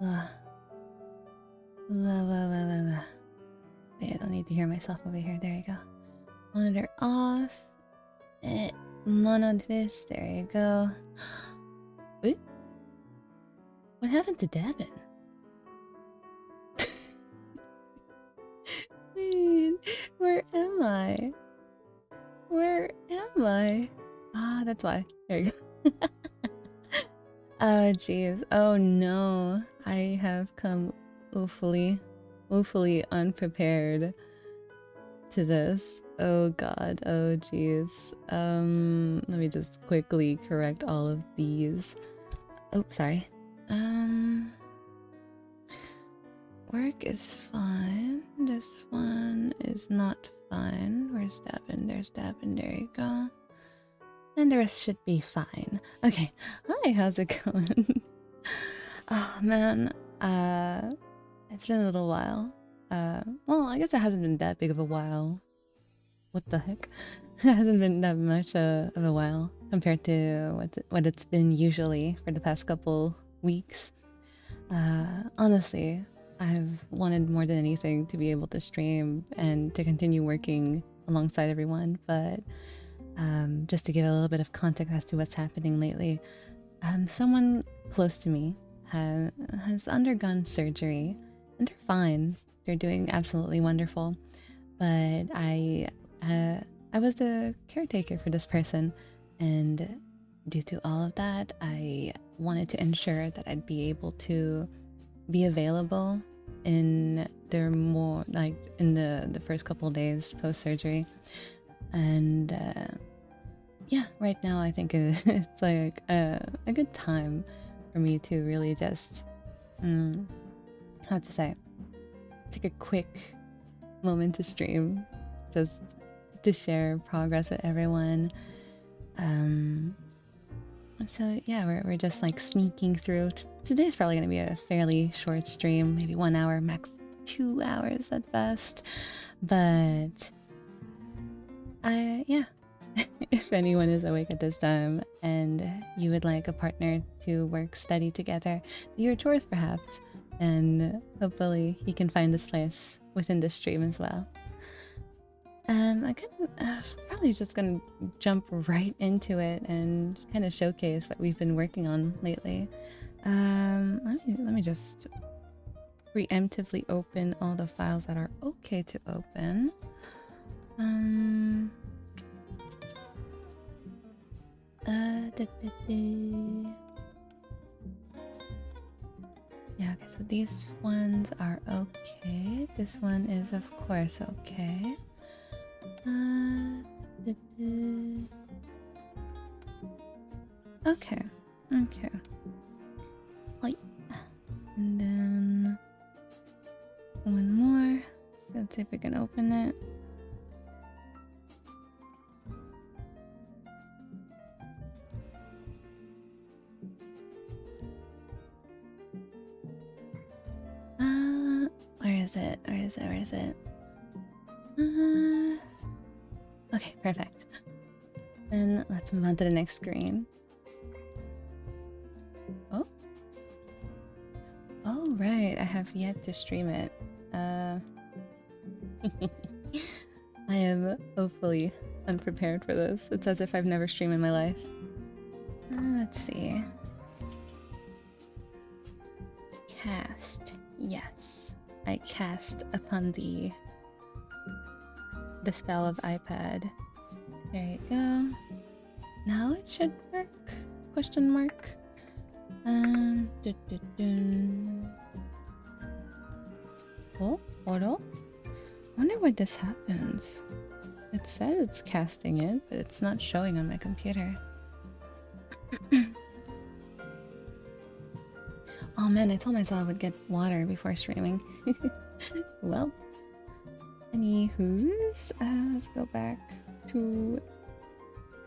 Ugh. Wait, I don't need to hear myself over here. There you go. Monitor off. Mono this. There you go. Wait. What happened to Devin? Wait, where am I? Where am I? Ah, that's why. There you go. Oh, jeez. Oh, no. I have come woefully unprepared to this. Oh, God. Oh, jeez. Let me just quickly correct all of these. Oh, sorry. Work is fine. This one is not fine. Where's Devin? There's Devin. There you go. And the rest should be fine. Okay. Hi, how's it going? Oh, man. It's been a little while. Well, I guess it hasn't been that big of a while. What the heck? It hasn't been that much of a while compared to what it's been usually for the past couple weeks. Honestly, I've wanted more than anything to be able to stream and to continue working alongside everyone, but just to give a little bit of context as to what's happening lately, someone close to me has undergone surgery, and they're fine. They're doing absolutely wonderful. But I was a caretaker for this person, and due to all of that, I wanted to ensure that I'd be able to be available in their in the first couple of days post surgery. And yeah, right now I think it's like a good time for me to really just how to say, take a quick moment to stream, just to share progress with everyone. So yeah, we're just like sneaking through. Today's probably gonna be a fairly short stream, maybe 1 hour, max 2 hours at best. But yeah, if anyone is awake at this time and you would like a partner to work steady together, do your chores perhaps, and hopefully you can find this place within this stream as well. I probably just gonna jump right into it and kind of showcase what we've been working on lately. Let me just preemptively open all the files that are okay to open. Yeah, okay, so these ones are okay. This one is of course okay. Okay. Right. And then one more. Let's see if we can open it. Where is it? Okay, perfect. Then let's move on to the next screen. Oh, right, I have yet to stream it. I am hopefully unprepared for this. It's as if I've never streamed in my life. Let's see. Cast. Yes, I cast upon the spell of iPad. There you go. Now it should work? Question mark. Oh, auto? Wonder why this happens. It says it's casting it, but it's not showing on my computer. Oh man, I told myself I would get water before streaming. Well, anywho's, let's go back to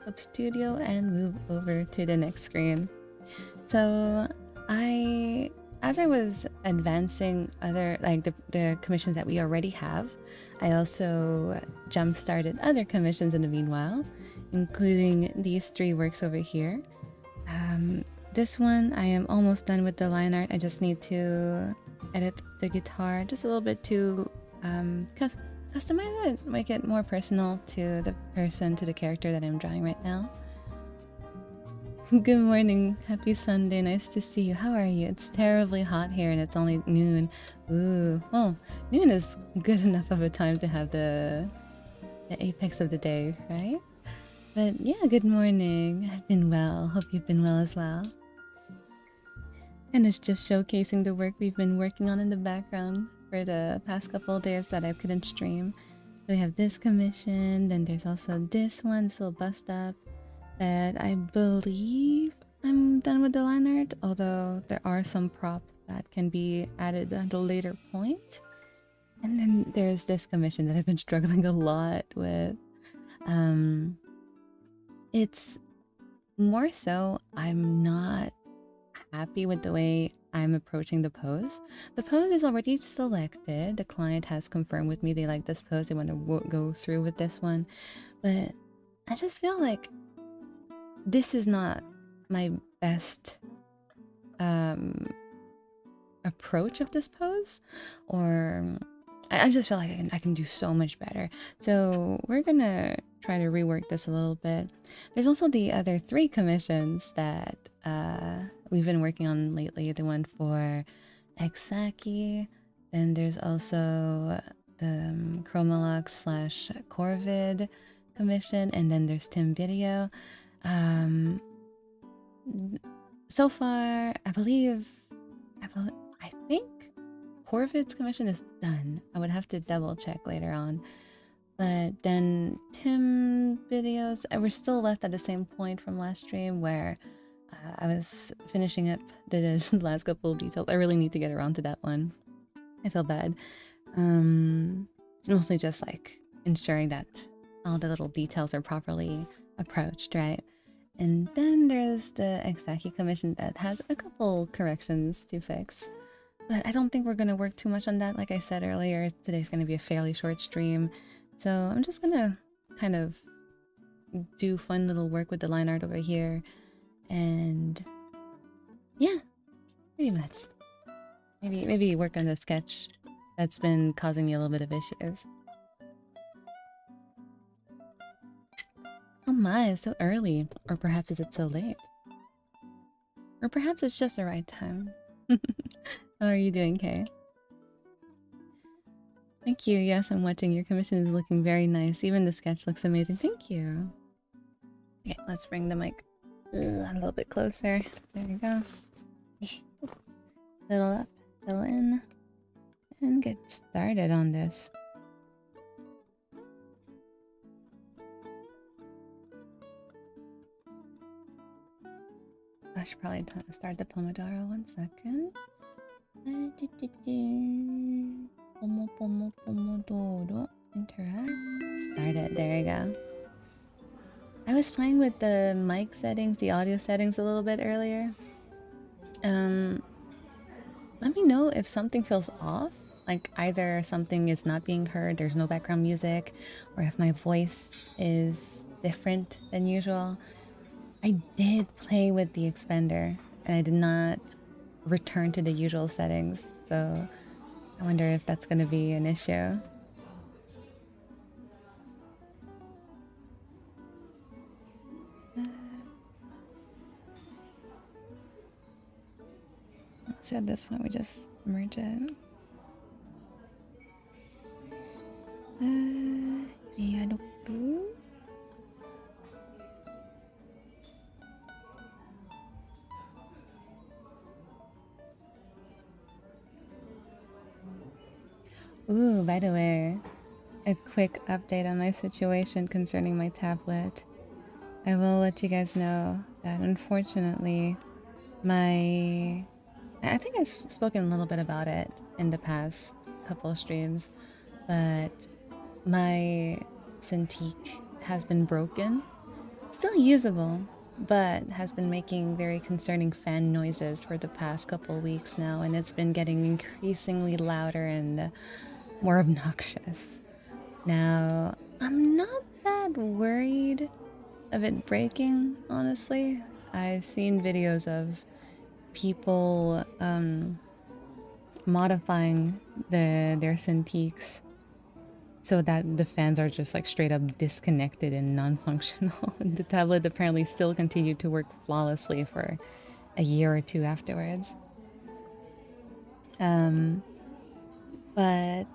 Club Studio and move over to the next screen. So as I was advancing other, like the commissions that we already have, I also jump-started other commissions in the meanwhile, including these 3 works over here. this one, I am almost done with the line art. I just need to edit the guitar just a little bit to customize it, make it more personal to the person, to the character that I'm drawing right now. Good morning, happy Sunday, nice to see you. How are you? It's terribly hot here and it's only noon. Ooh, well, noon is good enough of a time to have the apex of the day, right? But yeah, good morning. I've been well. Hope you've been well as well. And it's just showcasing the work we've been working on in the background for the past couple of days that I couldn't stream. So we have this commission, then there's also this one, this little bust up that I believe I'm done with the line art, although there are some props that can be added at a later point. And then there's this commission that I've been struggling a lot with. It's more so I'm not happy with the way I'm approaching the pose. The pose is already selected. The client has confirmed with me they like this pose. They want to go through with this one. But I just feel like this is not my best approach of this pose. Or I just feel like I can do so much better. So we're gonna try to rework this a little bit. There's also the other 3 commissions that we've been working on lately. The one for Exaki, then there's also the Chromalux / Corvid commission, and then there's Tim Video. So far, I think Corvid's commission is done. I would have to double check later on. But then Tim videos, we're still left at the same point from last stream where I was finishing up the last couple of details. I really need to get around to that one. I feel bad. It's mostly just like ensuring that all the little details are properly approached, right? And then there's the Exaki commission that has a couple corrections to fix. But I don't think we're going to work too much on that. Like I said earlier, today's going to be a fairly short stream. So I'm just going to kind of do fun little work with the line art over here. And yeah, pretty much. Maybe work on the sketch that's been causing me a little bit of issues. Oh my, it's so early. Or perhaps is it so late? Or perhaps it's just the right time. How are you doing, Kay? Thank you. Yes, I'm watching. Your commission is looking very nice. Even the sketch looks amazing. Thank you. Okay, let's bring the mic a little bit closer. There we go. Little up, little in, and get started on this. I should probably start the Pomodoro 1 second. Pomodoro interact. Started. There you go. I was playing with the mic settings, the audio settings a little bit earlier. Let me know if something feels off. Like either something is not being heard, there's no background music, or if my voice is different than usual. I did play with the expander and I did not return to the usual settings, so I wonder if that's going to be an issue. So at this point we just merge it. Ooh, by the way, a quick update on my situation concerning my tablet. I will let you guys know that unfortunately I think I've spoken a little bit about it in the past couple of streams, but my Cintiq has been broken. Still usable, but has been making very concerning fan noises for the past couple of weeks now, and it's been getting increasingly louder and more obnoxious. Now, I'm not that worried of it breaking, honestly. I've seen videos of people modifying their Cintiqs so that the fans are just like straight up disconnected and non-functional. The tablet apparently still continued to work flawlessly for a year or two afterwards. But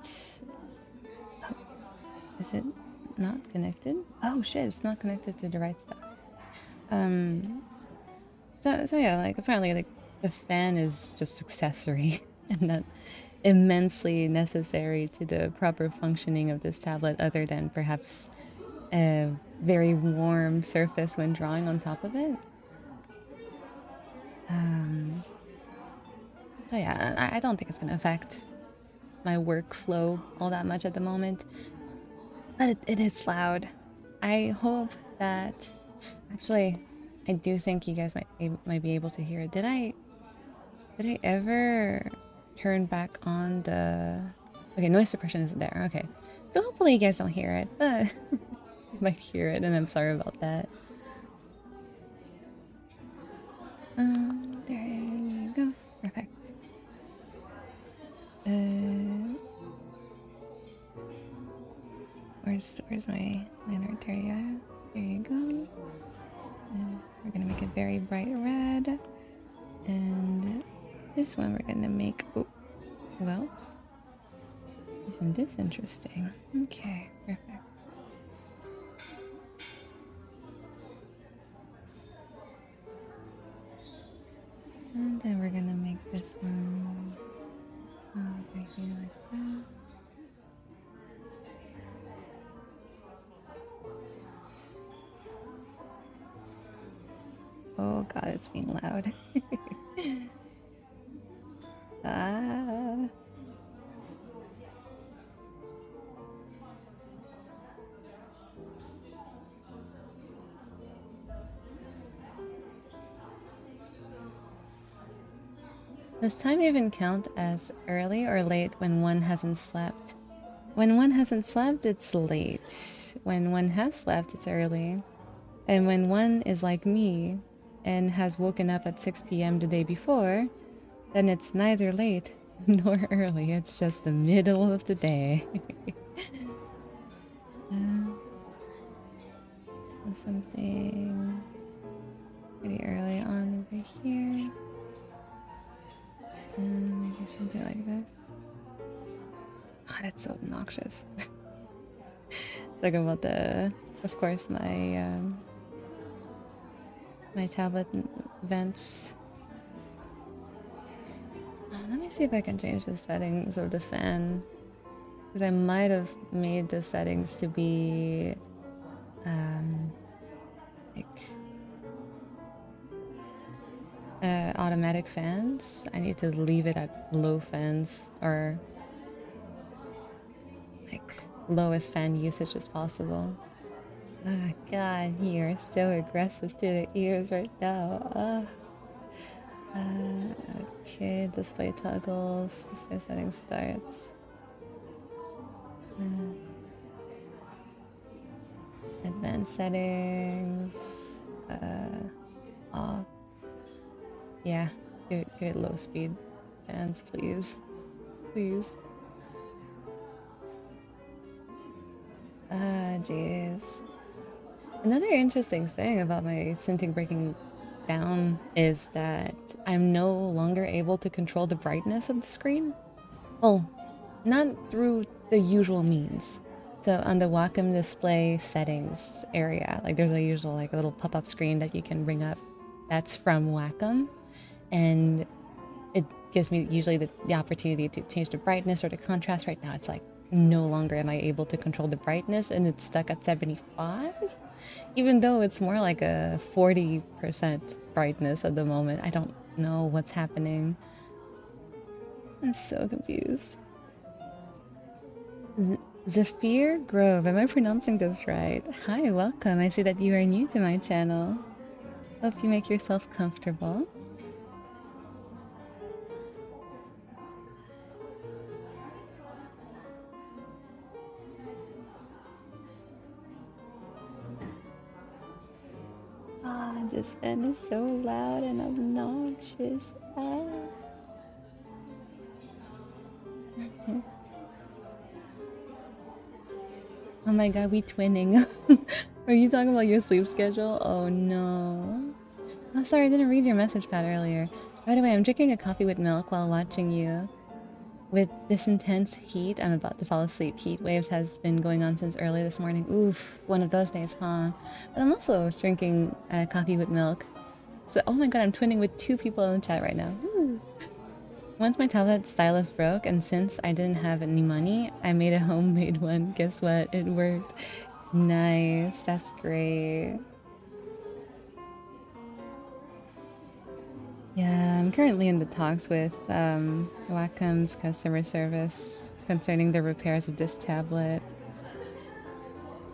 is it not connected? Oh shit, it's not connected to the right stuff. So yeah, like apparently like the fan is just accessory and not immensely necessary to the proper functioning of this tablet, other than perhaps a very warm surface when drawing on top of it. So yeah, I don't think it's gonna affect my workflow all that much at the moment, but it is loud. I hope that actually I do think you guys might be able to hear it. Did I ever turn back on the... Okay, noise suppression isn't there. Okay, so hopefully you guys don't hear it, but you might hear it, and I'm sorry about that. There you go. Perfect. Where's my lantern? There you go. We're gonna make it very bright red, and this one we're gonna make... Oh, well, isn't this interesting? Okay, perfect. And then we're gonna make this one right here like that. Oh god, it's being loud. Ah. Does time even count as early or late when one hasn't slept? When one hasn't slept, it's late. When one has slept, it's early. And when one is like me and has woken up at 6 p.m. the day before, then it's neither late nor early. It's just the middle of the day. So something pretty early on over here. Maybe something like this. God, that's so obnoxious. Talking about of course, my my tablet vents. Let me see if I can change the settings of the fan, because I might have made the settings to be like automatic fans. I need to leave it at low fans, or like lowest fan usage as possible. Oh god, you're so aggressive to the ears right now. Okay, display toggles, display settings starts. Advanced settings, off. Yeah, give it low speed fans, please. Please. Jeez. Another interesting thing about my Cintiq breaking down is that I'm no longer able to control the brightness of the screen. Well, not through the usual means. So on the Wacom display settings area, like there's a usual like a little pop-up screen that you can bring up. That's from Wacom, and it gives me usually the opportunity to change the brightness or the contrast. Right now it's like no longer am I able to control the brightness, and it's stuck at 75, even though it's more like a 40% brightness at the moment. I don't know what's happening. I'm so confused. Zephyr Grove, am I pronouncing this right? Hi, welcome. I see that you are new to my channel. Hope you make yourself comfortable. Ah, this fan is so loud and obnoxious. Oh my god, we twinning. Are you talking about your sleep schedule? Oh no. Oh, sorry, I didn't read your message pad earlier. By the way, I'm drinking a coffee with milk while watching you. With this intense heat, I'm about to fall asleep. Heat waves has been going on since early this morning. Oof, one of those days, huh? But I'm also drinking coffee with milk. So, oh my god, I'm twinning with 2 people in the chat right now. Woo. Once my tablet stylus broke, and since I didn't have any money, I made a homemade one. Guess what? It worked. Nice. That's great. Yeah, I'm currently in the talks with Wacom's customer service concerning the repairs of this tablet.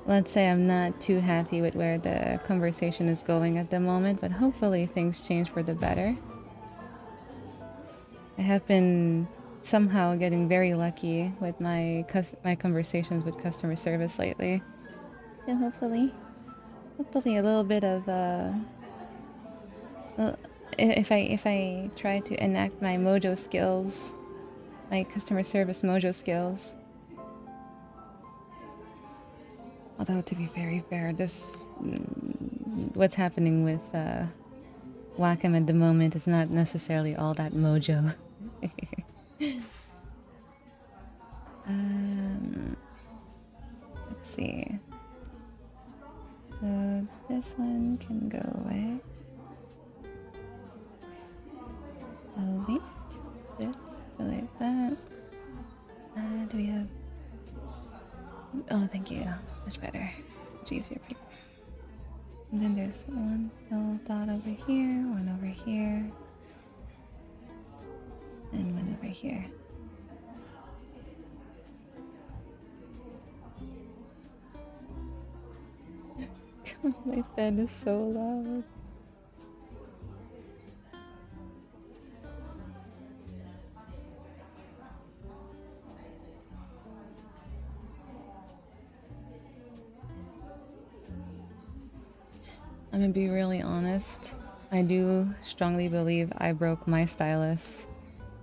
Let's say I'm not too happy with where the conversation is going at the moment, but hopefully things change for the better. I have been somehow getting very lucky with my conversations with customer service lately. So hopefully a little bit of if I try to enact my mojo skills, my customer service mojo skills. Although to be very fair, what's happening with Wacom at the moment is not necessarily all that mojo. Let's see. So this one can go away. Delete this, delete that. Do we have... Oh, thank you. Much better. Much easier. And then there's one little dot over here, one over here, and one over here. My fan is so loud. I'm gonna be really honest. I do strongly believe I broke my stylus,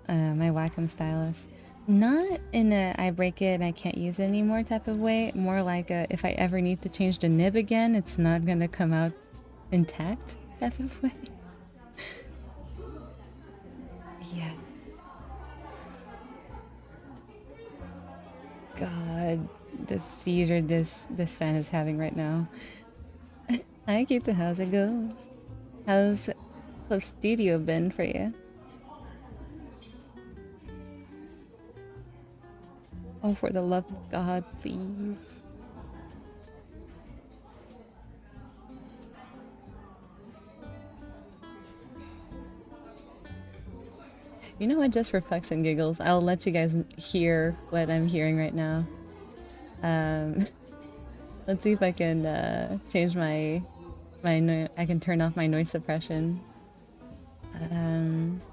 my Wacom stylus. Not in a I break it and I can't use it anymore type of way. More like a if I ever need to change the nib again, it's not gonna come out intact type of way. Yeah. God, the seizure this fan is having right now. Hi Kita, how's it going? How's Club Studio been for you? Oh, for the love of God, please. You know what, just for fucks and giggles, I'll let you guys hear what I'm hearing right now. Let's see if I can change I can turn off my noise suppression.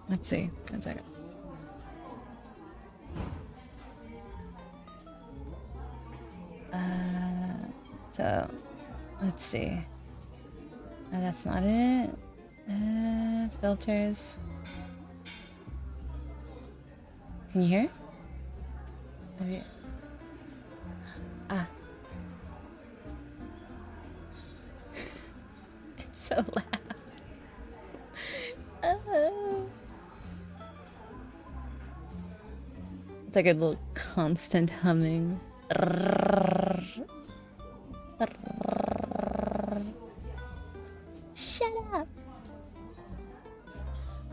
Let's see. 1 second. So, let's see. That's not it. Filters. Can you hear? Okay. Ah. It's so loud. It's like a little constant humming. Shut up.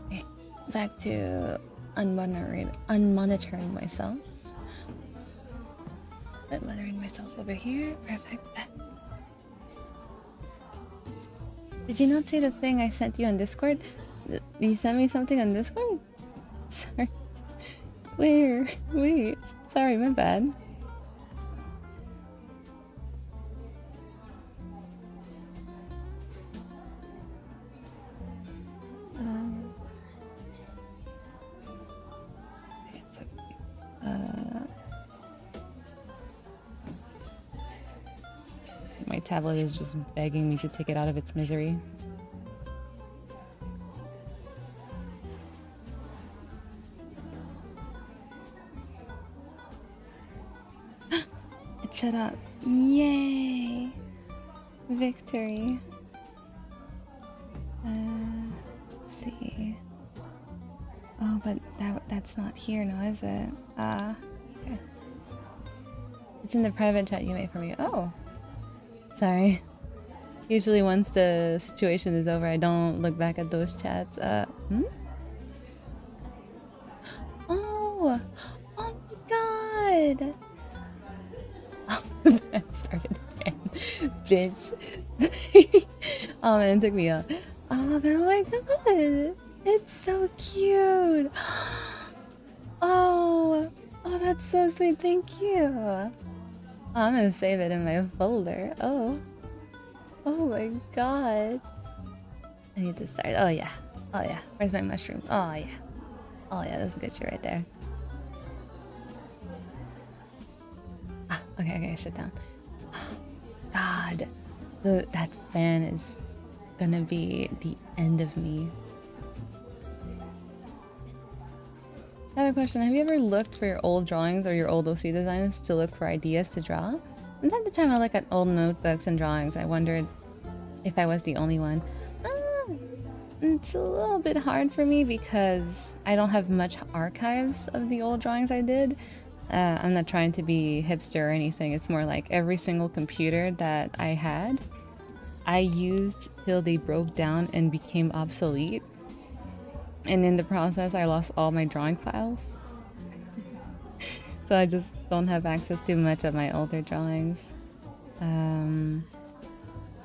Okay, back to unmonitoring myself. Unmonitoring myself over here. Perfect. Did you not see the thing I sent you on Discord? You sent me something on Discord? Sorry. Where? Wait. Sorry, my bad. My tablet is just begging me to take it out of its misery. shut up. Yay! Victory. Let's see. Oh, but that's not here now, is it? Okay. It's in the private chat you made for me. Oh. Sorry. Usually once the situation is over, I don't look back at those chats. Hmm? Oh! Oh my god! Oh, that started again. Bitch. Oh man, it took me out. Oh, but oh my god! It's so cute! Oh! Oh, that's so sweet, thank you! Oh, I'm gonna save it in my folder. Oh. Oh my god. I need to start. Oh yeah. Oh yeah. Where's my mushroom? Oh yeah. Oh yeah, that's good shit right there. Ah, okay, shut down. God. That fan is gonna be the end of me. I have a question. Have you ever looked for your old drawings or your old OC designs to look for ideas to draw? From time to time I look at old notebooks and drawings. I wondered if I was the only one. It's a little bit hard for me because I don't have much archives of the old drawings I did. I'm not trying to be hipster or anything. It's more like every single computer that I had, I used till they broke down and became obsolete. And in the process, I lost all my drawing files. So I just don't have access to much of my older drawings.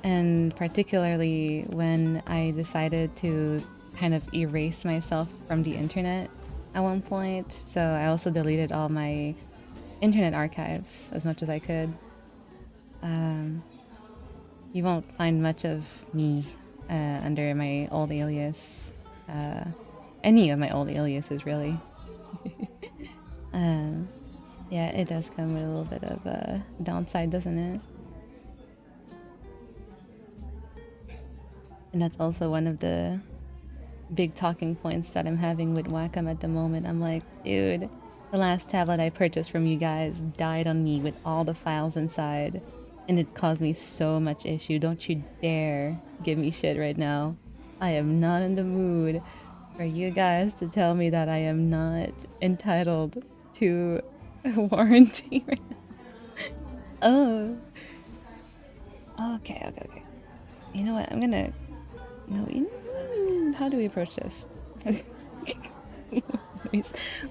And particularly when I decided to kind of erase myself from the internet at one point. So I also deleted all my internet archives as much as I could. You won't find much of me under my old alias. Any of my old aliases, really. Yeah, it does come with a little bit of a downside, doesn't it? And that's also one of the big talking points that I'm having with Wacom at the moment. I'm like, dude, the last tablet I purchased from you guys died on me with all the files inside. And it caused me so much issue. Don't you dare give me shit right now. I am not in the mood for you guys to tell me that I am not entitled to a warranty right now. Oh. Okay. You know what? I'm gonna... No, how do we approach this?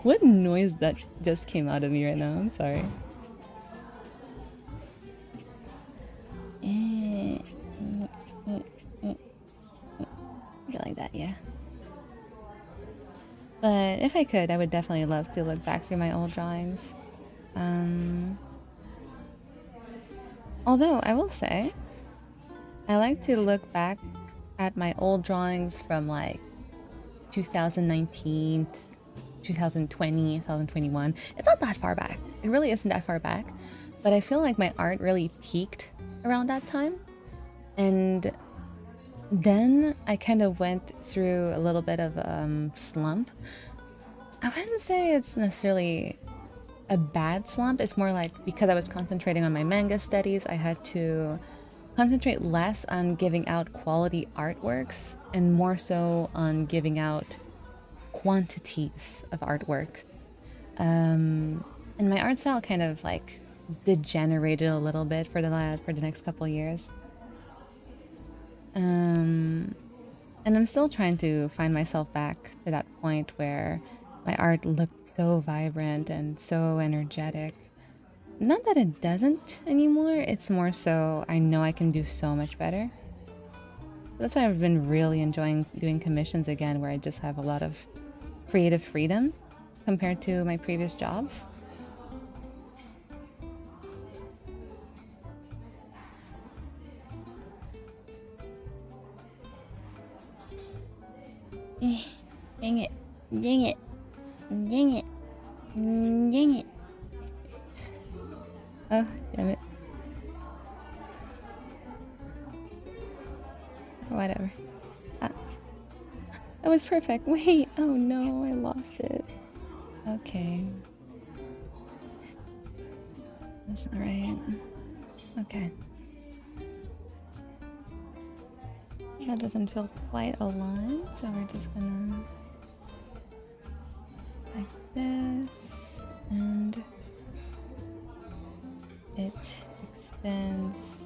What noise that just came out of me right now? I'm sorry. Like that, yeah. But if I could, I would definitely love to look back through my old drawings. Although I will say, I like to look back at my old drawings from like 2019, 2020, 2021. It's not that far back. It really isn't that far back. But I feel like my art really peaked around that time. And then I kind of went through a little bit of a slump. I wouldn't say it's necessarily a bad slump. It's more like because I was concentrating on my manga studies, I had to concentrate less on giving out quality artworks and more so on giving out quantities of artwork. And my art style kind of like degenerated a little bit for the next couple years. And I'm still trying to find myself back to that point where my art looked so vibrant and so energetic. Not that it doesn't anymore, it's more so I know I can do so much better. That's why I've been really enjoying doing commissions again, where I just have a lot of creative freedom compared to my previous jobs. Dang it. Dang it. Dang it. Dang it. Oh, damn it. Whatever. Ah. That was perfect. Wait. Oh no, I lost it. Okay. That's not right. Okay. That doesn't feel quite aligned, so we're just gonna like this, and it extends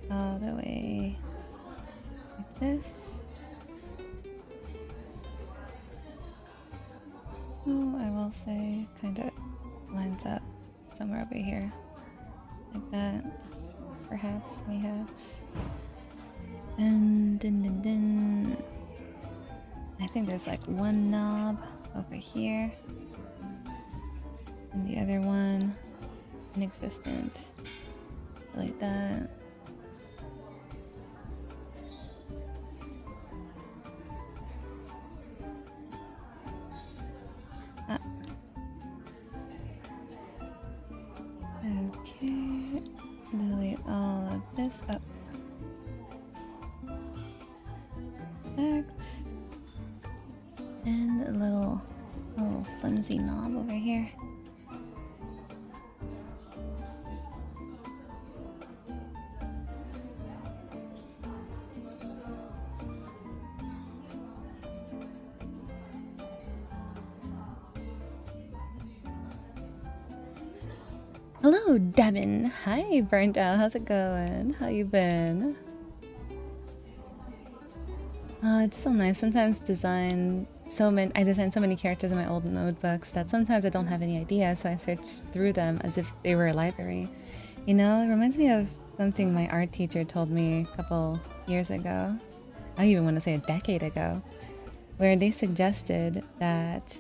all the way like this. Oh, I will say kind of lines up somewhere over here. Like that. Perhaps, mayhaps. And then I think there's like one knob over here. And the other one inexistent. Like that. Okay, delete all of this up. Perfect. And a little flimsy knob over here. Hello, Devin. Hi, Burnt Out. How's it going? How you been? Oh, it's so nice. Sometimes I design so many characters in my old notebooks that sometimes I don't have any ideas, so I search through them as if they were a library. You know, it reminds me of something my art teacher told me a couple years ago. I even want to say a decade ago, where they suggested that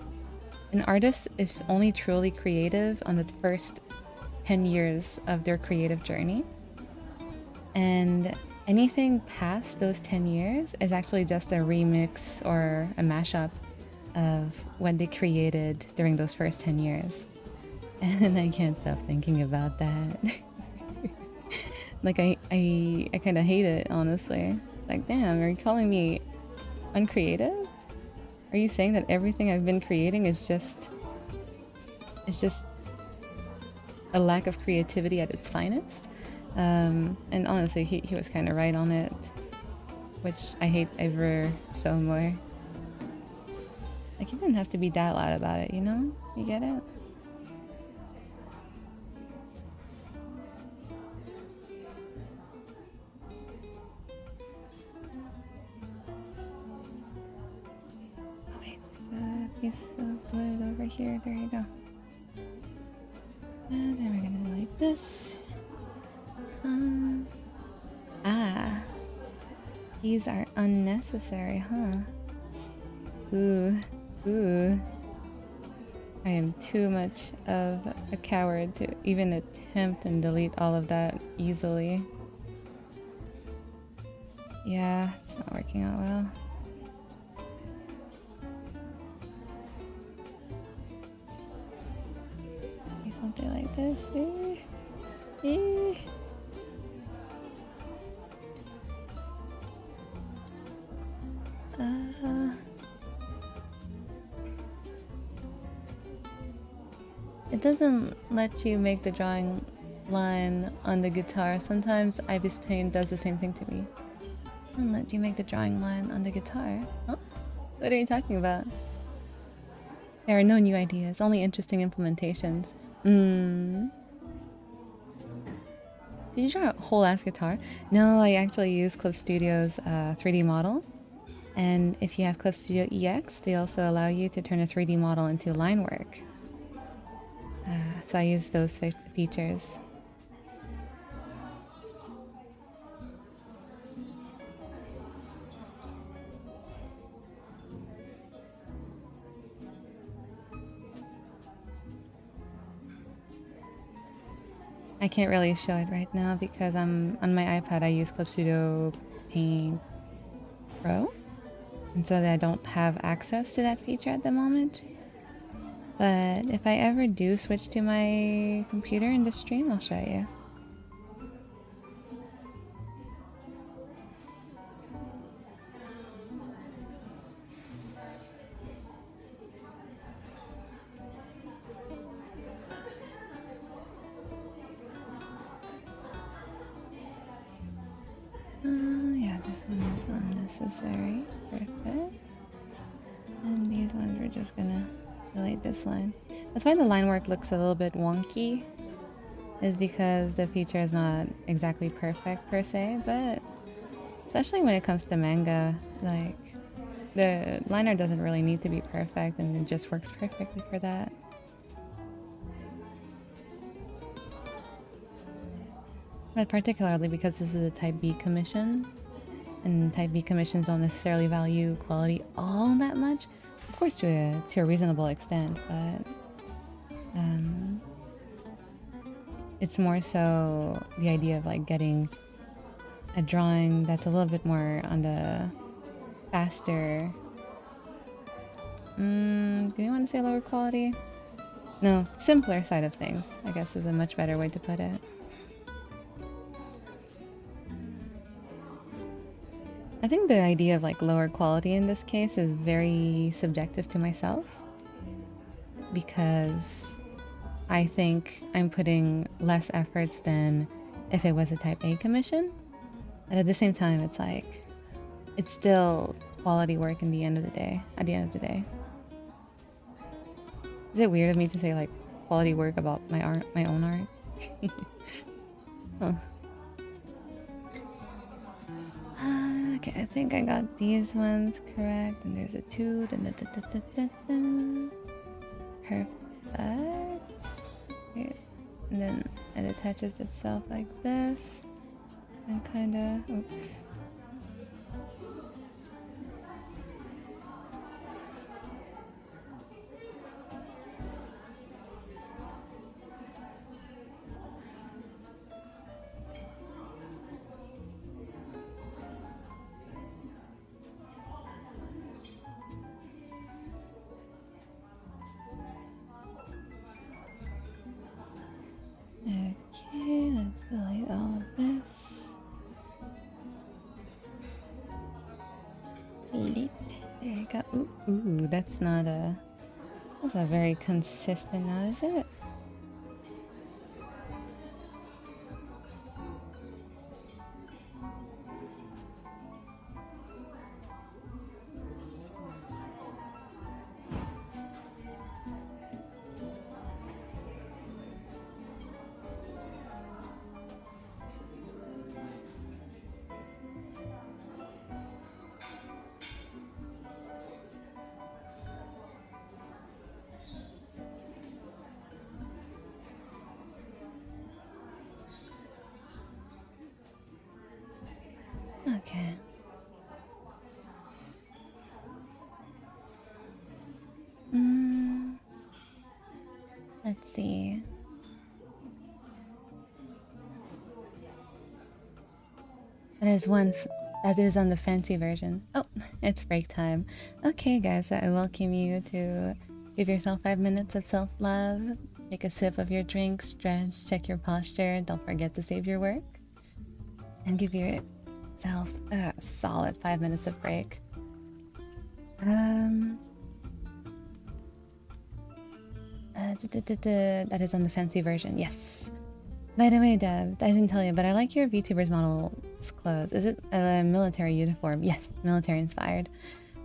an artist is only truly creative on the first 10 years of their creative journey, and anything past those 10 years is actually just a remix or a mashup of what they created during those first 10 years. And I can't stop thinking about that. Like I kind of hate it, honestly. Like, damn, are you calling me uncreative? Are you saying that everything I've been creating is just a lack of creativity at its finest? And honestly, he was kind of right on it, which I hate ever so more. Like, you didn't have to be that loud about it, you know? You get it? Oh wait, there's a piece of wood over here. There you go. And then we're gonna do like this. These are unnecessary, huh? Ooh. I am too much of a coward to even attempt and delete all of that easily. Yeah, it's not working out well. Maybe something like this. It doesn't let you make the drawing line on the guitar. Sometimes Ibis Paint does the same thing to me. It doesn't let you make the drawing line on the guitar. Huh? What are you talking about? There are no new ideas, only interesting implementations. Did you draw a whole ass guitar? No, I actually use Clip Studio's 3D model. And if you have Clip Studio EX, they also allow you to turn a 3D model into line work. So I use those features. I can't really show it right now because I'm on my iPad. I use Clip Studio Paint Pro, and so that I don't have access to that feature at the moment. But if I ever do switch to my computer in the stream, I'll show you. This one is unnecessary. Perfect. And these ones we're just gonna delete this line. That's why the line work looks a little bit wonky. Is because the feature is not exactly perfect per se, but especially when it comes to manga, like the line art doesn't really need to be perfect and it just works perfectly for that. But particularly because this is a type B commission, and type B commissions don't necessarily value quality all that much. Of course to a reasonable extent, but it's more so the idea of like getting a drawing that's a little bit more on the faster. Do you want to say lower quality? No, simpler side of things, I guess is a much better way to put it. I think the idea of like lower quality in this case is very subjective to myself, because I think I'm putting less efforts than if it was a type A commission. And at the same time, it's like, it's still quality work in the end of the day, at the end of the day. Is it weird of me to say like quality work about my art, my own art? Huh. Okay, I think I got these ones correct, and there's a 2. Perfect. Okay. And then it attaches itself like this, and kinda, oops. Okay, let's delete all of this. Delete. There you go. Ooh, that's not a... That's a very consistent now, is it? Okay. Let's see. That is on the fancy version. Oh, it's break time. Okay, guys, so I welcome you to give yourself 5 minutes of self-love. Take a sip of your drink, stretch, check your posture. Don't forget to save your work. And give yourself a solid 5 minutes of break. That is on the fancy version, yes. By the way, Deb, I didn't tell you, but I like your VTuber's model's clothes. Is it a military uniform? Yes, military inspired.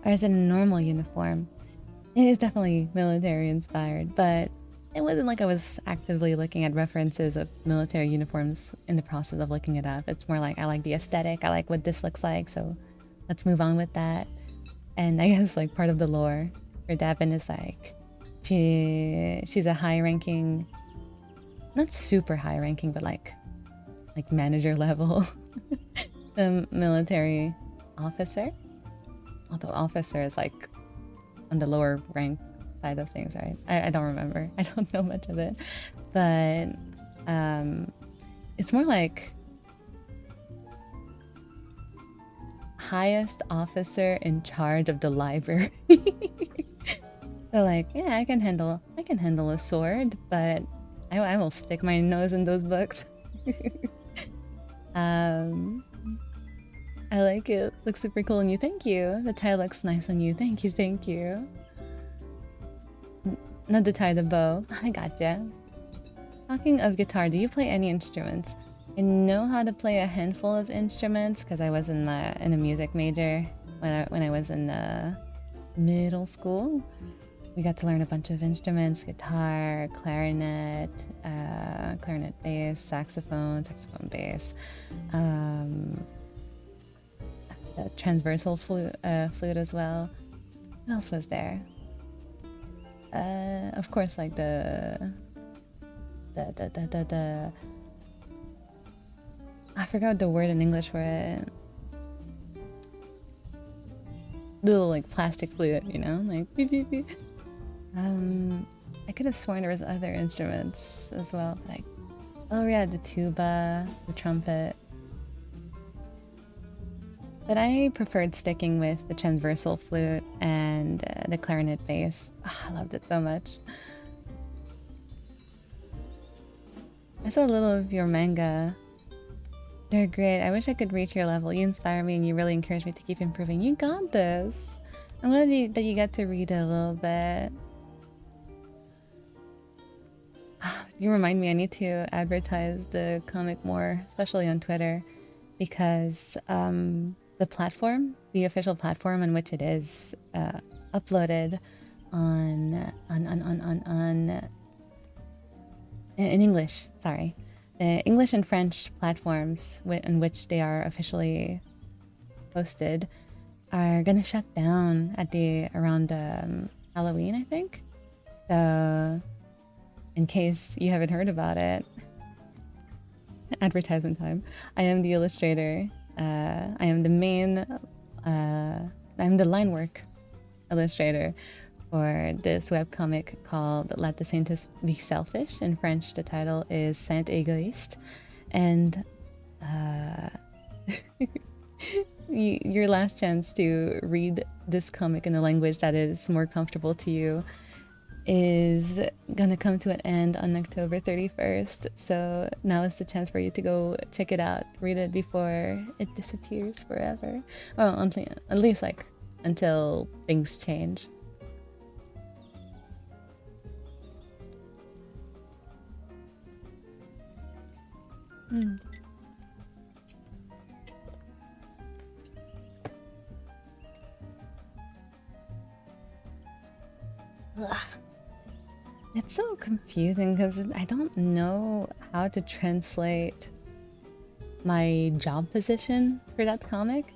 Or is it a normal uniform? It is definitely military inspired, but it wasn't like I was actively looking at references of military uniforms in the process of looking it up. It's more like I like the aesthetic, I like what this looks like, so let's move on with that. And I guess like part of the lore for Devin is like she's a high-ranking, not super high-ranking, but like manager level military officer. Although officer is like on the lower rank side of things, right? I don't remember. I don't know much of it, but it's more like highest officer in charge of the library. So like, yeah, I can handle a sword, but I will stick my nose in those books. I like it. Looks super cool on you. Thank you. The tie looks nice on you. Thank you. Thank you. Not the tie, the bow. I gotcha. Talking of guitar, do you play any instruments? I know how to play a handful of instruments because I was in a music major when I was in middle school. We got to learn a bunch of instruments: guitar, clarinet, clarinet bass, saxophone bass, transversal flute as well. What else was there? Of course, like the I forgot the word in English for it. Little like plastic flute, you know, like beep, beep, beep. I could have sworn there was other instruments as well. Like, oh yeah, the tuba, the trumpet. But I preferred sticking with the transversal flute and the clarinet bass. Oh, I loved it so much. I saw a little of your manga. They're great. I wish I could reach your level. You inspire me and you really encourage me to keep improving. You got this. I'm glad that you got to read it a little bit. You remind me I need to advertise the comic more, especially on Twitter, because the platform, the official platform on which it is uploaded on in English, sorry. The English and French platforms in which they are officially posted are gonna shut down at around Halloween, I think. So, in case you haven't heard about it, advertisement time. I am the illustrator. I am the main. I'm the line work illustrator for this webcomic called Let the Scientist Be Selfish. In French, the title is Saint Égoïste. And your last chance to read this comic in a language that is more comfortable to you is gonna come to an end on October 31st. So now is the chance for you to go check it out. Read it before it disappears forever. Well, at least like until things change. Ugh. It's so confusing because I don't know how to translate my job position for that comic.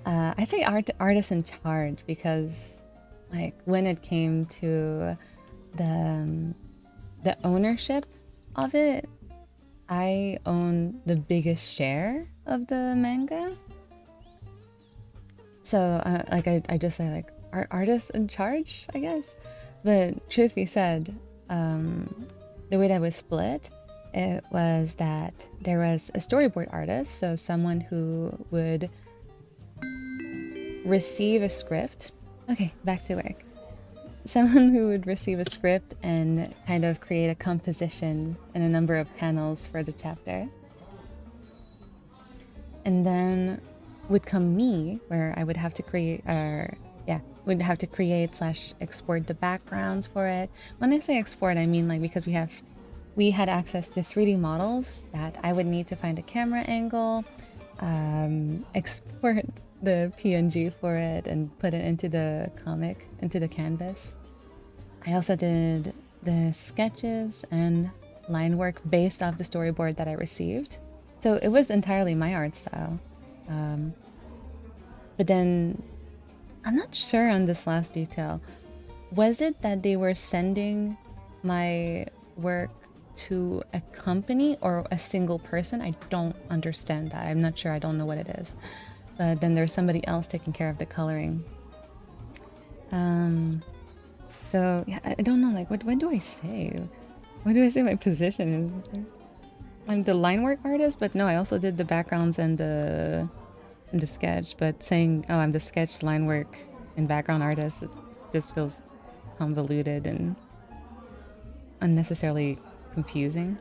I say artist in charge because, like, when it came to the ownership of it, I own the biggest share of the manga. So, like, I just say, like, artist in charge, I guess. But truth be said, the way that was split, it was that there was a storyboard artist, so someone who would receive a script. Okay, back to work. Someone who would receive a script and kind of create a composition and a number of panels for the chapter. And then would come me, where I would have to create, would have to create / export the backgrounds for it. When I say export, I mean like because we had access to 3D models that I would need to find a camera angle, export the PNG for it and put it into the comic, into the canvas. I also did the sketches and line work based off the storyboard that I received. So it was entirely my art style. But then I'm not sure on this last detail. Was it that they were sending my work to a company or a single person? I don't understand that. I'm not sure. I don't know what it is. But then there's somebody else taking care of the coloring. So yeah, I don't know. Like, what do I say? What do I say my position is? I'm the line work artist, but no, I also did the backgrounds and the sketch. But saying, oh, I'm the sketch, line work, and background artist just feels convoluted and unnecessarily confusing.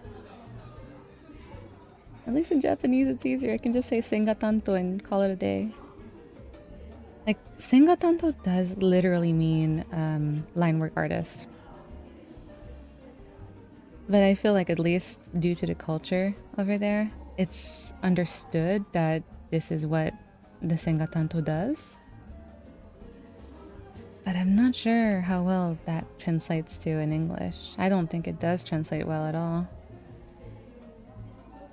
At least in Japanese it's easier. I can just say sengatanto and call it a day. Like, sengatanto does literally mean line work artist. But I feel like at least due to the culture over there, it's understood that this is what the senga tanto does. But I'm not sure how well that translates to in English. I don't think it does translate well at all.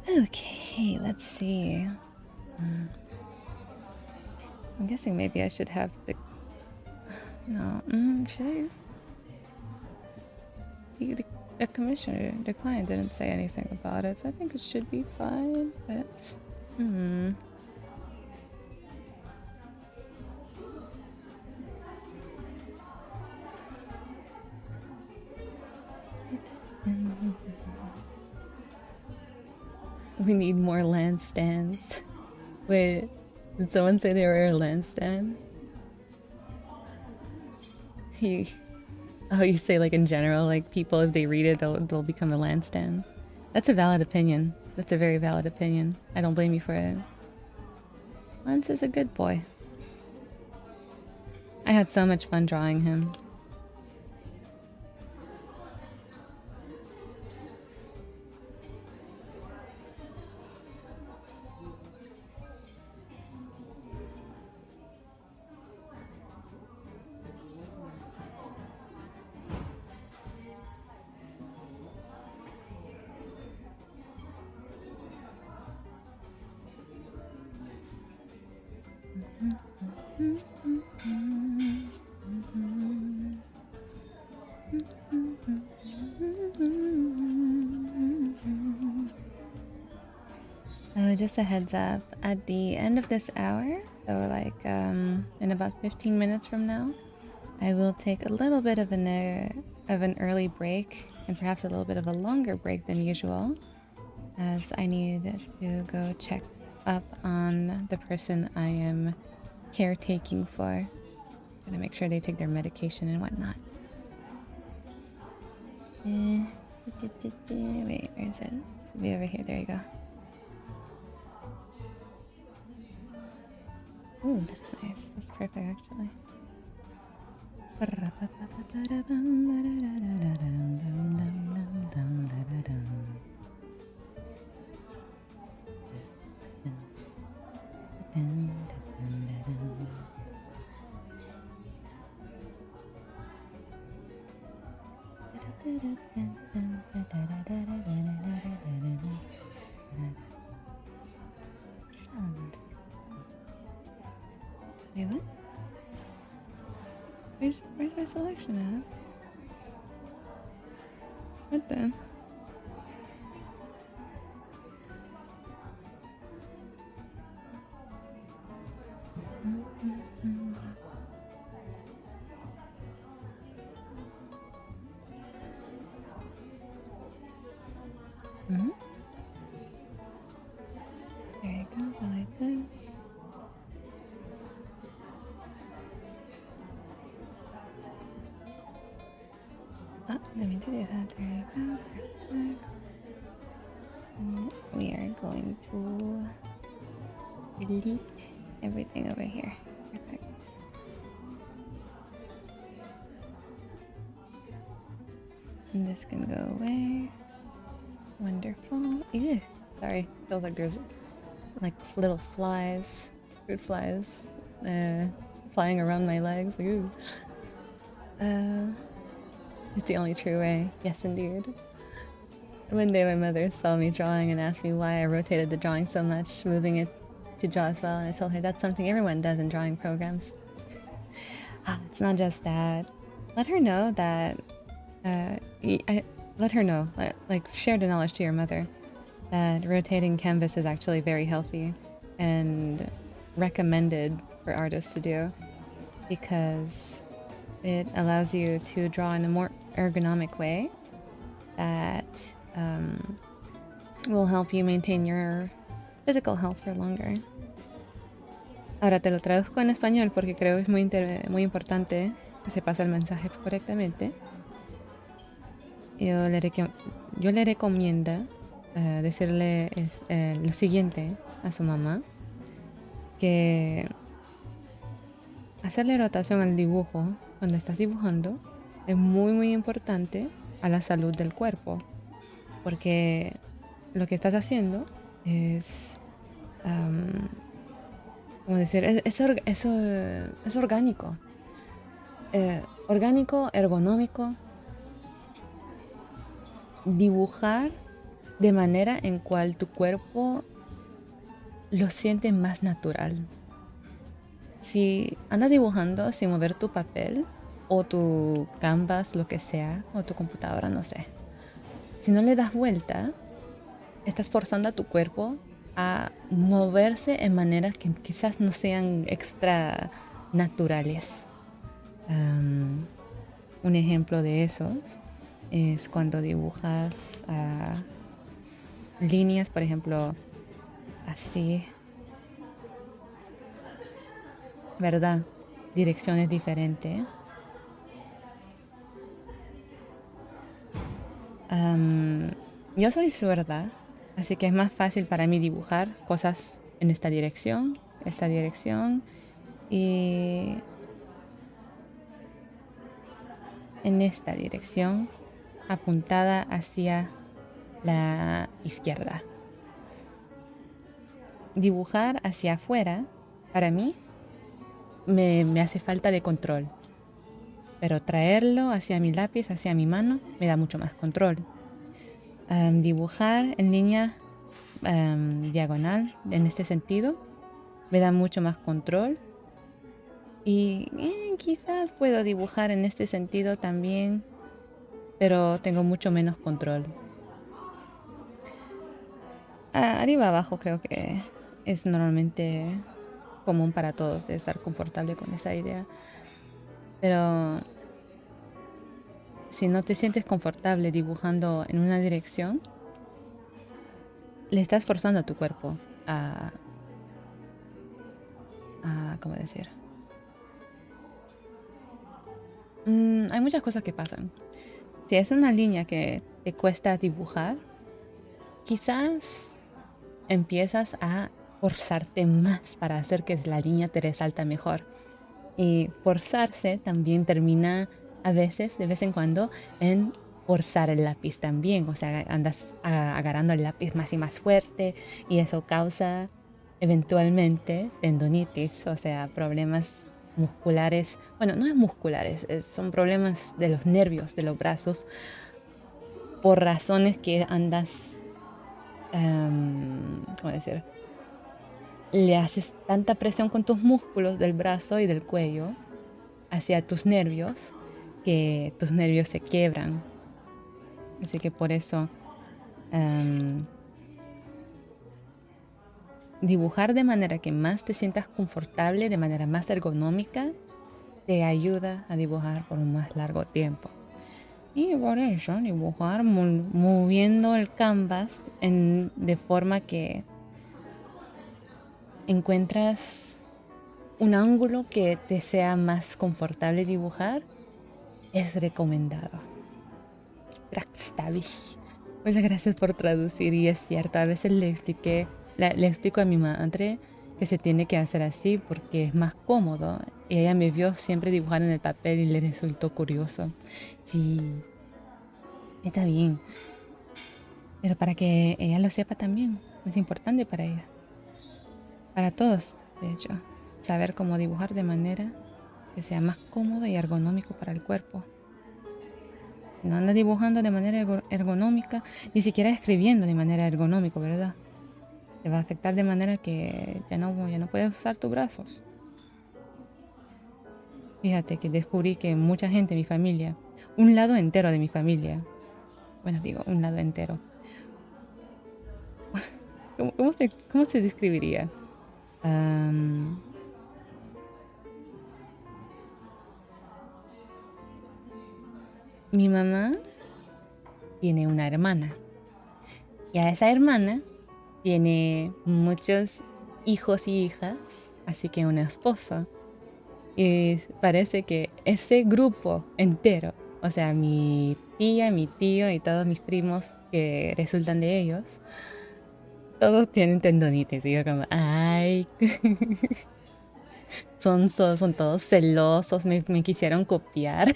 Okay, let's see. I'm guessing maybe I should have the... No, should I? The commissioner, the client didn't say anything about it, so I think it should be fine, but... We need more land stands. Wait, did someone say they were a land stand? Oh, you say like in general, like people, if they read it, they'll become a land stand. That's a valid opinion. That's a very valid opinion. I don't blame you for it. Lance is a good boy. I had so much fun drawing him. Just a heads up, at the end of this hour, so like in about 15 minutes from now, I will take a little bit of an early break, and perhaps a little bit of a longer break than usual, as I need to go check up on the person I am caretaking for. Gonna make sure they take their medication and whatnot. Wait, where is it? Should be over here. There you go. Ooh, that's nice. That's perfect, actually. Wait, what? Where's my selection at? What then? There you go, go like this. Oh, let me do this. There you go. Perfect. And we are going to delete everything over here. Perfect. And this can go away. Wonderful. Ew. Sorry, feels like there's like little flies, fruit flies, flying around my legs. Like, ooh. It's the only true way. Yes, indeed. One day my mother saw me drawing and asked me why I rotated the drawing so much, moving it to draw as well, and I told her that's something everyone does in drawing programs. It's not just that. Let her know that, let her know, like share the knowledge to your mother, that rotating canvas is actually very healthy and recommended for artists to do, because it allows you to draw in a more ergonomic way that will help you maintain your physical health for longer. Ahora te lo traduzco en español porque creo que es muy importante que se pase el mensaje correctamente. Yo le recomiendo decirle lo siguiente a su mamá, que hacerle rotación al dibujo cuando estás dibujando es muy importante a la salud del cuerpo, porque lo que estás haciendo es, ¿cómo decir? Es orgánico. Orgánico, ergonómico. Dibujar de manera en cual tu cuerpo lo siente más natural. Si andas dibujando sin mover tu papel o tu canvas, lo que sea, o tu computadora, no sé. Si no le das vuelta, estás forzando a tu cuerpo a moverse en maneras que quizás no sean extra naturales. Un ejemplo de esos es cuando dibujas líneas, por ejemplo, así, ¿verdad? Direcciones diferentes. Yo soy zurda, así que es más fácil para mí dibujar cosas en esta dirección y en esta dirección apuntada hacia la izquierda. Dibujar hacia afuera, para mí, me hace falta de control. Pero traerlo hacia mi lápiz, hacia mi mano, me da mucho más control. Dibujar en línea diagonal, en este sentido, me da mucho más control. Y quizás puedo dibujar en este sentido también, pero tengo mucho menos control. Arriba abajo creo que es normalmente común para todos de estar confortable con esa idea. Pero si no te sientes confortable dibujando en una dirección, le estás forzando a tu cuerpo a ¿cómo decir? Hay muchas cosas que pasan. Si es una línea que te cuesta dibujar, quizás empiezas a forzarte más para hacer que la línea te resalta mejor. Y forzarse también termina a veces, de vez en cuando, en forzar el lápiz también. O sea, andas agarrando el lápiz más y más fuerte y eso causa eventualmente tendonitis, o sea, problemas musculares. Bueno, no es musculares, son problemas de los nervios de los brazos por razones que andas, ¿cómo decir? Le haces tanta presión con tus músculos del brazo y del cuello hacia tus nervios que tus nervios se quiebran. Así que por eso dibujar de manera que más te sientas confortable, de manera más ergonómica, te ayuda a dibujar por un más largo tiempo. Y por eso dibujar moviendo el canvas de forma que encuentras un ángulo que te sea más confortable dibujar es recomendado. Muchas gracias por traducir, y es cierto, a veces le explico a mi madre que se tiene que hacer así porque es más cómodo, y ella me vio siempre dibujar en el papel y le resultó curioso. Sí, está bien, pero para que ella lo sepa también, es importante para ella, para todos, de hecho, saber cómo dibujar de manera que sea más cómodo y ergonómico para el cuerpo. No andas dibujando de manera ergonómica, ni siquiera escribiendo de manera ergonómica, ¿verdad? Te va a afectar de manera que ya no puedes usar tus brazos. Fíjate que descubrí que mucha gente de mi familia, un lado entero de mi familia, bueno, digo, un lado entero. ¿Cómo se describiría? Mi mamá tiene una hermana, y a esa hermana tiene muchos hijos y hijas, así que un esposo. Y parece que ese grupo entero, o sea, mi tía, mi tío y todos mis primos que resultan de ellos, todos tienen tendonitis. Y yo como, ay, son todos celosos, me quisieron copiar.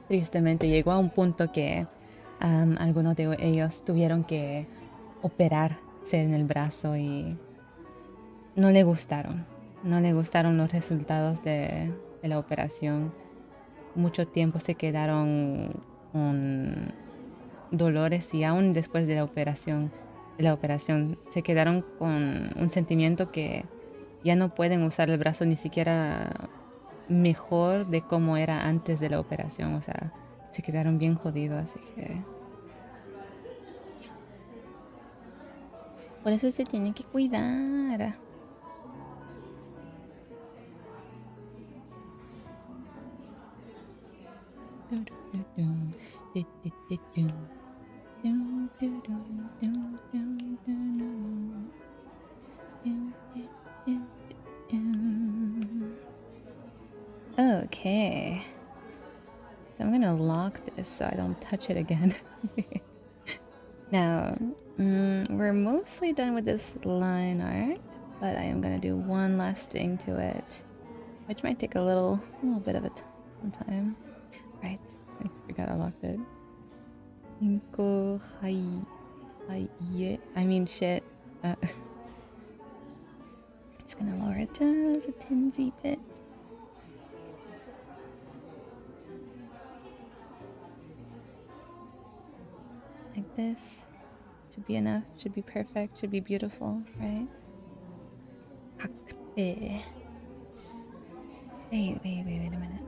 tristemente llegó a un punto que algunos de ellos tuvieron que operarse en el brazo y no le gustaron. No le gustaron los resultados de la operación. Mucho tiempo se quedaron con dolores y aún después de la operación se quedaron con un sentimiento que ya no pueden usar el brazo ni siquiera mejor de como era antes de la operación. O sea, se quedaron bien jodidos, así que por eso se tienen que cuidar. Okay. So I'm gonna lock this so I don't touch it again. Now, we're mostly done with this line art, but I am gonna do one last thing to it, which might take a little bit of time. Right, I forgot I locked it. I mean shit. Just gonna lower it just a tinsy bit. Like this. Should be enough, should be perfect, should be beautiful, right? Wait a minute.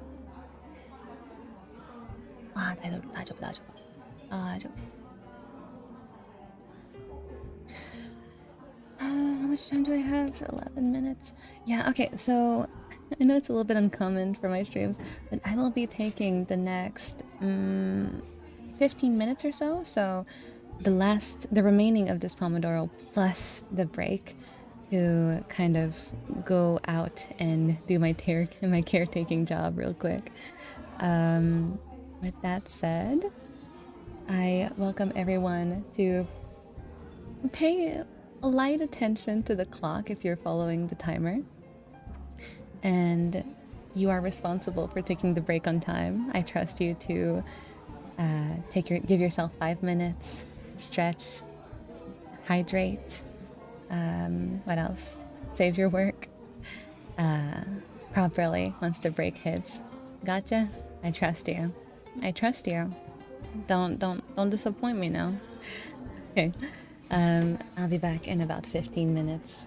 大丈夫。How much time do I have? 11 minutes. Yeah, okay, so I know it's a little bit uncommon for my streams, but I will be taking the next 15 minutes or so. So the remaining of this Pomodoro plus the break to kind of go out and do my caretaking job real quick. With that said, I welcome everyone to pay a light attention to the clock if you're following the timer. And you are responsible for taking the break on time. I trust you to give yourself 5 minutes, stretch, hydrate. What else? Save your work properly once the break hits. Gotcha? I trust you. I trust you. Don't disappoint me now. Okay. I'll be back in about 15 minutes.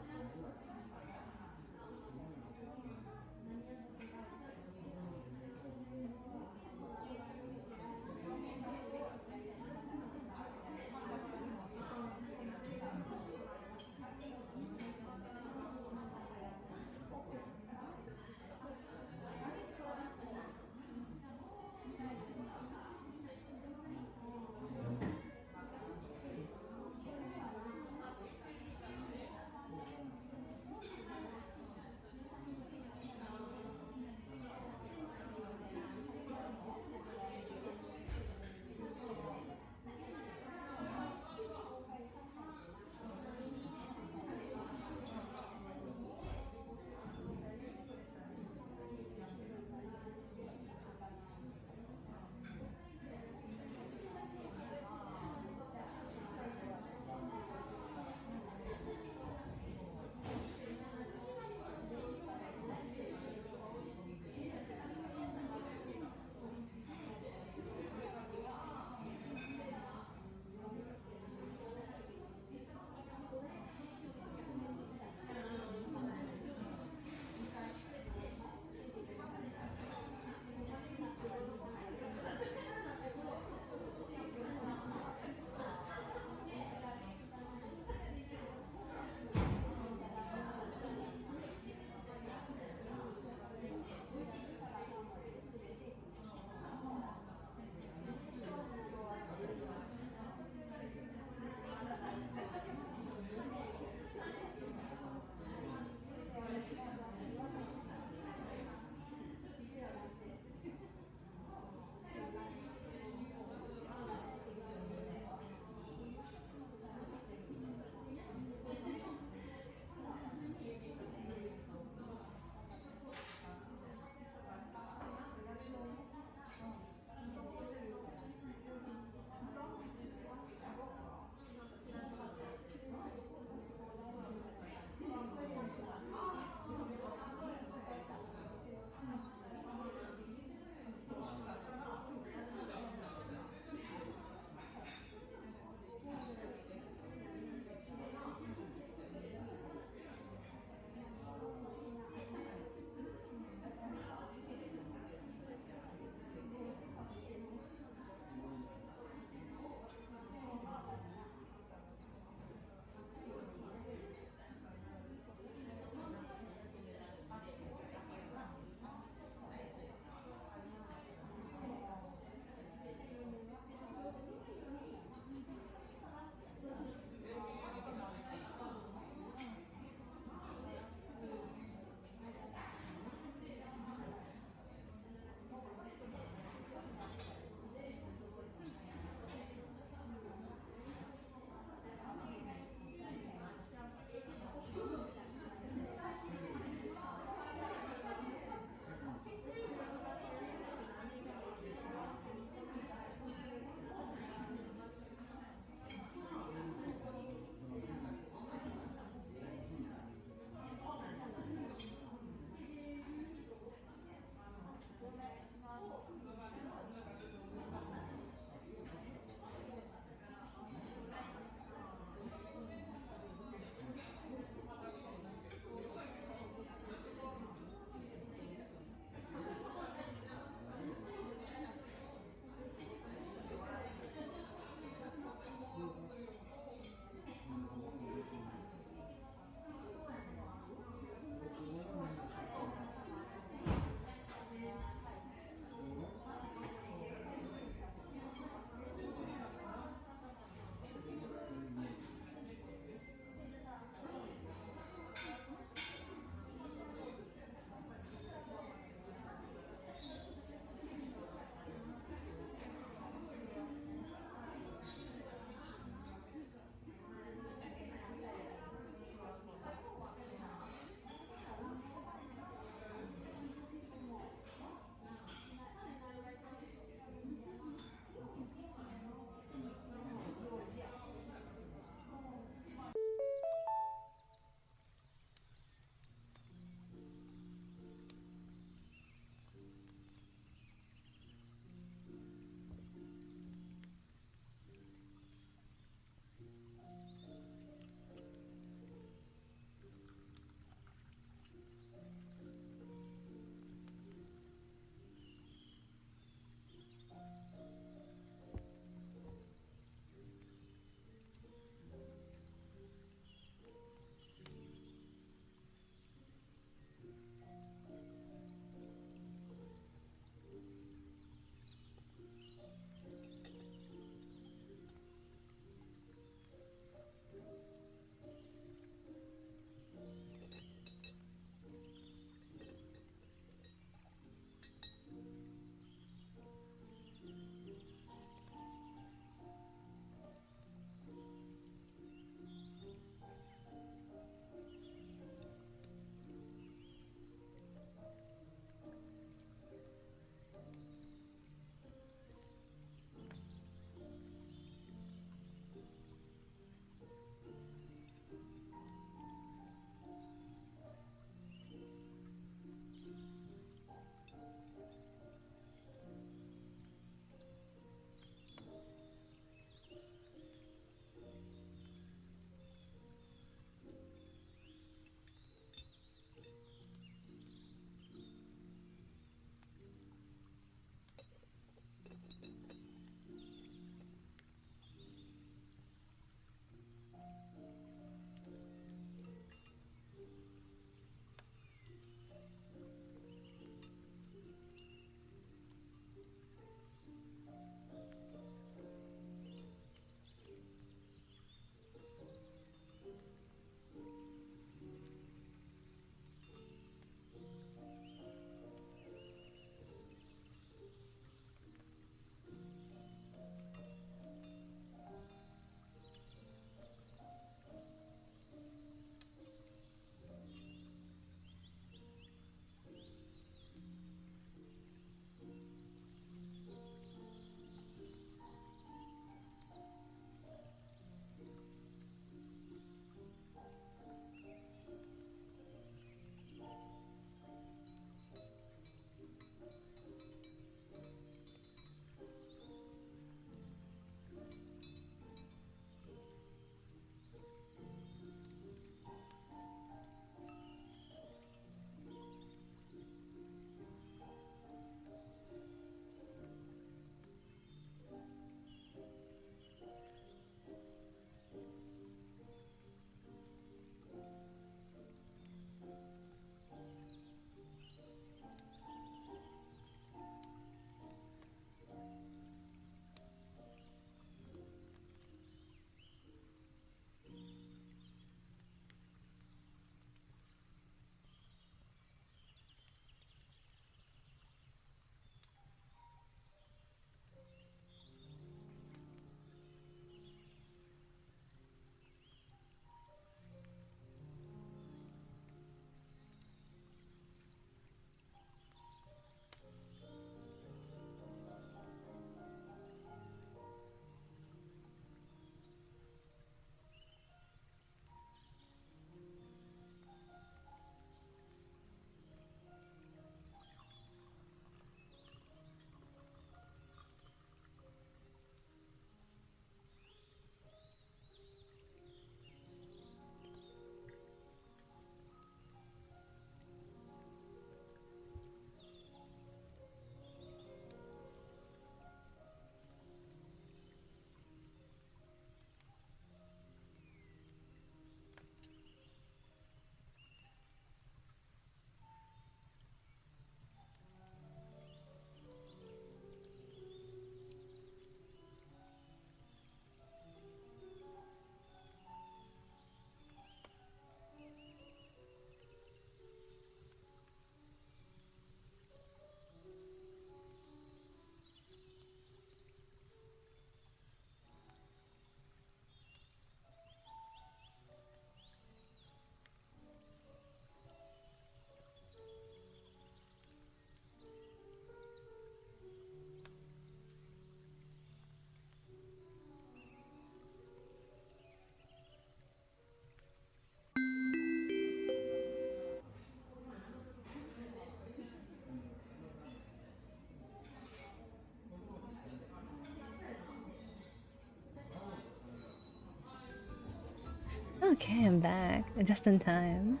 Okay, I'm back just in time.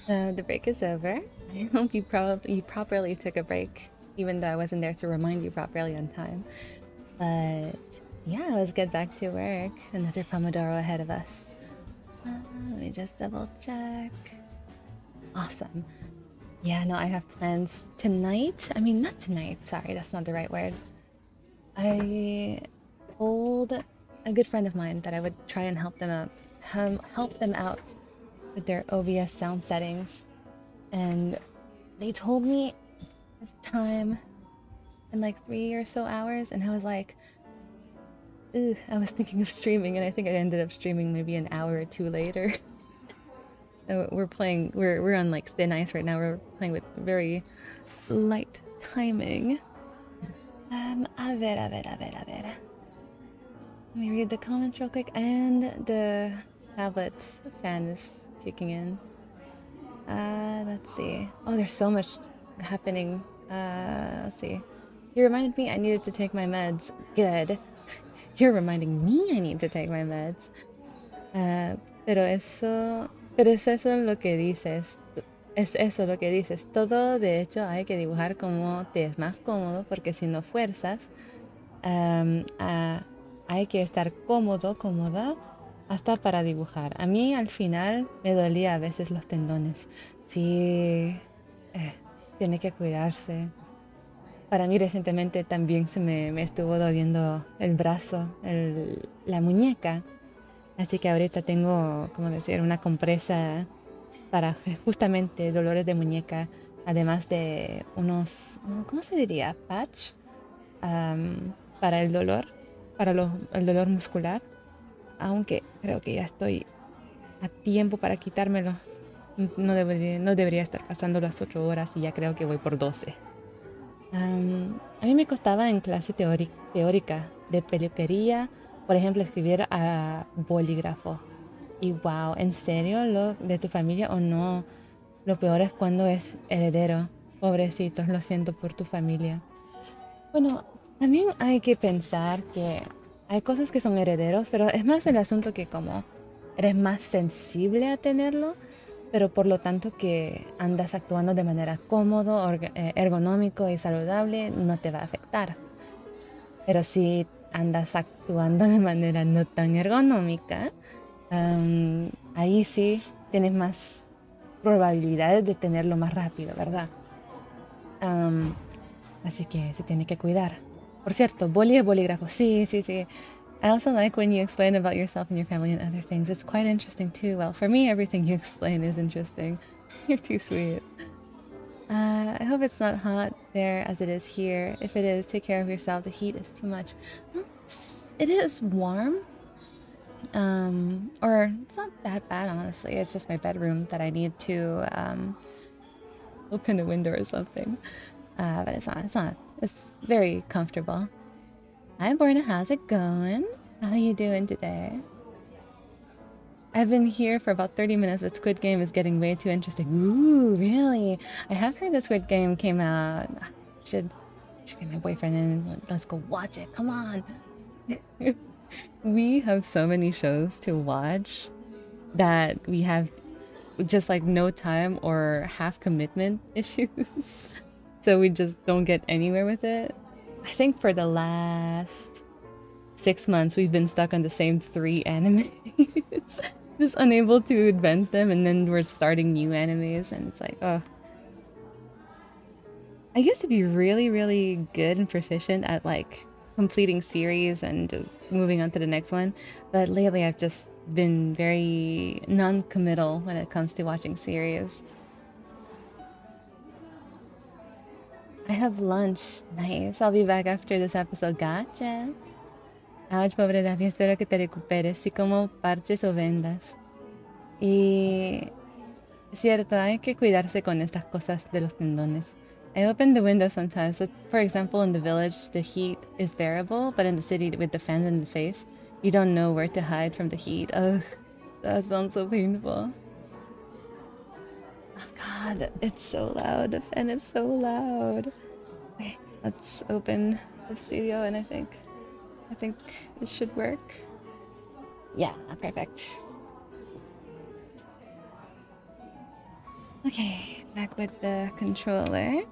The break is over. I hope you properly took a break, even though I wasn't there to remind you properly on time. But yeah, let's get back to work. Another Pomodoro ahead of us. Let me just double check. Awesome. Yeah, no, I have plans tonight. I mean, not tonight. Sorry, that's not the right word. I told a good friend of mine that I would try and help them out with their OBS sound settings, and they told me the time in like 3 or so hours, and I was like, ooh, I was thinking of streaming, and I think I ended up streaming maybe an hour or two later. We're on like thin ice right now. We're playing with very light timing. A ver. Let me read the comments real quick. And the tablet fan is kicking in. Let's see. Oh, there's so much happening. Let's see. You reminded me I needed to take my meds. Good. You're reminding me I need to take my meds. Pero es eso lo que dices. Es eso lo que dices. Todo, de hecho, hay que dibujar como te es más cómodo, porque si no fuerzas, hay que estar cómoda hasta para dibujar. A mí al final me dolía a veces los tendones. Sí, tiene que cuidarse. Para mí recientemente también me estuvo doliendo el brazo, la muñeca. Así que ahorita tengo, como decir, una compresa para justamente dolores de muñeca, además de unos, ¿cómo se diría? Patch para el dolor, el dolor muscular. Aunque creo que ya estoy a tiempo para quitármelo. No debería estar pasando las 8 horas y ya creo que voy por 12. A mí me costaba en clase teórica de peluquería, por ejemplo, escribir a bolígrafo. Y wow, ¿en serio lo de tu familia o no? Lo peor es cuando es heredero. Pobrecitos, lo siento por tu familia. Bueno, también hay que pensar que hay cosas que son herederos, pero es más el asunto que como eres más sensible a tenerlo, pero por lo tanto que andas actuando de manera cómodo, ergonómico y saludable, no te va a afectar. Pero si andas actuando de manera no tan ergonómica, ahí sí tienes más probabilidades de tenerlo más rápido, ¿verdad? Así que se tiene que cuidar. Por cierto, boli y bolígrafo. Sí. I also like when you explain about yourself and your family and other things. It's quite interesting too. Well, for me, everything you explain is interesting. You're too sweet. I hope it's not hot there as it is here. If it is, take care of yourself. The heat is too much. Well, it is warm. Or it's not that bad, honestly. It's just my bedroom that I need to open the window or something. But it's not. It's very comfortable. Hi, Borna. How's it going? How are you doing today? I've been here for about 30 minutes, but Squid Game is getting way too interesting. Ooh, really? I have heard the Squid Game came out. Should get my boyfriend in. Let's go watch it. Come on. We have so many shows to watch that we have just like no time or half commitment issues. So we just don't get anywhere with it. I think for the last 6 months, we've been stuck on the same 3 animes. Just unable to advance them, and then we're starting new animes, and it's like, oh. I used to be really, really good and proficient at like completing series and just moving on to the next one. But lately I've just been very non-committal when it comes to watching series. I have lunch. Nice. I'll be back after this episode. Gotcha. Ouch, pobre Davi. Espero que te recuperes. Sí, como parches o vendas. Y cierto, hay que cuidarse con estas cosas de los tendones. I open the window sometimes, but for example, in the village, the heat is bearable, but in the city with the fans in the face, you don't know where to hide from the heat. Ugh, that sounds so painful. Oh god, it's so loud. The fan is so loud. Okay, let's open the studio, and I think it should work. Yeah, perfect. Okay, back with the controller.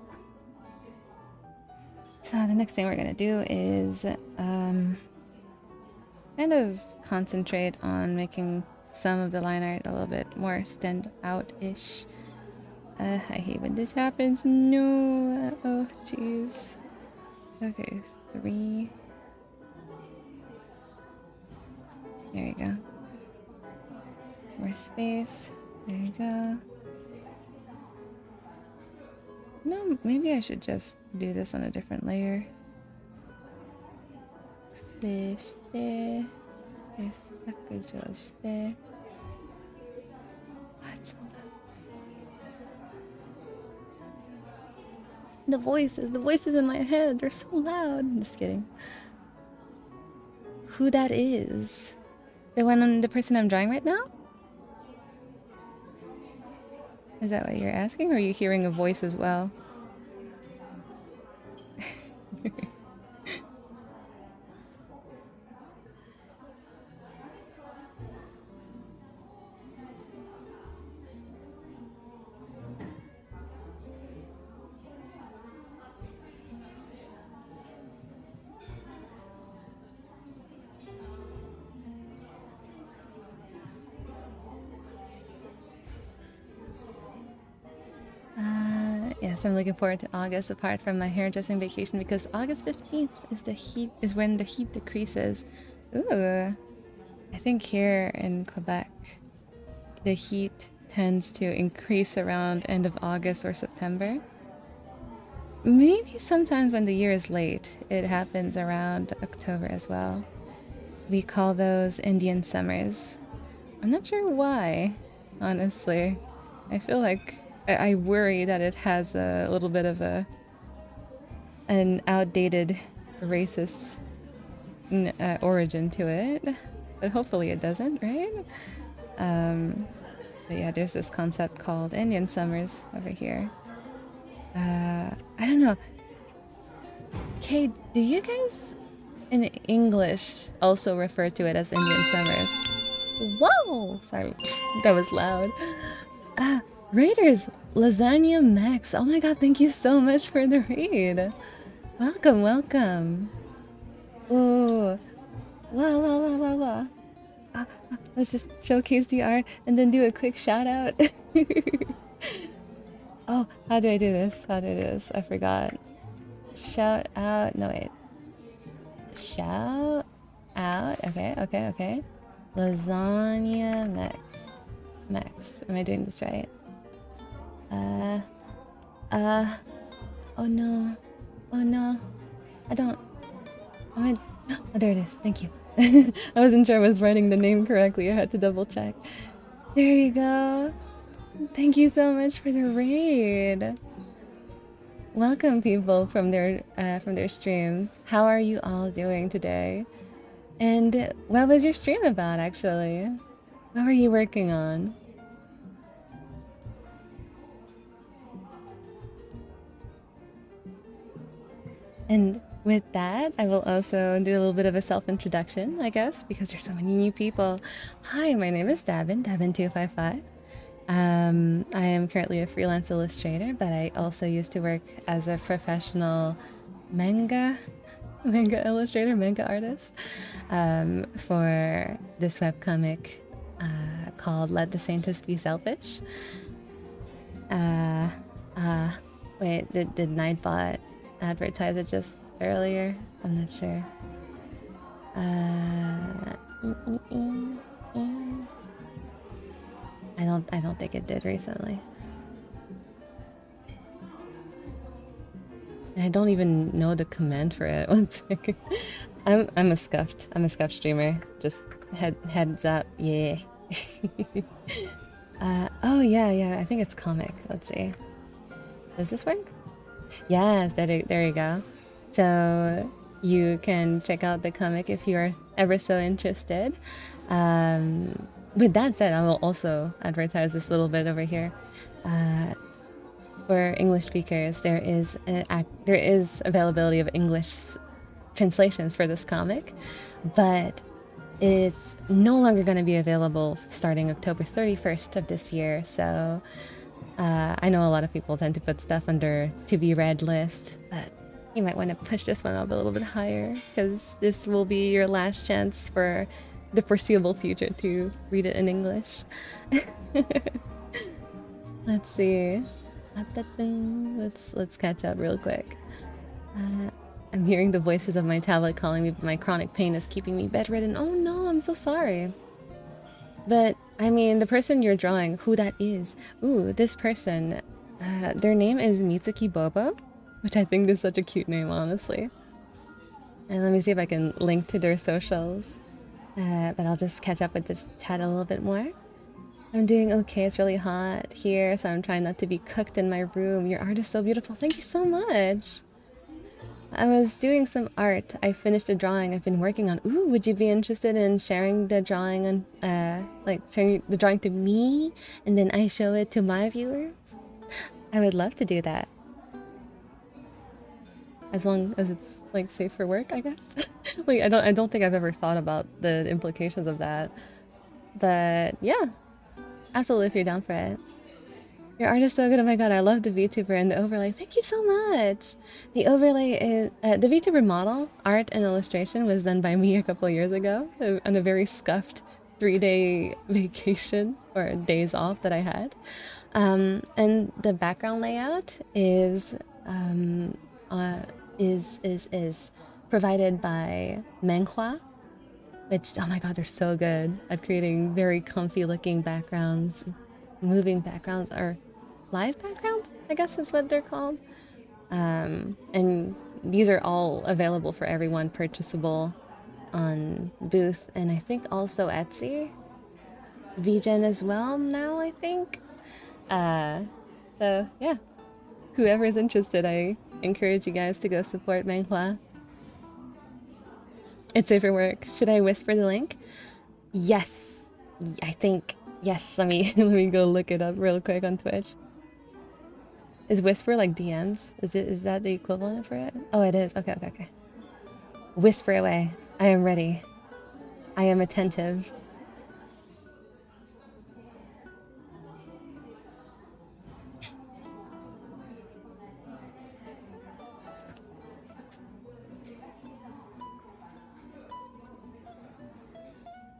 So the next thing we're gonna do is kind of concentrate on making some of the line art a little bit more stand out-ish. I hate when this happens. No. Oh, jeez. Okay, 3. There you go. More space. There you go. No, maybe I should just do this on a different layer. The voices in my head, they're so loud. I'm just kidding. Who that is? The person I'm drawing right now? Is that what you're asking, or are you hearing a voice as well? Yes, I'm looking forward to August apart from my hairdressing vacation because August 15th is when the heat decreases. Ooh. I think here in Quebec the heat tends to increase around end of August or September. Maybe sometimes when the year is late, it happens around October as well. We call those Indian summers. I'm not sure why, honestly. I feel like I worry that it has a little bit of an outdated racist origin to it, but hopefully it doesn't, right? But yeah, there's this concept called Indian summers over here. I don't know. Kay, do you guys in English also refer to it as Indian summers? Whoa! Sorry, that was loud. Raiders! Lasagna Max! Oh my god, thank you so much for the raid! Welcome, welcome! Oh, wow. Let's just showcase the art and then do a quick shout out. Oh, how do I do this? I forgot. Shout out. No, wait. Shout out. Okay. Lasagna Max. Am I doing this right? Oh no. I don't. Oh, there it is. Thank you. I wasn't sure I was writing the name correctly. I had to double check. There you go. Thank you so much for the raid. Welcome people from their streams. How are you all doing today? And what was your stream about actually? What were you working on? And with that, I will also do a little bit of a self-introduction, I guess, because there's so many new people. Hi, my name is Dabin255. I am currently a freelance illustrator, but I also used to work as a professional manga illustrator, manga artist, for this webcomic called Let the Scientists Be Selfish. Wait, did Nightbot advertise it just earlier? I'm not sure. I don't think it did recently. I don't even know the command for it. One second. I'm a scuffed streamer. Just heads up. Yeah. Oh yeah. I think it's comic. Let's see. Does this work? Yes, there you go. So you can check out the comic if you're ever so interested. With that said, I will also advertise this little bit over here. For English speakers, there is availability of English translations for this comic, but it's no longer going to be available starting October 31st of this year. So I know a lot of people tend to put stuff under to be read list, but you might want to push this one up a little bit higher because this will be your last chance for the foreseeable future to read it in English. Let's see. Let's catch up real quick. I'm hearing the voices of my tablet calling me, but my chronic pain is keeping me bedridden. Oh no, I'm so sorry. But I mean, the person you're drawing, who that is. Ooh, this person, their name is Mitsuki Bobo, which I think is such a cute name, honestly. And let me see if I can link to their socials. But I'll just catch up with this chat a little bit more. I'm doing okay. It's really hot here, so I'm trying not to be cooked in my room. Your art is so beautiful. Thank you so much. I was doing some art. I finished a drawing I've been working on. Ooh, would you be interested in sharing the drawing on, like sharing the drawing to me, and then I show it to my viewers? I would love to do that. As long as it's like safe for work, I guess. Like I don't think I've ever thought about the implications of that. But yeah, absolutely if you're down for it. Your art is so good. Oh my god, I love the Vtuber and the overlay. Thank you so much. The overlay is the Vtuber model, art and illustration was done by me a couple years ago on a very scuffed 3-day vacation or days off that I had. And the background layout is provided by Menghua, which, oh my god, they're so good at creating very comfy looking backgrounds, moving backgrounds, or live backgrounds, I guess is what they're called. And these are all available for everyone, purchasable on Booth, and I think also Etsy. VGen as well now, I think. So yeah, whoever's interested, I encourage you guys to go support Menghua. It's safe for work. Should I whisper the link? Yes, I think yes. Let me let me go look it up real quick on Twitch. Is whisper like DMs? Is that the equivalent for it? Oh, it is. Okay. Whisper away. I am ready. I am attentive.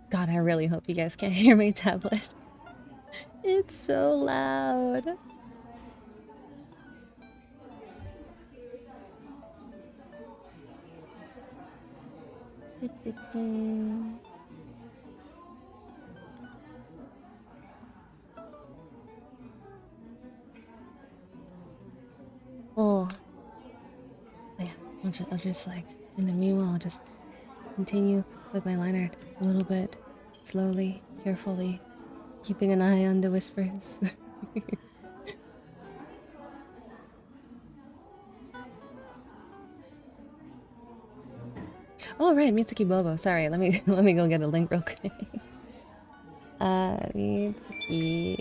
God, I really hope you guys can't hear my tablet. It's so loud. Oh, yeah. I'll just like in the meanwhile, I'll just continue with my line art a little bit, slowly, carefully, keeping an eye on the whispers. Oh right, Mitsuki Bobo. Sorry, let me go get a link real quick. Mitsuki.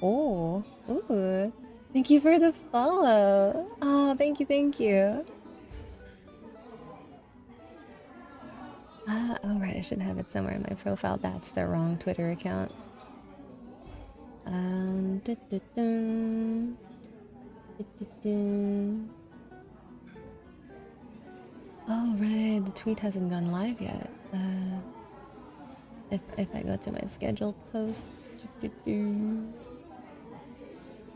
Oh, ooh. Thank you for the follow. Oh, thank you. Oh right, I should have it somewhere in my profile. That's the wrong Twitter account. Oh right, the tweet hasn't gone live yet. If I go to my scheduled posts,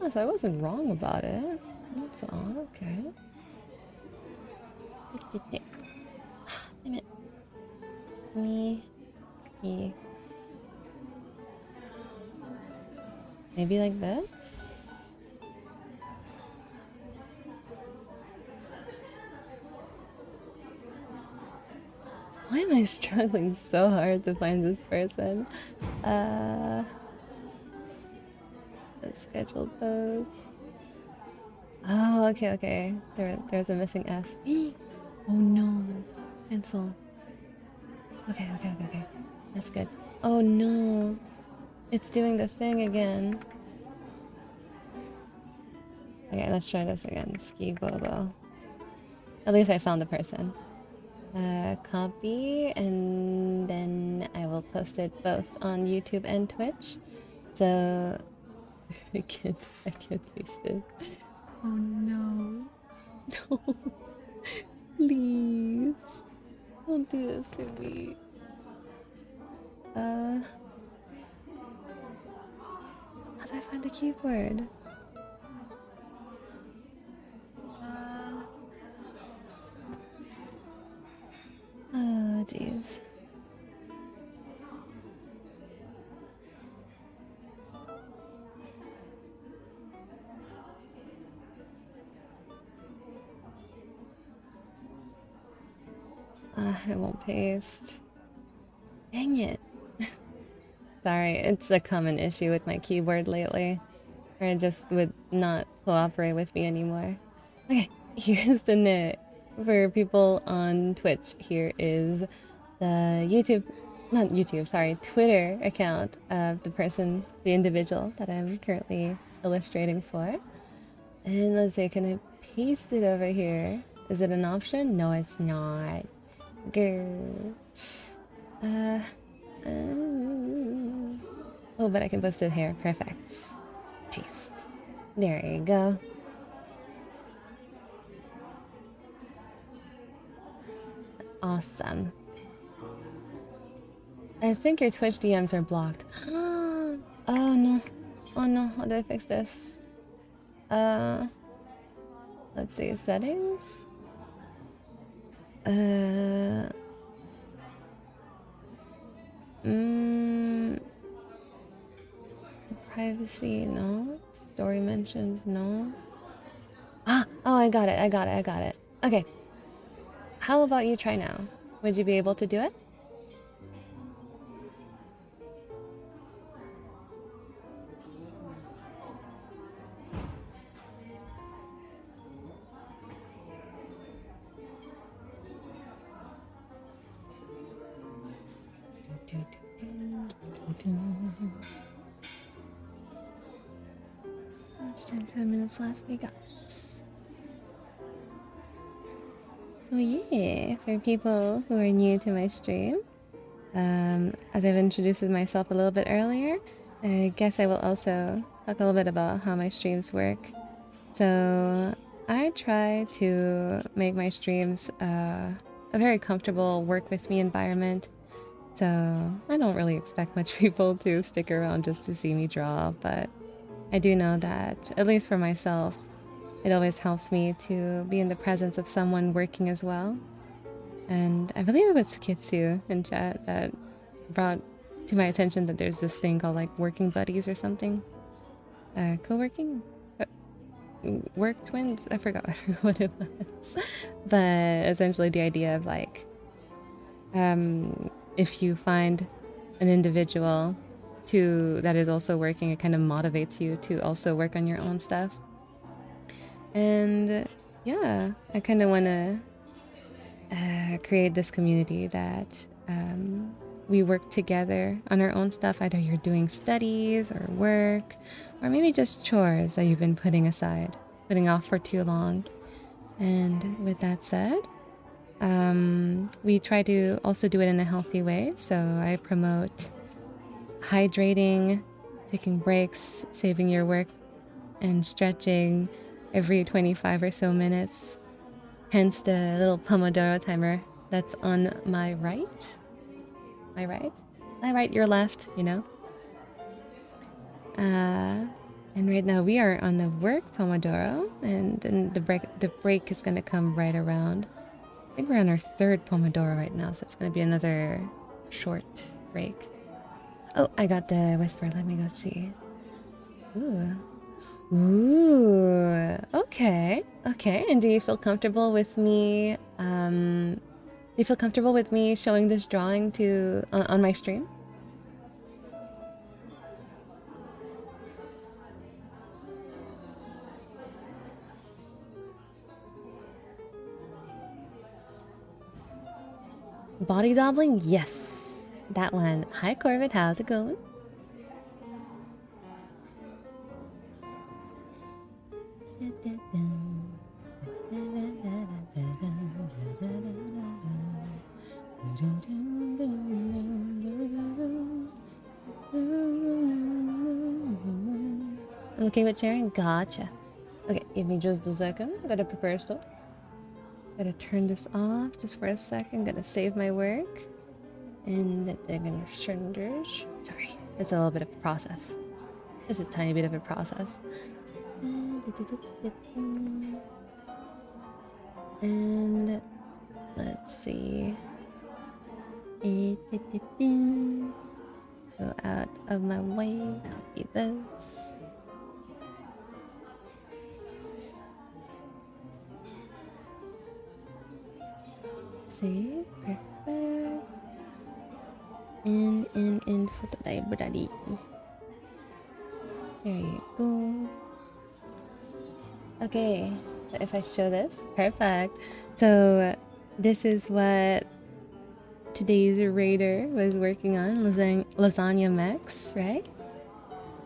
oh, so I wasn't wrong about it. That's odd. Okay. Damn it. Me. Maybe like this? Why am I struggling so hard to find this person? The scheduled post. Oh, okay. There's a missing S. Oh no. Cancel. Okay. That's good. Oh no. It's doing the thing again. Okay, let's try this again. Ski Bobo. At least I found the person. Copy, and then I will post it both on YouTube and Twitch. So I can't paste it. Oh no. No. Please. Don't do this to me. How do I find the keyboard? Oh jeez. It won't paste. Dang it. Sorry, it's a common issue with my keyboard lately. Or it just would not cooperate with me anymore. Okay, here's the net. For people on Twitch, here is the Twitter account of the individual that I'm currently illustrating for. And let's see, can I paste it over here? Is it an option? No, it's not. Grr. Oh, but I can post it here. Perfect. Paste. There you go. Awesome. I think your Twitch DMs are blocked. Oh no. Oh no, how do I fix this? Let's see, settings? Privacy, no. Story mentions, no. Oh, I got it. Okay. How about you try now? Would you be able to do it? Just 10 minutes left. We got this. So yeah, for people who are new to my stream, as I've introduced myself a little bit earlier, I guess I will also talk a little bit about how my streams work. So I try to make my streams a very comfortable work with me environment. So I don't really expect much people to stick around just to see me draw, but I do know that, at least for myself, it always helps me to be in the presence of someone working as well. And I believe it was Kitsu in chat that brought to my attention that there's this thing called like working buddies or something. Co-working? Work twins? I forgot what it was. But essentially the idea of like, if you find an individual that is also working, it kind of motivates you to also work on your own stuff. And yeah, I kind of want to create this community that we work together on our own stuff. Either you're doing studies or work, or maybe just chores that you've been putting off for too long. And with that said, we try to also do it in a healthy way. So I promote hydrating, taking breaks, saving your work, and stretching every 25 or so minutes. Hence the little Pomodoro timer that's on my right. My right, your left, you know. And right now we are on the work Pomodoro, and then the break is gonna come right around. I think we're on our third Pomodoro right now, so it's gonna be another short break. Oh, I got the whisper. Let me go see. Ooh. Okay. And do you feel comfortable with me? Do you feel comfortable with me showing this drawing on my stream? Body doubling? Yes. That one. Hi Corbett, how's it going? I'm okay with sharing? Gotcha. Okay, give me just a second. Gotta prepare stuff. Gotta turn this off just for a second. Gotta save my work. And I'm gonna turn this. Sorry, it's a little bit of a process. Just a tiny bit of a process. And let's see. Go out of my way. Copy this. See? Perfect. And photo library. There you go. Okay, so if I show this, perfect. So this is what today's raider was working on, lasagna Max, right?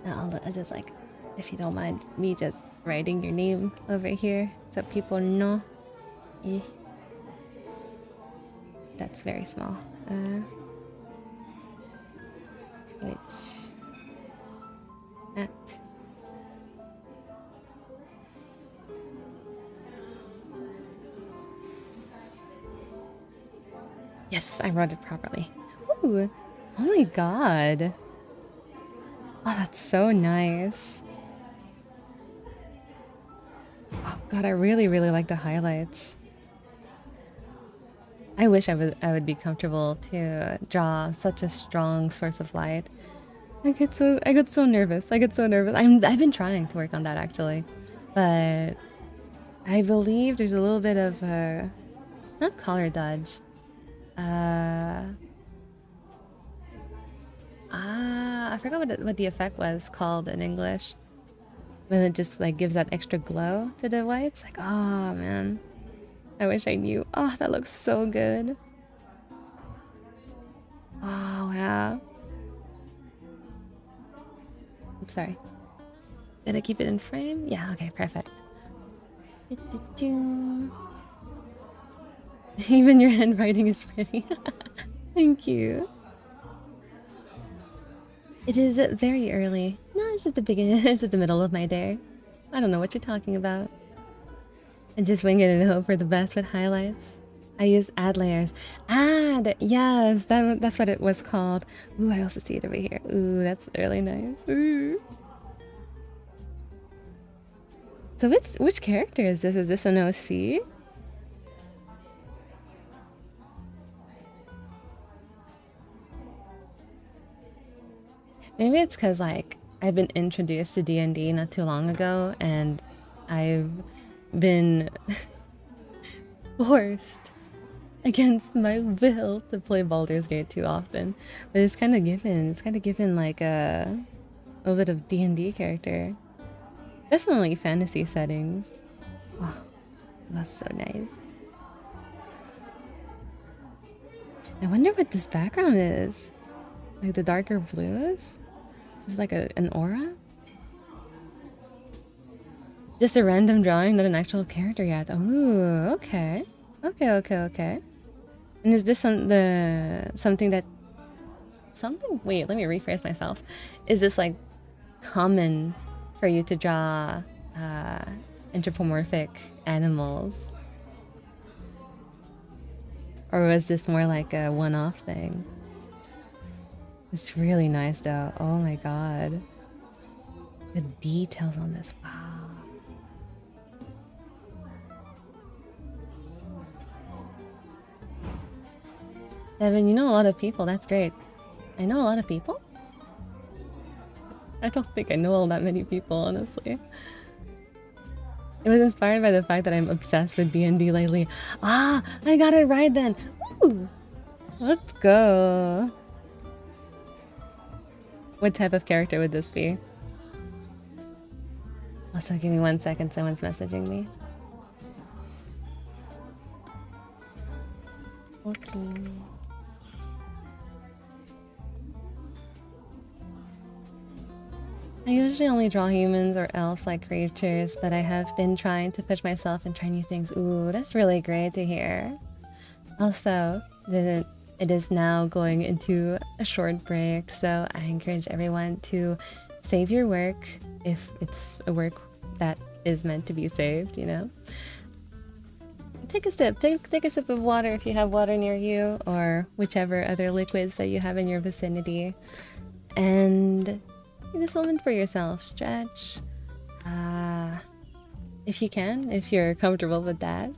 I'll just like, if you don't mind me just writing your name over here so people know. That's very small. Twitch at yes, I wrote it properly. Ooh, oh my god. Oh, that's so nice. Oh god, I really like the highlights. I wish I would be comfortable to draw such a strong source of light. I get so nervous. I've been trying to work on that actually, but I believe there's a little bit of not color dodge. I forgot what the effect was called in English. When it just like gives that extra glow to the whites. Like, oh man. I wish I knew. Oh, that looks so good. Oh, wow. Oops, sorry. Gonna keep it in frame? Yeah, okay, perfect. Even your handwriting is pretty. Thank you. It is very early. No, it's just the beginning. It's just the middle of my day. I don't know what you're talking about. I just wing it and hope for the best with highlights. I use add layers. Add! Yes, that's what it was called. Ooh, I also see it over here. Ooh, that's really nice. Ooh. So which character is this? Is this an OC? Maybe it's because like I've been introduced to D&D not too long ago and I've been forced against my will to play Baldur's Gate too often. But it's kind of given like a bit of D&D character. Definitely fantasy settings. Wow, that's so nice. I wonder what this background is. Like the darker blues? Is it like an aura? Just a random drawing, not an actual character yet. Ooh, okay. Okay. And is this something that... Wait, let me rephrase myself. Is this like common for you to draw anthropomorphic animals? Or was this more like a one-off thing? It's really nice though. Oh my god. The details on this. Wow. Evan, you know a lot of people. That's great. I know a lot of people? I don't think I know all that many people, honestly. It was inspired by the fact that I'm obsessed with D&D lately. Ah, I got it right then. Woo! Let's go. What type of character would this be? Also, give me 1 second. Someone's messaging me. Okay. I usually only draw humans or elves-like creatures, but I have been trying to push myself and try new things. Ooh, that's really great to hear. Also, it is now going into a short break, so I encourage everyone to save your work if it's a work that is meant to be saved, you know? Take a sip. Take a sip of water if you have water near you, or whichever other liquids that you have in your vicinity. And take this moment for yourself. Stretch. If you can, if you're comfortable with that.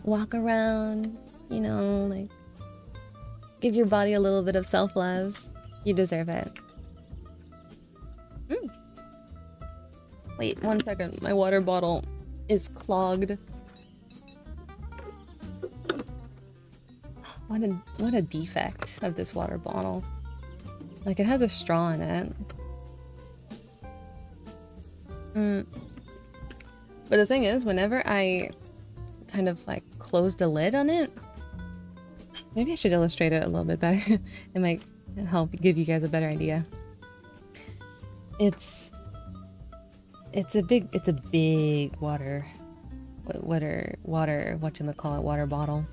Walk around, you know, like give your body a little bit of self-love. You deserve it. Wait, 1 second. My water bottle is clogged. What a defect of this water bottle. Like, it has a straw in it. But the thing is, whenever I kind of like close the lid on it, maybe I should illustrate it a little bit better. It might help give you guys a better idea. It's a big water bottle.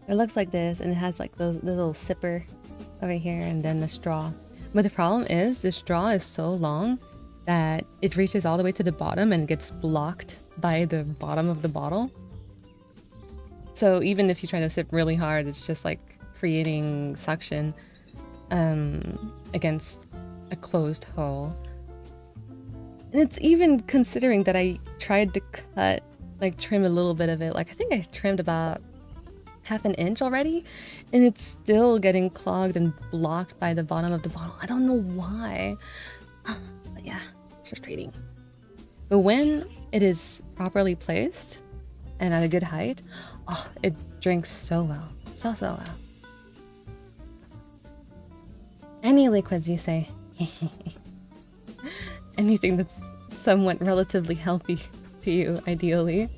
It looks like this, and it has like the little sipper over here, and then the straw. But the problem is, the straw is so long that it reaches all the way to the bottom and gets blocked by the bottom of the bottle. So even if you try to sip really hard, it's just like creating suction against a closed hole. And it's even considering that I tried to trim a little bit of it. Like, I think I trimmed about half an inch already, and it's still getting clogged and blocked by the bottom of the bottle. I don't know why. But yeah, it's frustrating. But when it is properly placed and at a good height, it drinks so well. So well. Any liquids, you say? Anything that's somewhat relatively healthy to you, ideally.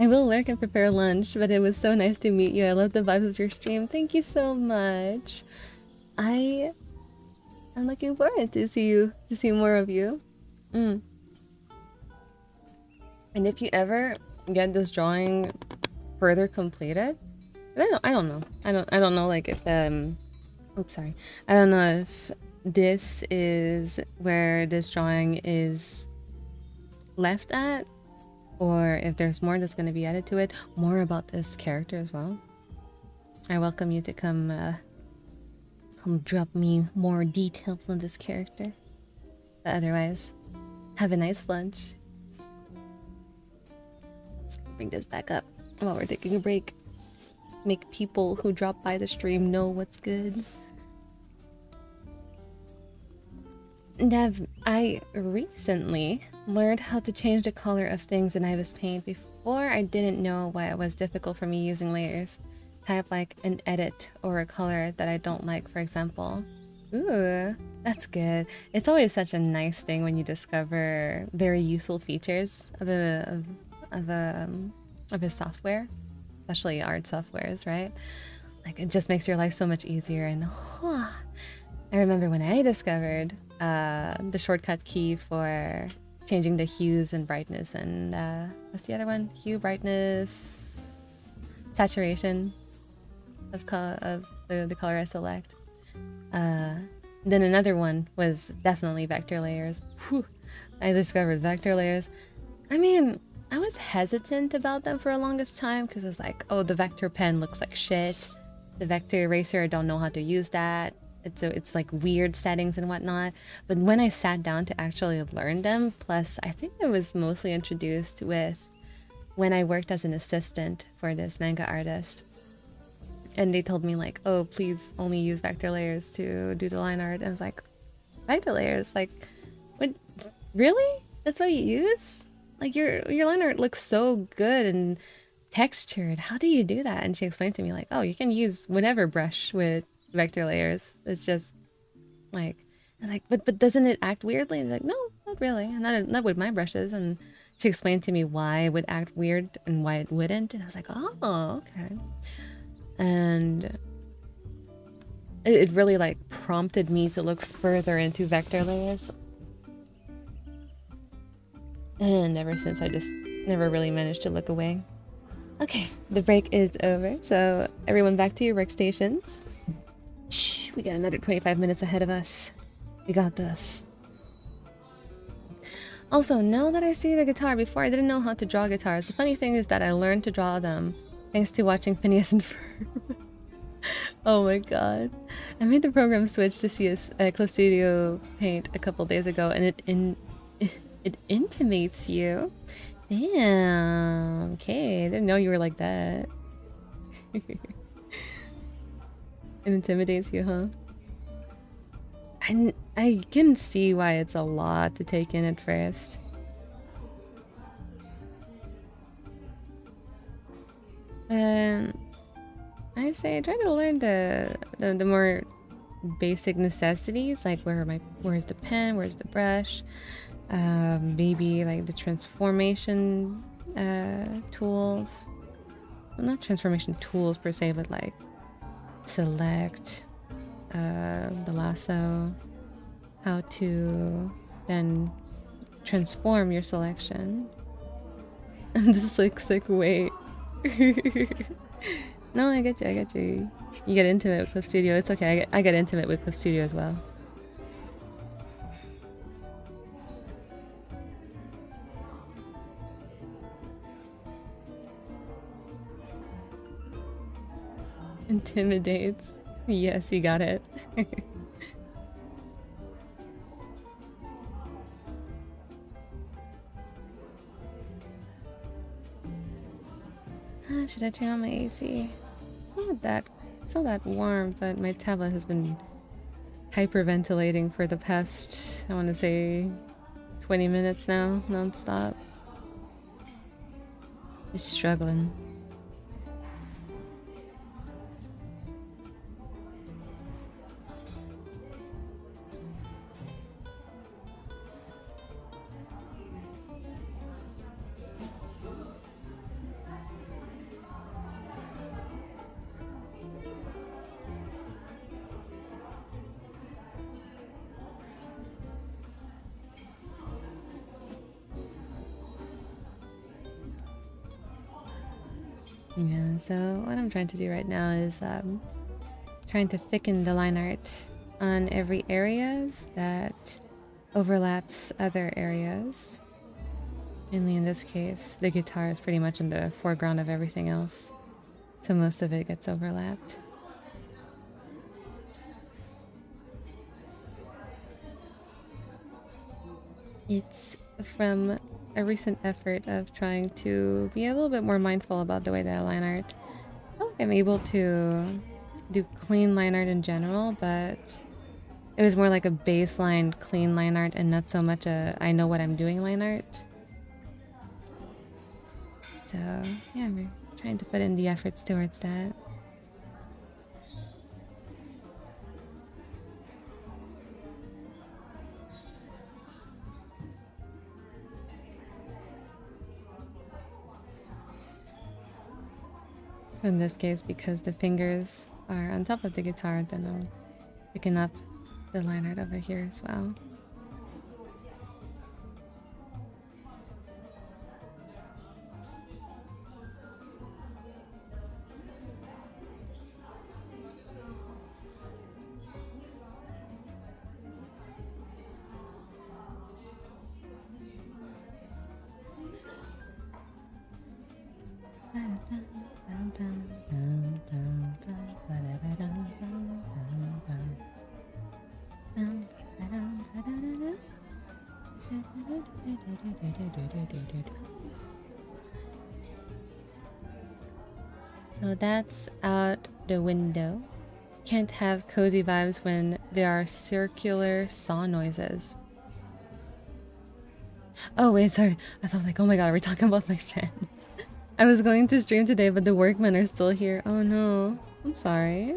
I will lurk and prepare lunch, but it was so nice to meet you. I love the vibes of your stream. Thank you so much. I'm looking forward to see more of you. And if you ever get this drawing further completed, I don't know like if oops, sorry. I don't know if this is where this drawing is left at, or if there's more that's going to be added to it, more about this character as well. I welcome you to come drop me more details on this character. But otherwise, have a nice lunch. Let's bring this back up while we're taking a break. Make people who drop by the stream know what's good. Dev, I recently learned how to change the color of things in Ibis Paint. Before, I didn't know why it was difficult for me using layers. Type like an edit or a color that I don't like, for example. Ooh, that's good. It's always such a nice thing when you discover very useful features of a software, especially art softwares, right? Like, it just makes your life so much easier. And I remember when I discovered the shortcut key for changing the hues and brightness, and what's the other one? Hue, brightness, saturation of the color I select. Then another one was definitely vector layers. Whew. I discovered vector layers. I mean, I was hesitant about them for the longest time because I was like, oh, the vector pen looks like shit. The vector eraser, I don't know how to use that. It's like weird settings and whatnot. But when I sat down to actually learn them, plus I think I was mostly introduced with when I worked as an assistant for this manga artist. And they told me like, oh, please only use vector layers to do the line art. And I was like, vector layers? Like, what? Really? That's what you use? Like, your line art looks so good and textured. How do you do that? And she explained to me like, oh, you can use whatever brush with vector layers. It's just like, I was like, but doesn't it act weirdly? And like, no, not really. And not with my brushes. And she explained to me why it would act weird and why it wouldn't. And I was like, oh, okay. And it really like prompted me to look further into vector layers. And ever since, I just never really managed to look away. Okay, the break is over. So everyone back to your workstations. We got another 25 minutes ahead of us. We got this. Also, now that I see the guitar, before I didn't know how to draw guitars. The funny thing is that I learned to draw them thanks to watching Phineas and Ferb. Oh my god. I made the program switch to see a Close Studio Paint a couple days ago, and it intimates you. Damn. Okay, I didn't know you were like that. It intimidates you, huh? I can see why it's a lot to take in at first. I say try to learn the more basic necessities, like where's the pen, where's the brush, maybe like the transformation tools. Well, not transformation tools per se, but like select, the lasso, how to then transform your selection. This looks like wait. No, I get you. You get intimate with Clip Studio. It's okay. I get intimate with Clip Studio as well. Intimidates. Yes, you got it. Should I turn on my AC? It's not that warm, but my tablet has been hyperventilating for the past, I want to say, 20 minutes now, non-stop. It's struggling. Yeah, so what I'm trying to do right now is trying to thicken the line art on every areas that overlaps other areas. Mainly in this case, the guitar is pretty much in the foreground of everything else, so most of it gets overlapped. It's from a recent effort of trying to be a little bit more mindful about the way that I line art. I feel like I'm able to do clean line art in general, but it was more like a baseline clean line art and not so much a I know what I'm doing line art. So yeah, we're trying to put in the efforts towards that. In this case, because the fingers are on top of the guitar, then I'm picking up the line art over here as well. So that's out the window. Can't have cozy vibes when there are circular saw noises. Oh wait, sorry. I thought like, oh my god, we're talking about my fan. I was going to stream today, but the workmen are still here. Oh no. I'm sorry.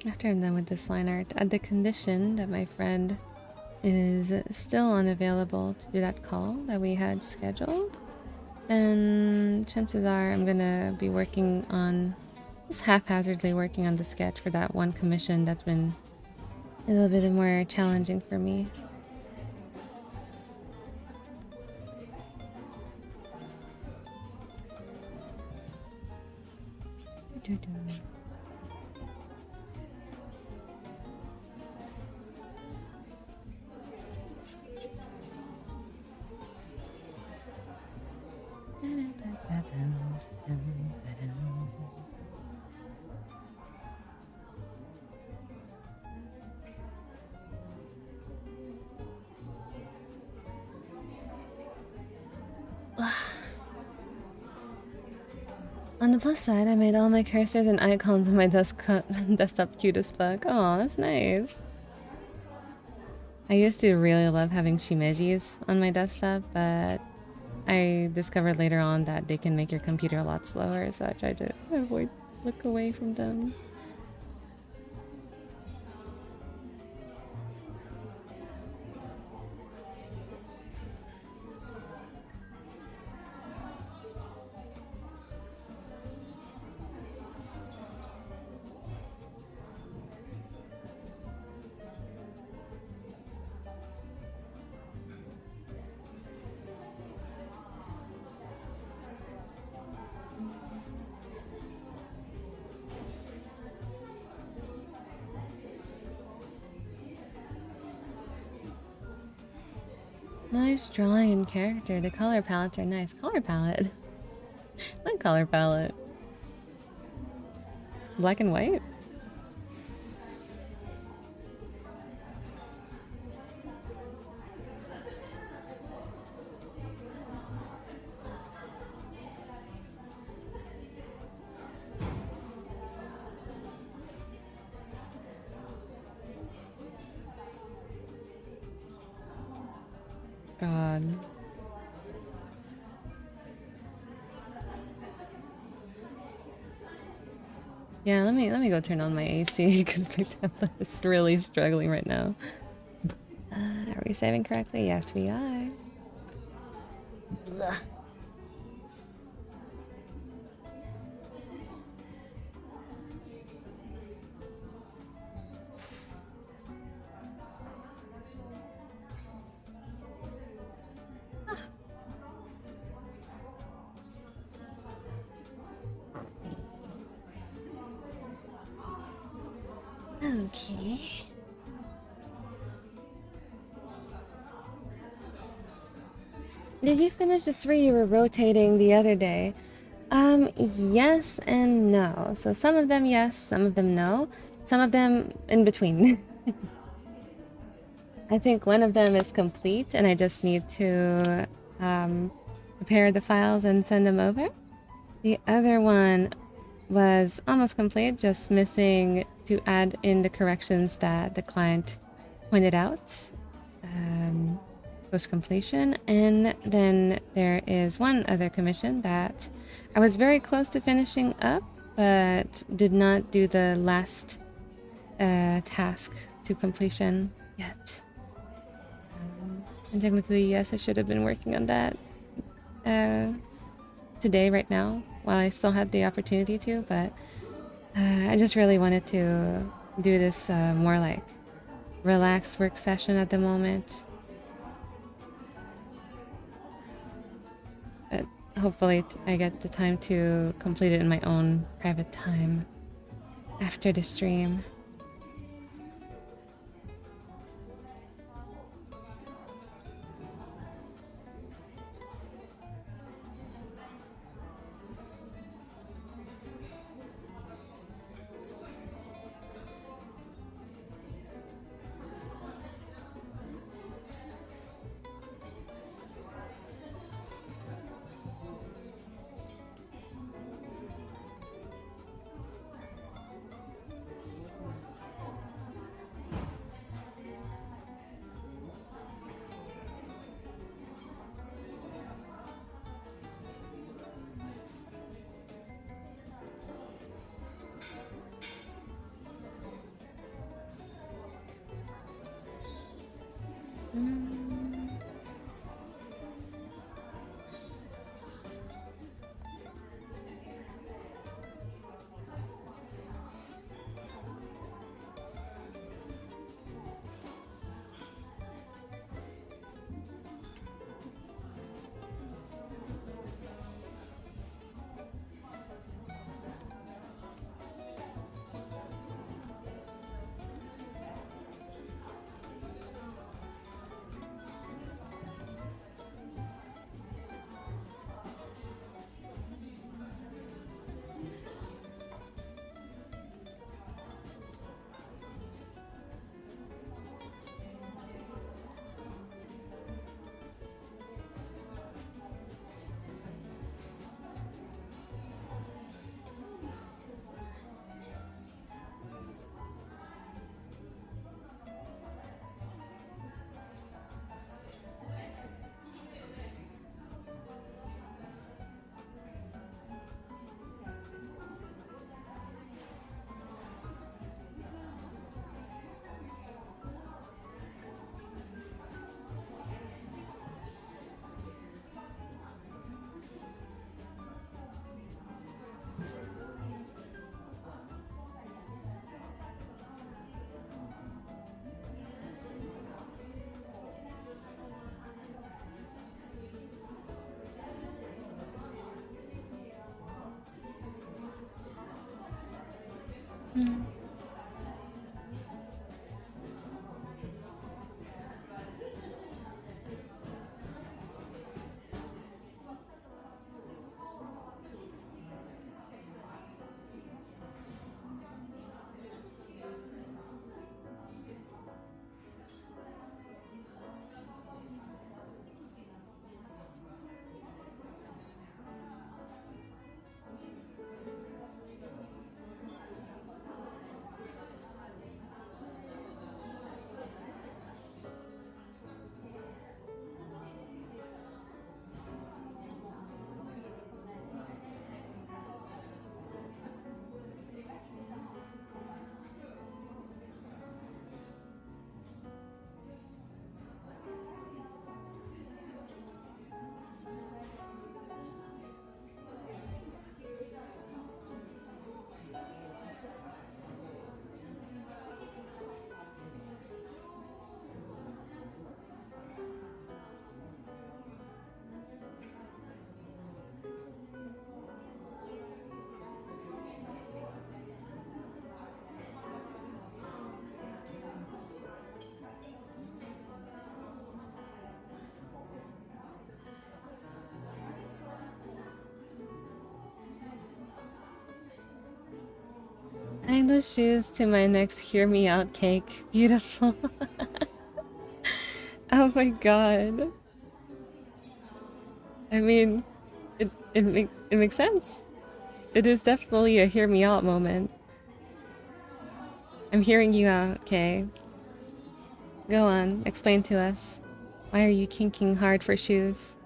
after I'm done with this line art, add the condition that my friend is still unavailable to do that call that we had scheduled. And chances are I'm gonna be working on, just haphazardly working on the sketch for that one commission that's been a little bit more challenging for me. On the plus side, I made all my cursors and icons on my desktop cute as fuck. Oh, that's nice. I used to really love having shimejis on my desktop, but I discovered later on that they can make your computer a lot slower, so I tried to look away from them. Nice drawing and character. The color palettes are nice. Color palette? My color palette. Black and white? God. Yeah, let me go turn on my AC because my tablet is really struggling right now. Are we saving correctly? Yes, we are. Blah. Okay. Did you finish the 3 you were rotating the other day? Yes and no. So some of them yes, some of them no. Some of them in between. I think one of them is complete and I just need to prepare the files and send them over. The other one was almost complete, just missing to add in the corrections that the client pointed out post completion. And then there is one other commission that I was very close to finishing up, but did not do the last task to completion yet. And technically, yes, I should have been working on that today, right now, while I still had the opportunity to, but I just really wanted to do this more like relaxed work session at the moment. But hopefully I get the time to complete it in my own private time after the stream. Adding those shoes to my next hear me out cake. Beautiful. Oh my god. I mean, it makes sense. It is definitely a hear me out moment. I'm hearing you out, okay? Go on, explain to us. Why are you kinking hard for shoes?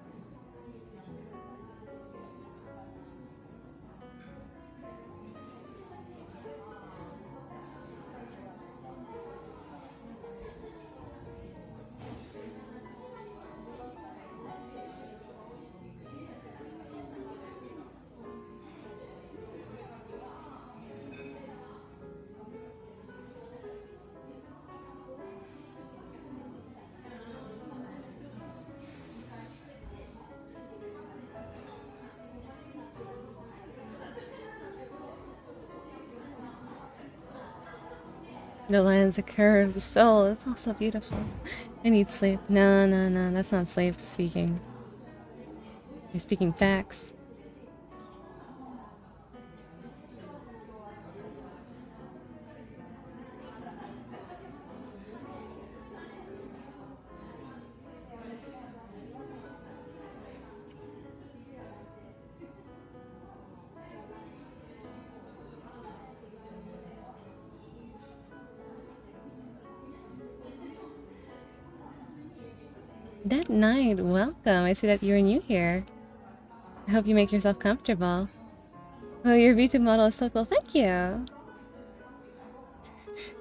The lines, the curves, the soul, it's all so beautiful. I need sleep. No, that's not slave speaking. You're speaking facts. That night, welcome. I see that you're new here. I hope you make yourself comfortable. Oh, your Vtuber model is so cool. Thank you.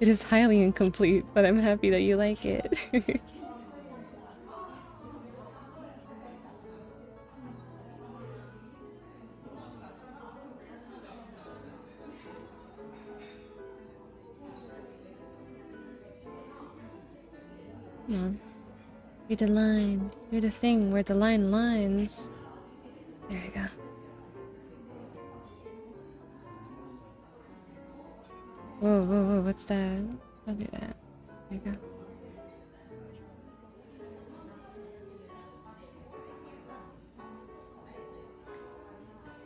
It is highly incomplete, but I'm happy that you like it. Come on. Through the line. Through the thing where the line lines. There you go. Whoa, whoa, whoa, what's that? Don't do that. There you go.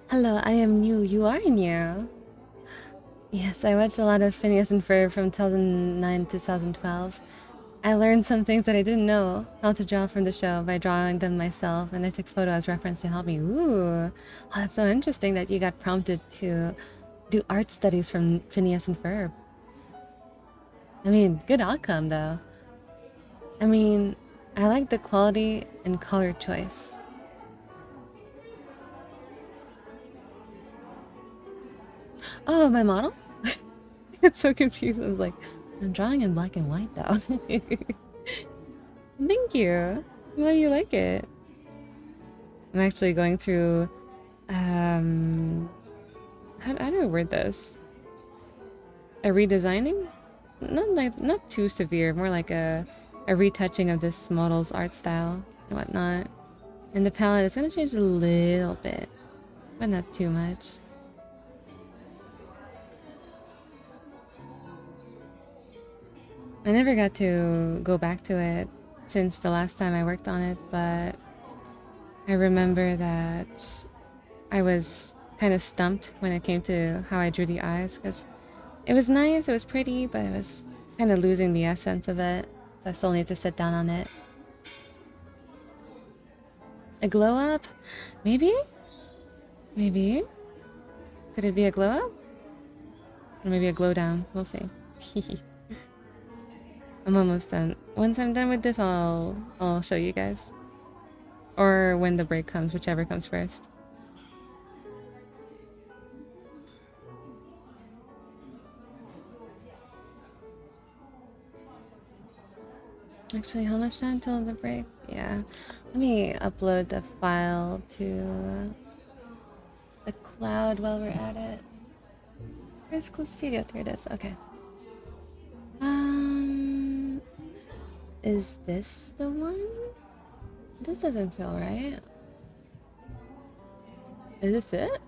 Hello, I am new. You are new. Yes, I watched a lot of Phineas and Ferb from 2009 to 2012. I learned some things that I didn't know how to draw from the show by drawing them myself, and I took photo as reference to help me. Ooh, wow, that's so interesting that you got prompted to do art studies from Phineas and Ferb. I mean, good outcome though. I mean, I like the quality and color choice. Oh, my model? It's so confused. I was like, I'm drawing in black and white though. Thank you. I'm glad you like it. I'm actually going through how do I word this? A redesigning? Not too severe, more like a retouching of this model's art style and whatnot. And the palette is gonna change a little bit, but not too much. I never got to go back to it since the last time I worked on it, but I remember that I was kind of stumped when it came to how I drew the eyes, because it was nice, it was pretty, but it was kind of losing the essence of it, so I still need to sit down on it. A glow up? Maybe? Maybe? Could it be a glow up? Or maybe a glow down, we'll see. I'm almost done. Once I'm done with this, I'll show you guys. Or when the break comes, whichever comes first. Actually, how much time till the break? Yeah. Let me upload the file to the cloud while we're at it. Where's Cool Studio? There it is. Okay. Is this the one? This doesn't feel right. Is this it?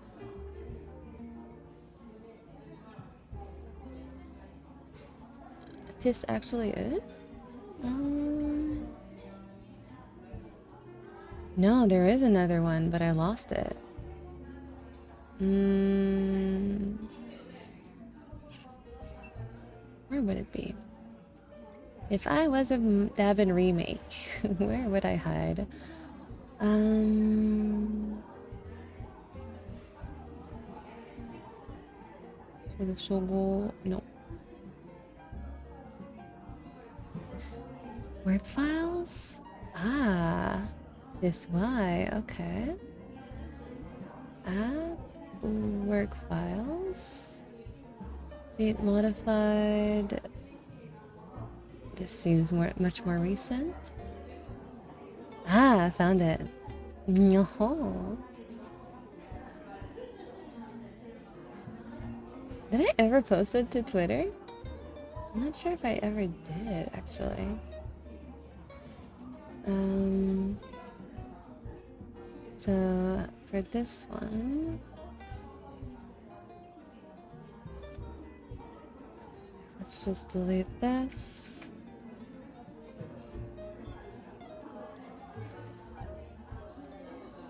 This actually it? No, there is another one, but I lost it. Where would it be? If I was a Dabin remake, where would I hide? No. Word files? Ah, this why, okay. Work files. Date modified. This seems much more recent. Ah, I found it. Yo-ho. Did I ever post it to Twitter? I'm not sure if I ever did, actually. So for this one, let's just delete this.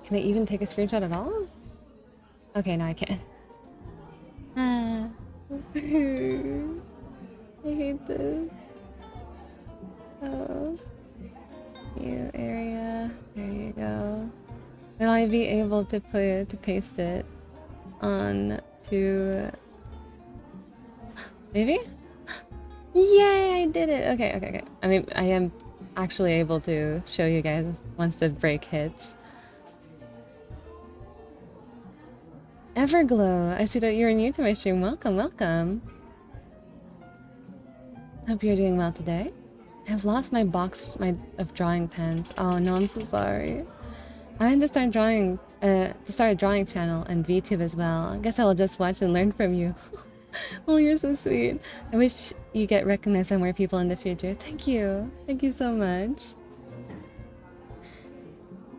Can I even take a screenshot at all? Okay, now I can. I hate this. Oh. New area. There you go. Will I be able to paste it on to... Maybe? Yay, I did it! Okay. I mean, I am actually able to show you guys once the break hits. Everglow, I see that you're new to my stream. Welcome. Hope you're doing well today. I've lost my box of drawing pens. Oh no, I'm so sorry. I had to start drawing, a drawing channel and VTube as well. I guess I will just watch and learn from you. Oh, you're so sweet. I wish you get recognized by more people in the future. Thank you. Thank you so much.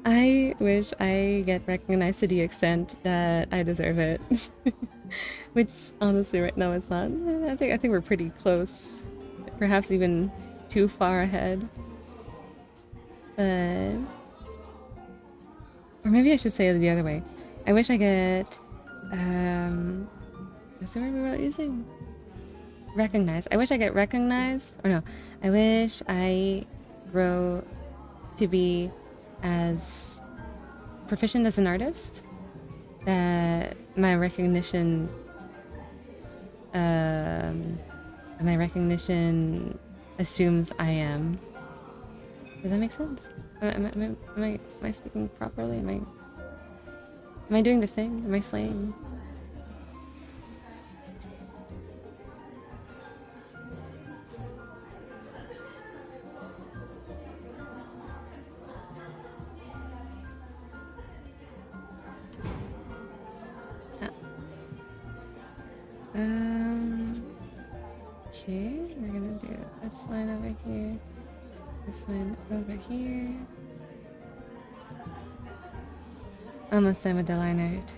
I wish I get recognized to the extent that I deserve it. Which honestly right now it's not. I think we're pretty close. Perhaps even too far ahead. But or maybe I should say it the other way. I wish I get is there a word we're using? Recognized. I wish I get recognized. Or no. I wish I grow to be as proficient as an artist that my recognition assumes I am. Does that make sense? Am I speaking properly? Am I doing this thing? Am I slaying? Okay, we're gonna do this line over here, this line over here. Almost done with the line art.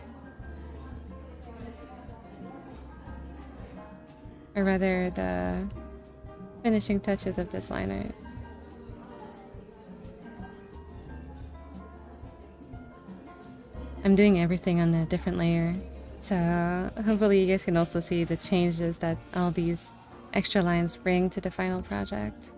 Or rather, the finishing touches of this line art. I'm doing everything on a different layer. So hopefully you guys can also see the changes that all these extra lines bring to the final project.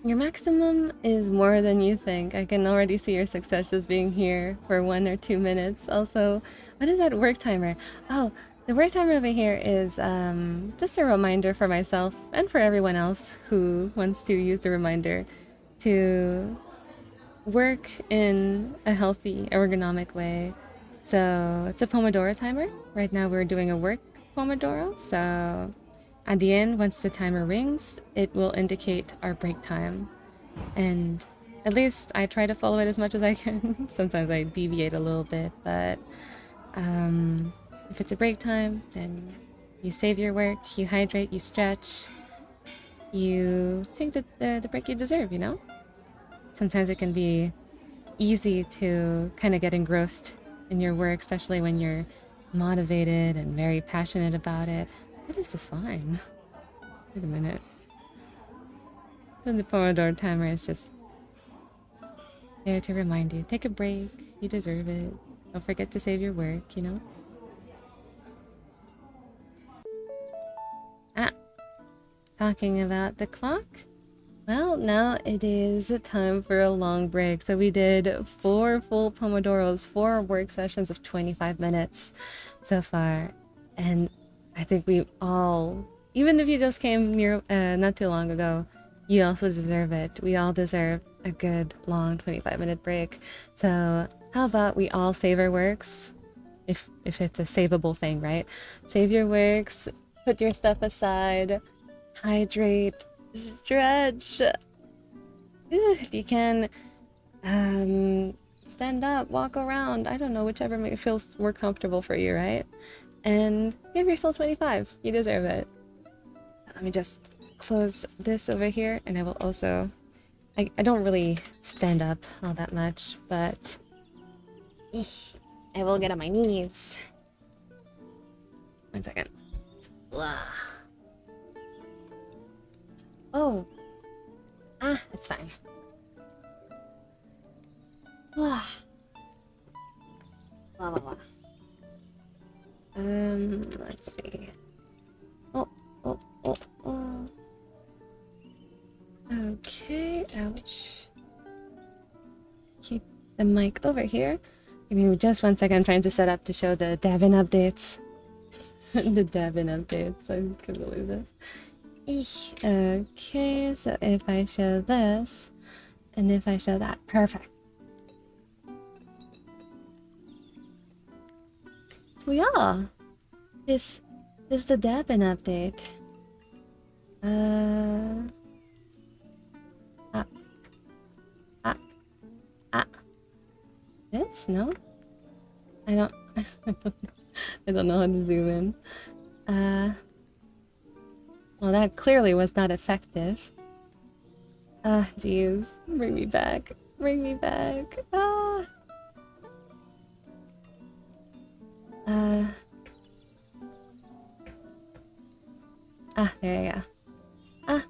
Your maximum is more than you think. I can already see your success just being here for 1 or 2 minutes. Also, what is that work timer? Oh, the work timer over here is just a reminder for myself and for everyone else who wants to use the reminder to work in a healthy, ergonomic way. So it's a Pomodoro timer. Right now we're doing a work Pomodoro. So at the end, once the timer rings, it will indicate our break time. And at least I try to follow it as much as I can. Sometimes I deviate a little bit, but if it's a break time, then you save your work, you hydrate, you stretch, you take the break you deserve, you know? Sometimes it can be easy to kind of get engrossed in your work, especially when you're motivated and very passionate about it. What is this line? Wait a minute. So the Pomodoro timer is just there to remind you. Take a break. You deserve it. Don't forget to save your work, you know? Talking about the clock. Well, now it is time for a long break. So we did 4 full Pomodoros, 4 work sessions of 25 minutes so far. And I think we all, even if you just came near not too long ago, you also deserve it. We all deserve a good long 25-minute break. So how about we all save our works? If it's a savable thing, right? Save your works, put your stuff aside, hydrate, stretch, If you can stand up, walk around, I don't know, whichever feels more comfortable for you, right? And give yourself 25. You deserve it. Let me just close this over here, and I will also... I don't really stand up all that much, but... I will get on my knees. 1 second. Oh. It's fine. Blah, blah, blah. Let's see. Oh. Okay, ouch. Keep the mic over here. Give me just 1 second, I'm trying to set up to show the Davin updates. The Davin updates, I can't believe this. Okay, so if I show this, and if I show that, perfect. So yeah, this is the Davin update. This? No? I don't I don't know how to zoom in. Well, that clearly was not effective. Jeez. Bring me back. Bring me back. There you go.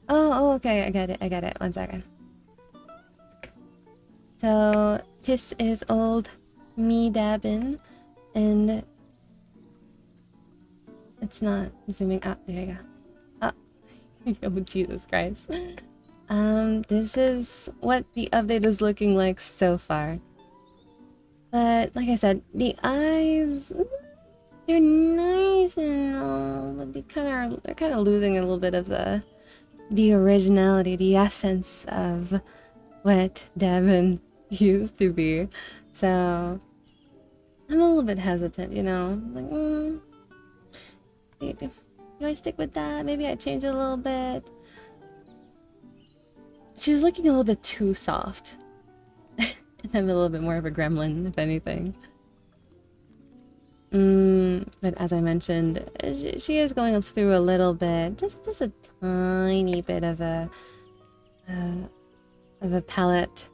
Oh, okay, I get it. 1 second. So, this is old me dabbing, and it's not zooming out. There you go. Oh, Jesus Christ. This is what the update is looking like so far. But, like I said, the eyes, they're nice and all, but they're kind of losing a little bit of the originality, the essence of what Devin used to be. So I'm a little bit hesitant, you know, like, do I stick with that? Maybe I change it a little bit. She's looking a little bit too soft. And I'm a little bit more of a gremlin, if anything. But as I mentioned, she is going through a little bit, just a tiny bit of a palette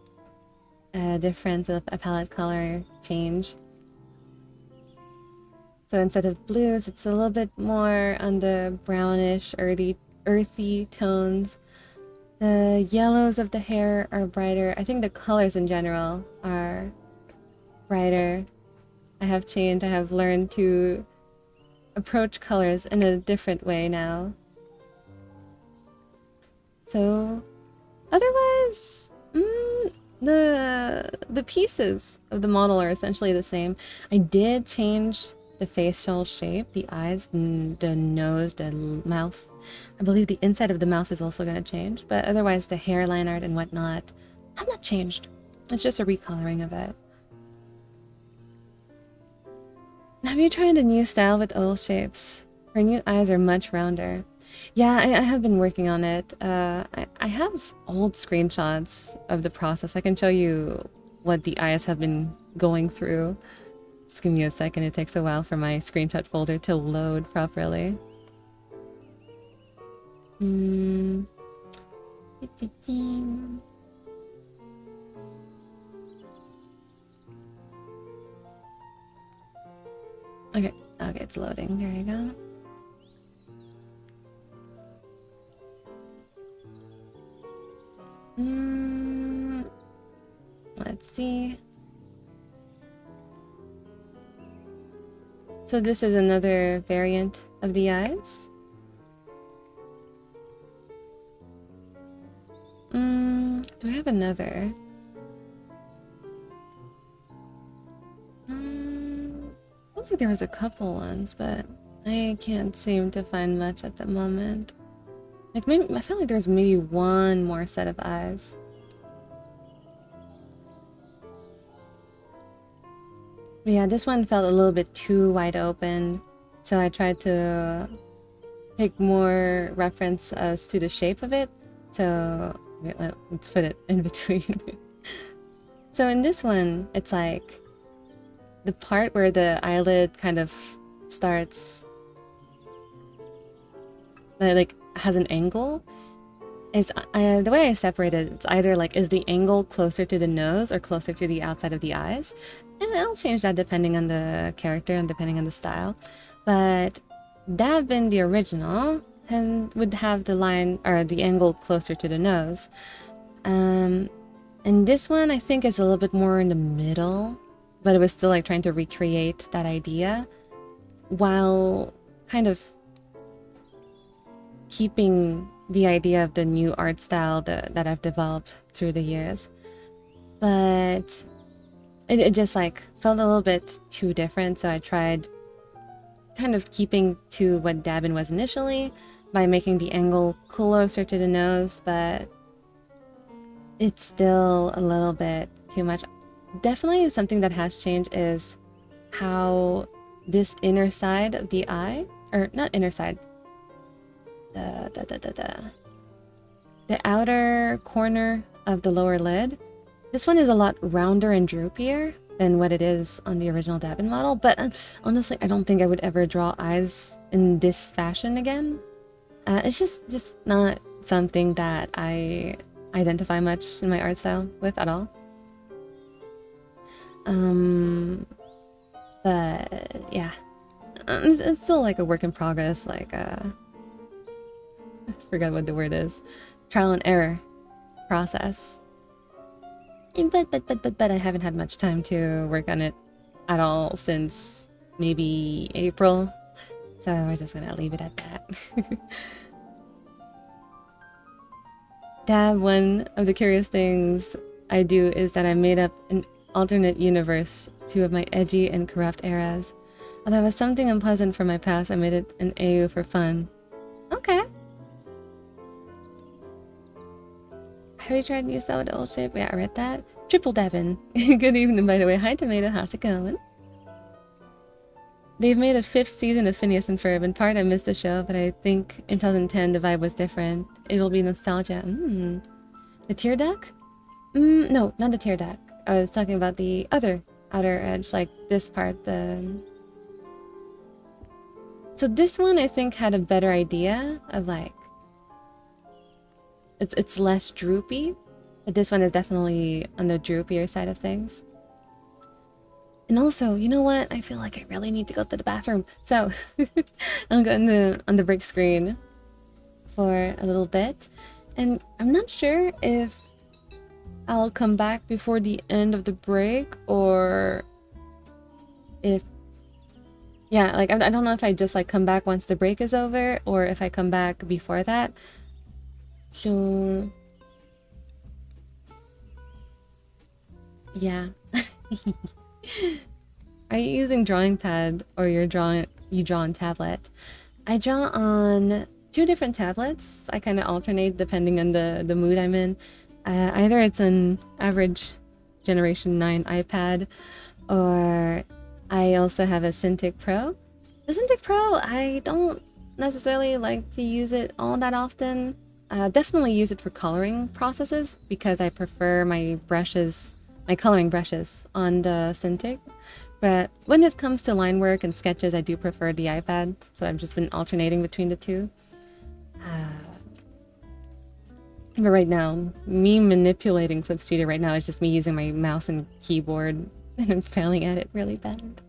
difference, a palette color change. So instead of blues, it's a little bit more on the brownish, earthy tones. The yellows of the hair are brighter. I think the colors in general are brighter. I have changed. I have learned to approach colors in a different way now. So, otherwise, the pieces of the model are essentially the same. I did change the facial shape, the eyes, the nose, the mouth. I believe the inside of the mouth is also going to change, but otherwise the hairline art and whatnot have not changed. It's just a recoloring of it. Have you tried a new style with oval shapes? Her new eyes are much rounder. Yeah, I have been working on it. I have old screenshots of the process. I can show you what the eyes have been going through. Just give me a second. It takes a while for my screenshot folder to load properly. Okay, it's loading. There you go. Let's see. So this is another variant of the eyes. Do I have another? I think there was a couple ones, but I can't seem to find much at the moment. Like, maybe I feel like there's maybe one more set of eyes. But yeah, this one felt a little bit too wide open, so I tried to take more reference as to the shape of it. So Wait, let's put it in between. So in this one, it's like the part where the eyelid kind of starts, like has an angle, is the way I separate it, it's either like, is the angle closer to the nose or closer to the outside of the eyes? And I'll change that depending on the character and depending on the style. But Dab in the original would have the line or the angle closer to the nose. And this one I think is a little bit more in the middle, but it was still like trying to recreate that idea while kind of keeping the idea of the new art style that I've developed through the years. But it just like felt a little bit too different, so I tried kind of keeping to what Dabin was initially by making the angle closer to the nose, but it's still a little bit too much. Definitely something that has changed is how this inner side of the eye, or not inner side, the outer corner of the lower lid, this one is a lot rounder and droopier than what it is on the original Dabin model, but honestly I don't think I would ever draw eyes in this fashion again. It's just not something that I identify much in my art style with at all. But yeah, it's still like a work in progress, like I forgot what the word is, trial and error process. But I haven't had much time to work on it at all since maybe April, so we're just gonna leave it at that. Dab, one of the curious things I do is that I made up an alternate universe, two of my edgy and corrupt eras. Although it was something unpleasant from my past, I made it an AU for fun. Okay. Have you tried new style with the old shape? Yeah, I read that. Triple Devin. Good evening, by the way. Hi, Tomato. How's it going? They've made a 5th season of Phineas and Ferb. In part, I missed the show, but I think in 2010 the vibe was different. It'll be nostalgia. The tear duck? No, not the tear duck. I was talking about the other outer edge, like this part. So this one I think had a better idea of like, it's less droopy, but this one is definitely on the droopier side of things. And also, you know what? I feel like I really need to go to the bathroom. So I'll go on the break screen for a little bit. And I'm not sure if I'll come back before the end of the break or if... Yeah, like I don't know if I just like come back once the break is over or if I come back before that. So... yeah. Are you using drawing pad or you draw on tablet? I draw on 2 different tablets. I kind of alternate depending on the mood I'm in. Either it's an average Generation 9 iPad, or I also have a Cintiq Pro. The Cintiq Pro, I don't necessarily like to use it all that often. Definitely use it for coloring processes because I prefer my coloring brushes on the Cintiq. But when it comes to line work and sketches, I do prefer the iPad, so I've just been alternating between the 2. But right now, me manipulating Clip Studio right now is just me using my mouse and keyboard, and I'm failing at it really bad.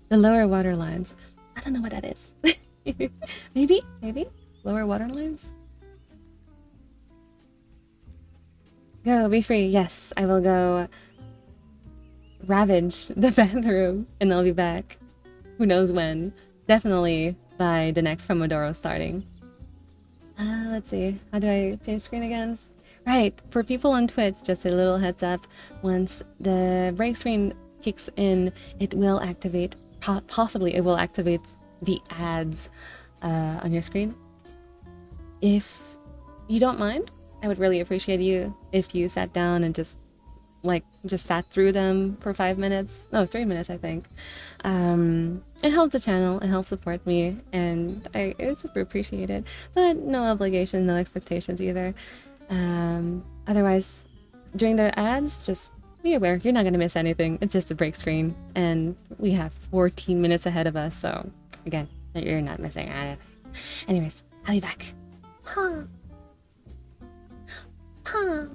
The lower water lines. I don't know what that is. Maybe? Lower water lines? Go, be free. Yes, I will go ravage the bathroom and I'll be back. Who knows when. Definitely by the next Pomodoro starting. Let's see. How do I change screen again? Right, for people on Twitch, just a little heads up. Once the break screen kicks in, it will activate, possibly it will activate the ads on your screen. If you don't mind, I would really appreciate you if you sat down and just sat through them for 5 minutes. No, 3 minutes, I think. It helps the channel, it helps support me, and it's super appreciated. But no obligation, no expectations either. Otherwise, during the ads, just be aware you're not going to miss anything. It's just a break screen, and we have 14 minutes ahead of us, so again, you're not missing anything. Anyways, I'll be back. Huh. Huh.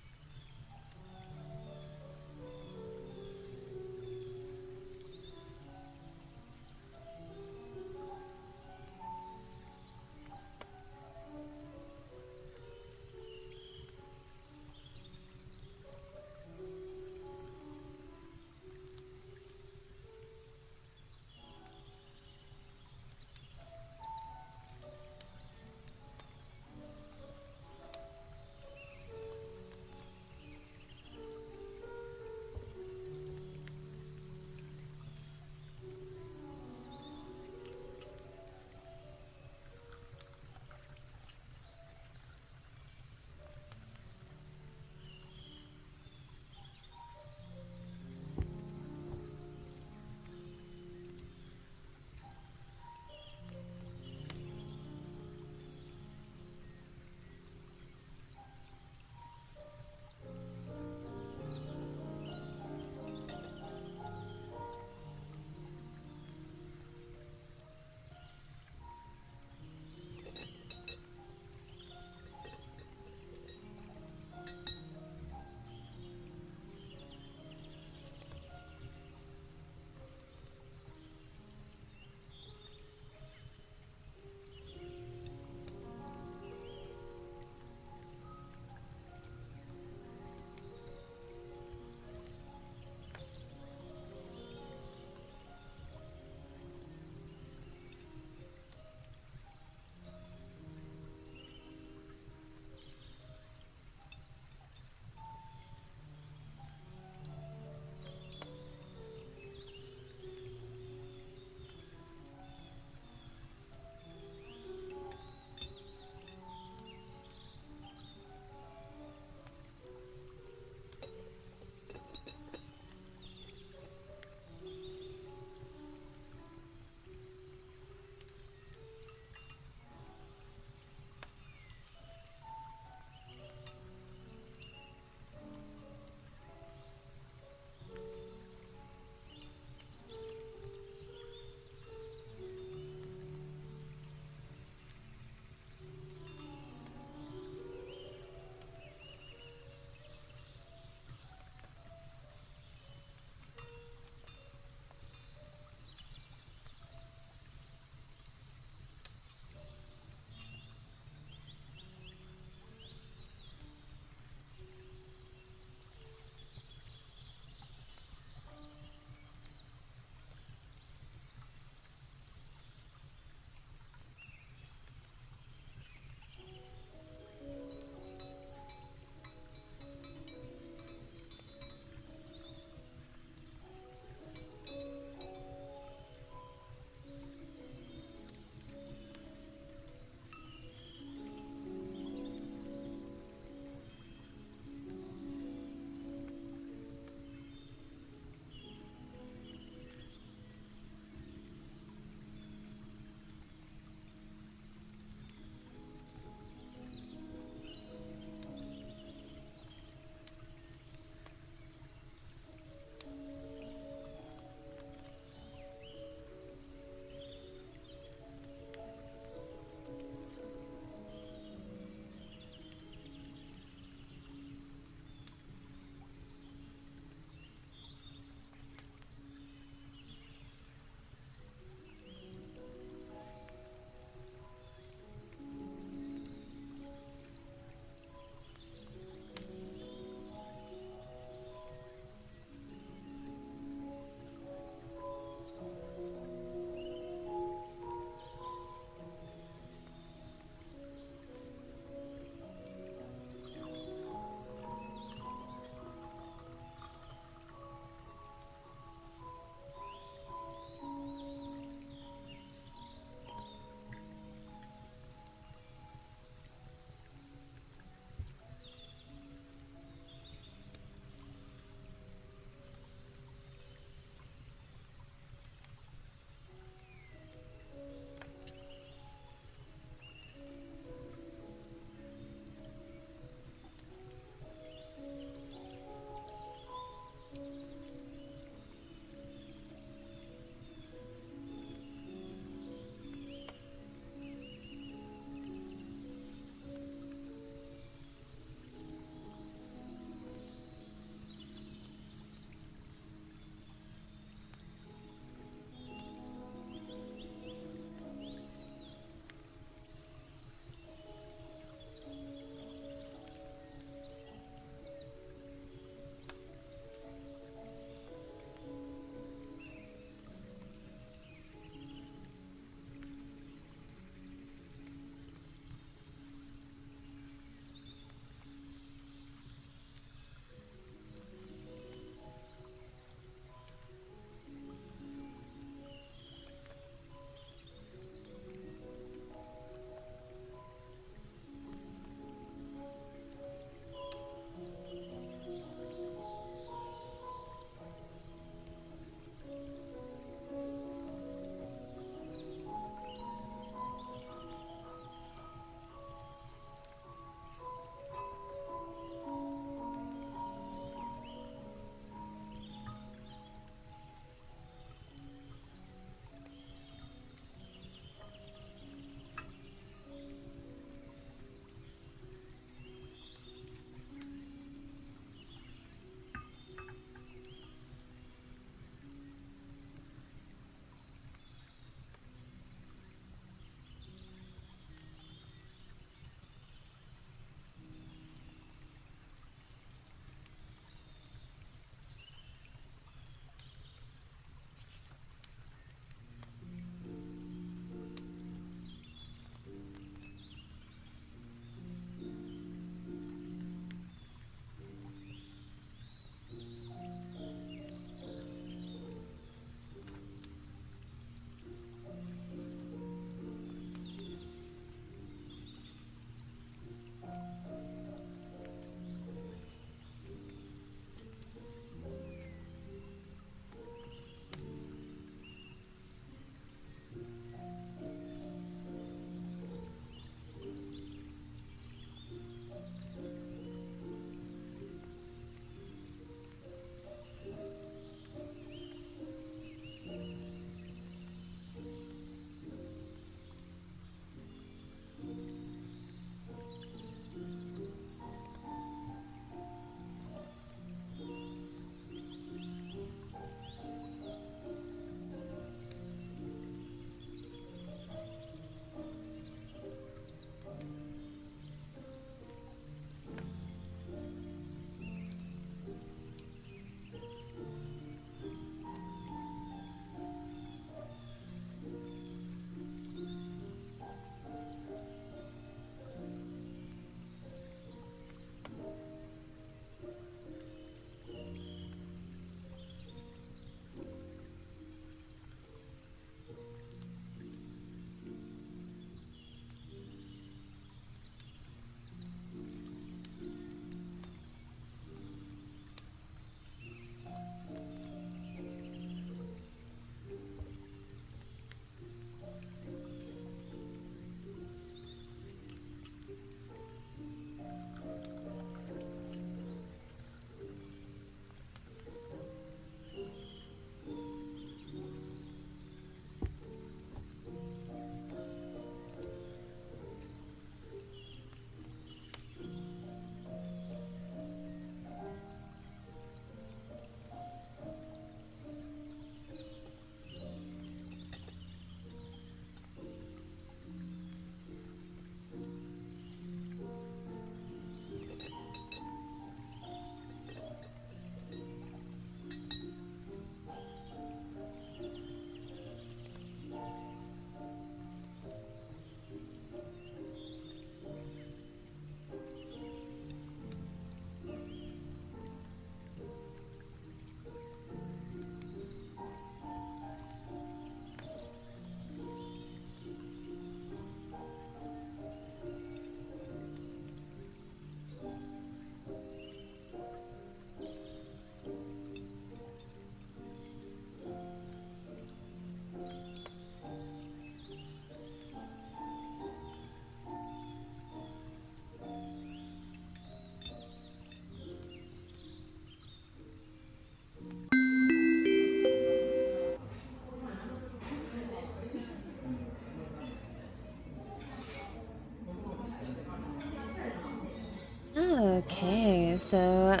Okay, so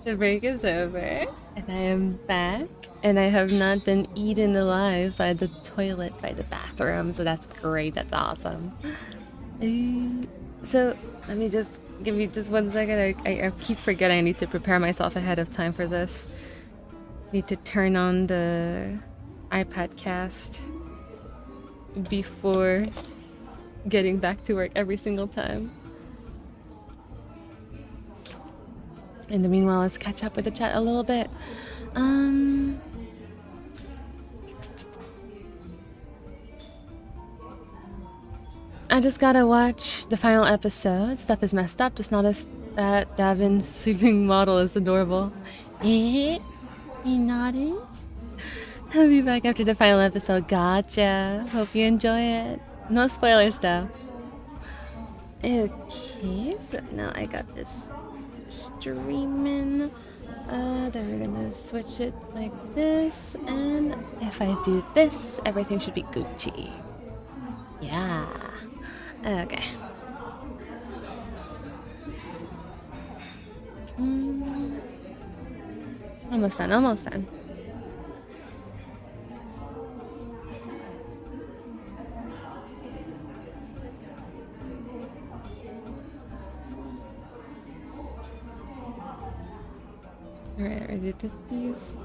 the break is over, and I am back, and I have not been eaten alive by the toilet, by the bathroom, so that's great, that's awesome. So, let me just, give me just 1 second, I keep forgetting I need to prepare myself ahead of time for this. Need to turn on the iPad cast before getting back to work every single time. In the meanwhile, let's catch up with the chat a little bit. I just gotta watch the final episode. Stuff is messed up. Just noticed that Davin's sleeping model is adorable. You noticed? I'll be back after the final episode. Gotcha. Hope you enjoy it. No spoilers though. Okay, so now I got this streaming. Then we're gonna switch it like this, and if I do this, everything should be Gucci. Yeah. Okay. Almost done, almost done. Alright, ready to these.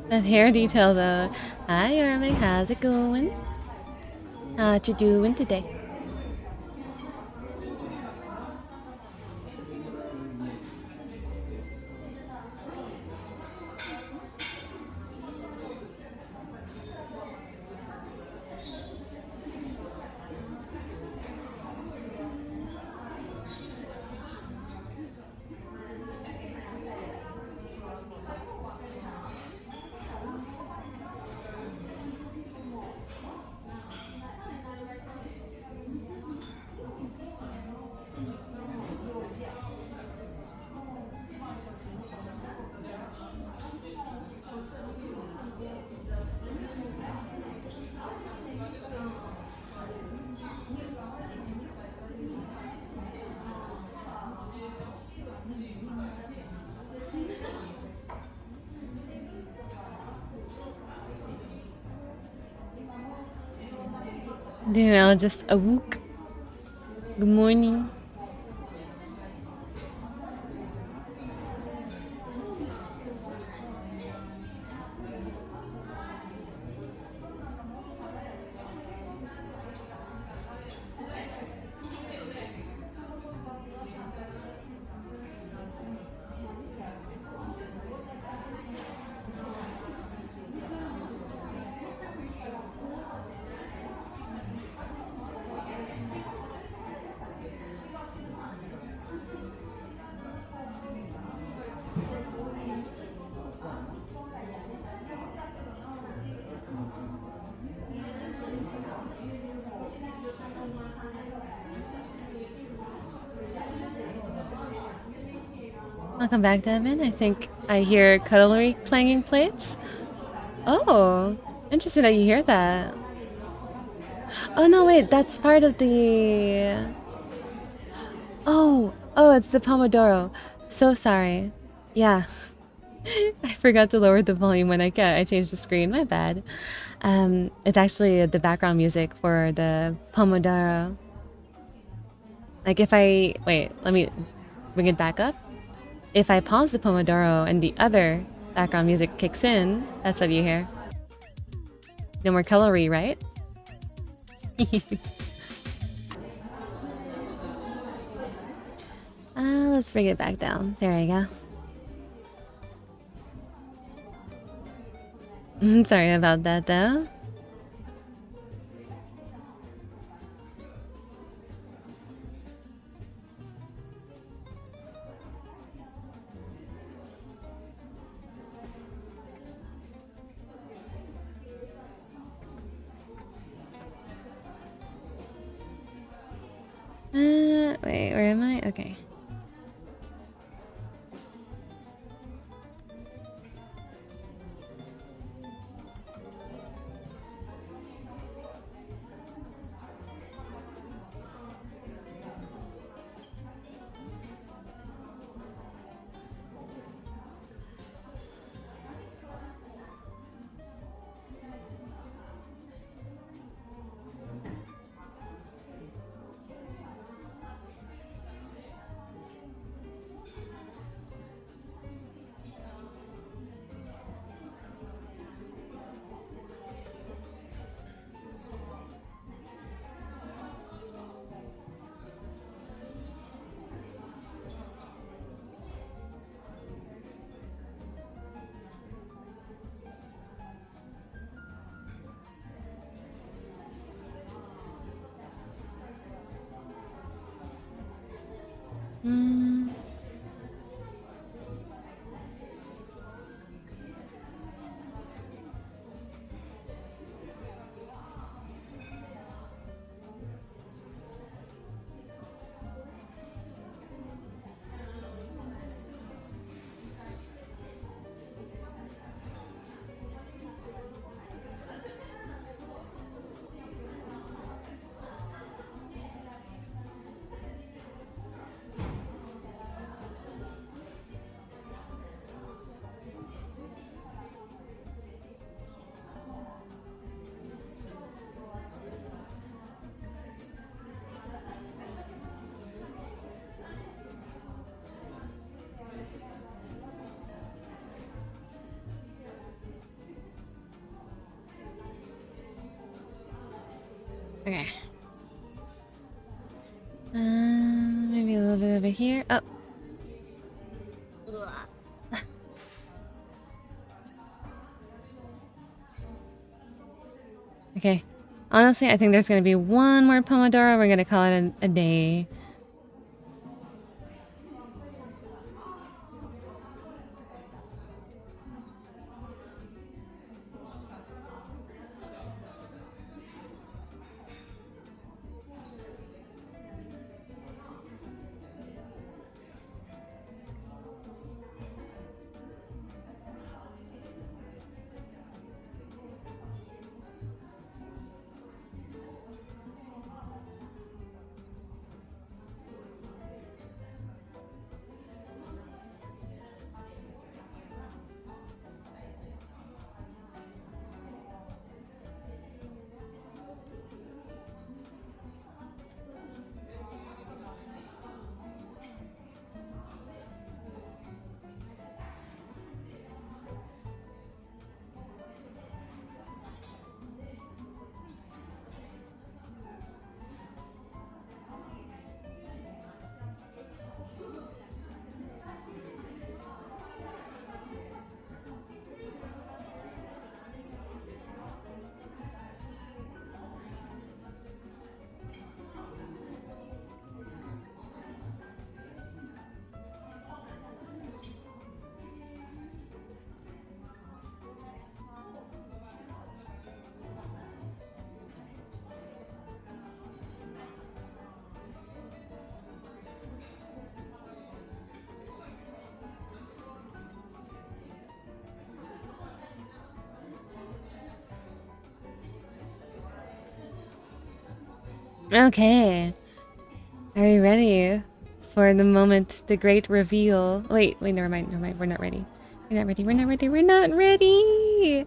That hair detail though. Hi Armin, how's it going? What you doing today? Dude, I'll just awoke. Good morning. Welcome back, Devin. I think I hear cutlery clanging plates. Oh, interesting that you hear that. Oh no, wait, that's part of the... Oh, it's the Pomodoro. So sorry. Yeah. I forgot to lower the volume when I changed the screen. My bad. It's actually the background music for the Pomodoro. Like if I... Wait, let me bring it back up. If I pause the Pomodoro and the other background music kicks in, that's what you hear. No more calorie, right? Let's bring it back down. There we go. Sorry about that, though. Wait, where am I? Okay. Okay. Maybe a little bit over here. Oh. Okay. Honestly, I think there's gonna be one more Pomodoro. We're gonna call it a day. Okay. Are you ready for the moment, the great reveal. Wait, never mind. We're not ready. We're not ready. We're not ready.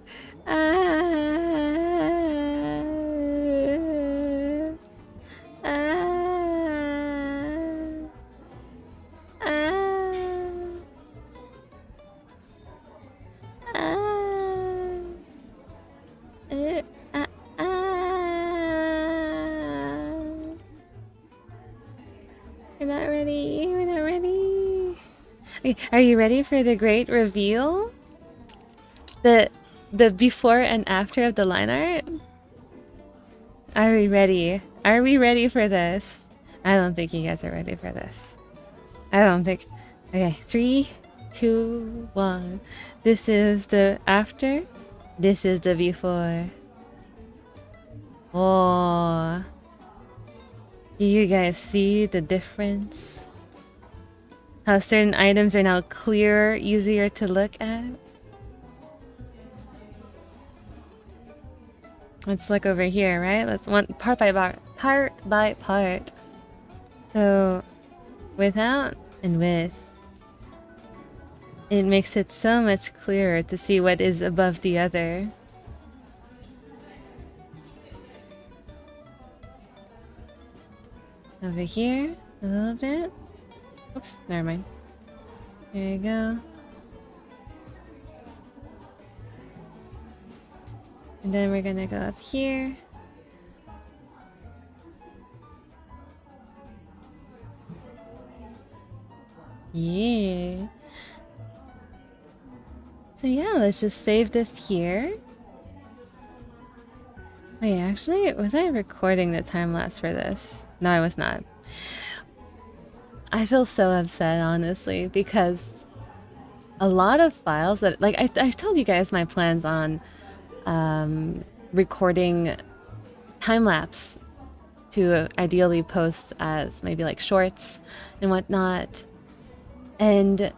Okay, are you ready for the great reveal? The before and after of the line art? Are we ready? Are we ready for this? I don't think you guys are ready for this. I don't think. Okay, 3, 2, 1. This is the after. This is the before. Oh. Do you guys see the difference? How certain items are now clearer, easier to look at? Let's look over here, right? Let's one part by part. So, without and with, it makes it so much clearer to see what is above the other. Over here, a little bit. Oops, never mind. There you go. And then we're gonna go up here. Yeah. So yeah, let's just save this here. Wait, actually, was I recording the time lapse for this? No, I was not. I feel so upset, honestly, because a lot of files that, like, I told you guys my plans on recording time lapse to ideally post as maybe like shorts and whatnot. And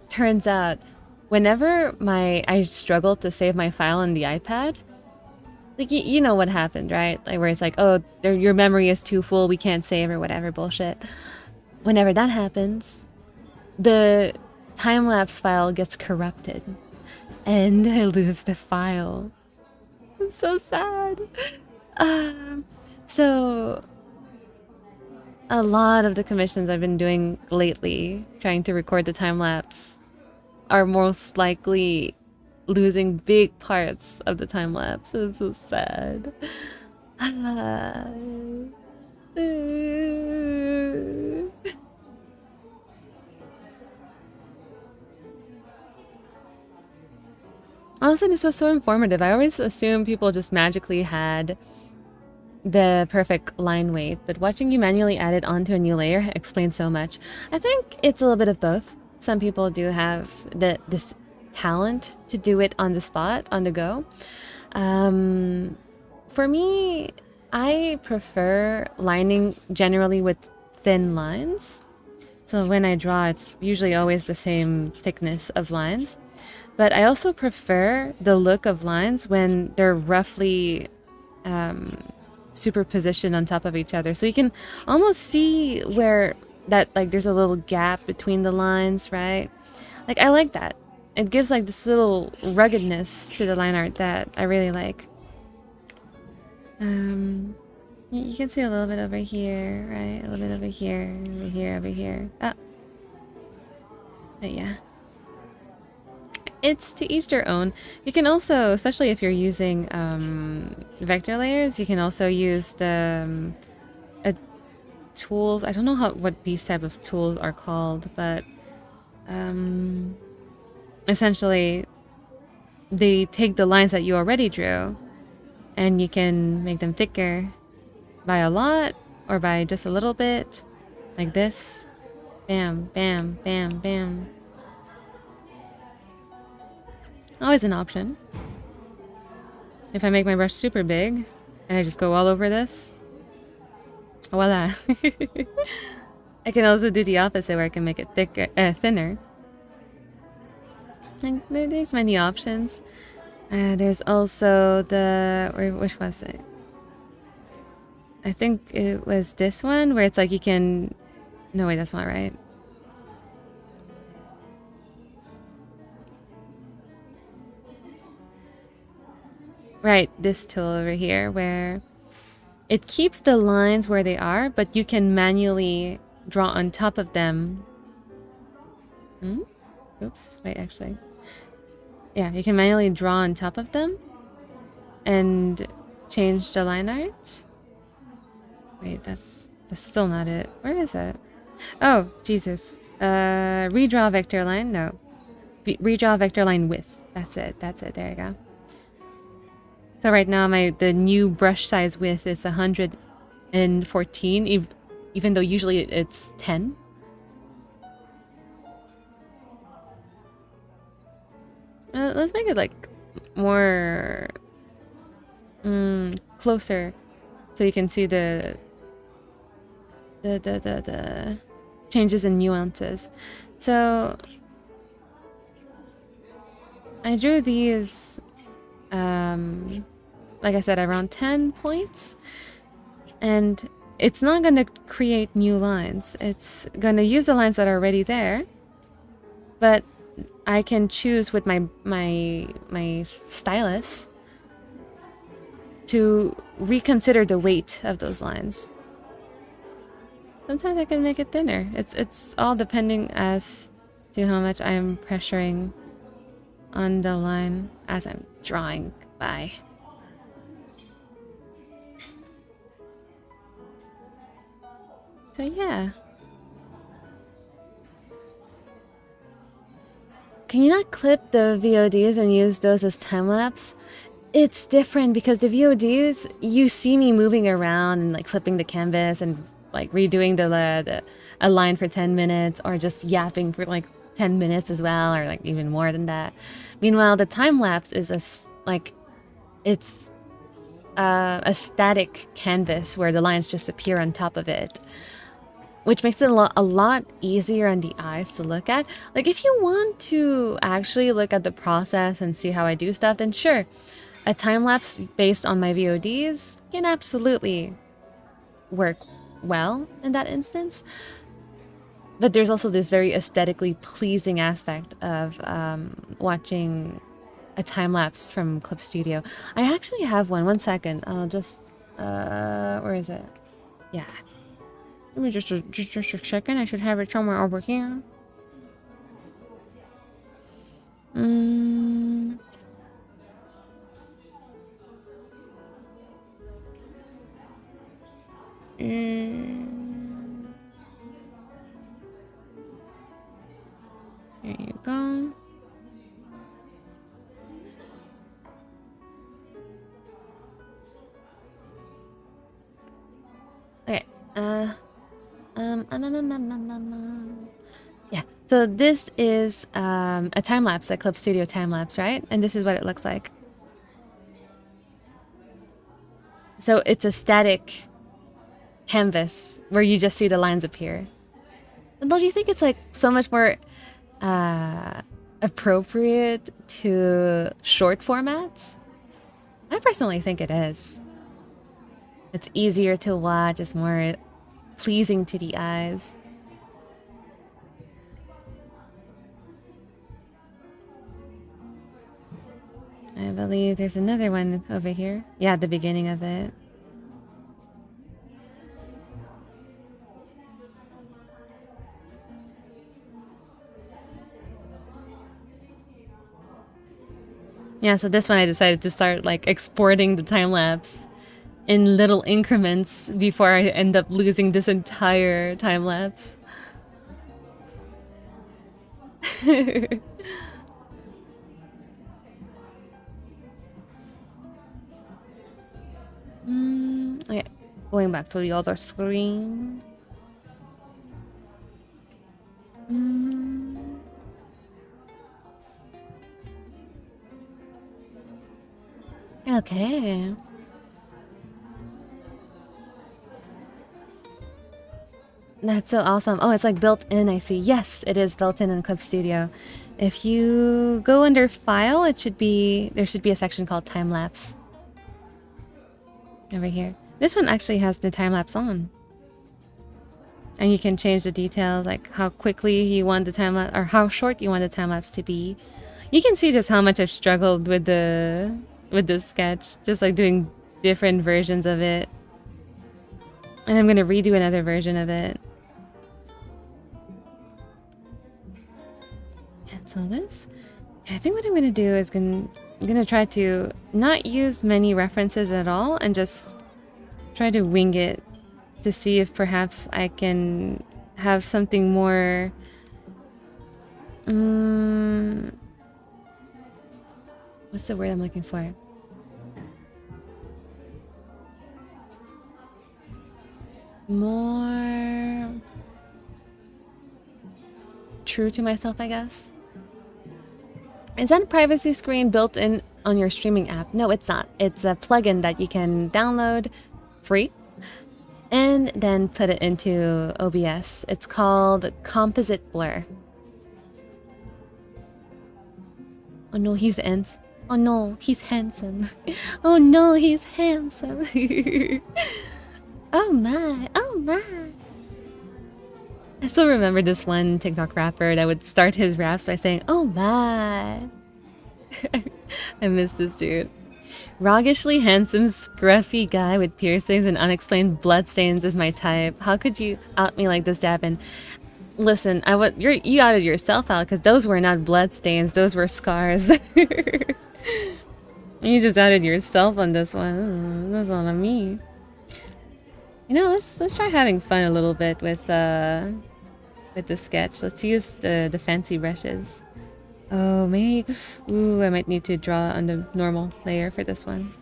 turns out, whenever I struggle to save my file on the iPad, like, you know what happened, right? Like, where it's like, oh, your memory is too full, we can't save or whatever bullshit. Whenever that happens, the time-lapse file gets corrupted. And I lose the file. I'm so sad. So, a lot of the commissions I've been doing lately, trying to record the time-lapse, are most likely losing big parts of the time lapse. I'm so sad. Honestly, this was so informative. I always assumed people just magically had the perfect line weight, but watching you manually add it onto a new layer explains so much. I think it's a little bit of both. Some people do have this talent to do it on the spot, on the go. For me, I prefer lining generally with thin lines. So when I draw, it's usually always the same thickness of lines. But I also prefer the look of lines when they're roughly superpositioned on top of each other. So you can almost see where that, like, there's a little gap between the lines, right? Like, I like that. It gives like this little ruggedness to the line art that I really like. You can see a little bit over here, right? A little bit over here, over here. Ah. But yeah. It's to each their own. You can also, especially if you're using vector layers, you can also use the tools. I don't know what these type of tools are called, but essentially, they take the lines that you already drew, and you can make them thicker by a lot or by just a little bit, like this. Bam, bam, bam, bam. Always an option. If I make my brush super big, and I just go all over this, voila. I can also do the opposite, where I can make it thicker, thinner. And there's many options. There's also which was it? I think it was this one, where it's like you can, no wait, that's not right. Right, this tool over here where it keeps the lines where they are, but you can manually draw on top of them. Oops, wait, actually. Yeah, you can manually draw on top of them and change the line art. Wait, that's still not it. Where is it? Oh, Jesus. Redraw vector line? No. Redraw vector line width. That's it. There you go. So right now the new brush size width is 114, even though usually it's 10. Let's make it like more closer, so you can see the changes in nuances. So I drew these, like I said, around 10 points, and it's not going to create new lines. It's going to use the lines that are already there, but I can choose with my stylus to reconsider the weight of those lines. Sometimes I can make it thinner. It's all depending as to how much I'm pressuring on the line as I'm drawing by. So yeah. Can you not clip the VODs and use those as time-lapse? It's different because the VODs, you see me moving around and like flipping the canvas and like redoing a line for 10 minutes or just yapping for like 10 minutes as well, or like even more than that. Meanwhile, the time-lapse is it's a static canvas where the lines just appear on top of it, which makes it a lot easier on the eyes to look at. Like, if you want to actually look at the process and see how I do stuff, then sure, a time-lapse based on my VODs can absolutely work well in that instance. But there's also this very aesthetically pleasing aspect of watching a time-lapse from Clip Studio. I actually have one. One second. I'll just... where is it? Yeah. Let me just a second. I should have it somewhere over here. There you go. Okay. Yeah. So this is a time lapse, a Clip Studio time lapse, right? And this is what it looks like. So it's a static canvas where you just see the lines appear. And don't you think it's like so much more appropriate to short formats? I personally think it is. It's easier to watch, it's more pleasing to the eyes. I believe there's another one over here. Yeah, at the beginning of it. Yeah, so this one I decided to start like exporting the time lapse in little increments before I end up losing this entire time lapse. Okay, going back to the other screen. Okay. That's so awesome. Oh, it's like built in, I see. Yes, it is built in Clip Studio. If you go under File, there should be a section called Time Lapse. Over here. This one actually has the time lapse on. And you can change the details, like how quickly you want the time lapse, or how short you want the time lapse to be. You can see just how much I've struggled with the with this sketch, just like doing different versions of it. And I'm gonna redo another version of it. Cancel this. I think what I'm gonna do is I'm gonna try to not use many references at all and just try to wing it to see if perhaps I can have something more what's the word I'm looking for? More true to myself, I guess. Is that a privacy screen built in on your streaming app? No, it's not. It's a plugin that you can download free and then put it into OBS. It's called Composite Blur. Oh no, he's handsome. Oh no, he's handsome. Oh no, he's handsome. Oh my, oh my. I still remember this one TikTok rapper that would start his raps by saying, oh my. I miss this dude. Roguishly handsome, scruffy guy with piercings and unexplained bloodstains is my type. How could you out me like this, Davin? Listen, you outed yourself out because those were not bloodstains, those were scars. You just outed yourself on this one. That's all on me. You know, let's try having fun a little bit with the sketch. Let's use the fancy brushes. Oh, maybe. Ooh, I might need to draw on the normal layer for this one.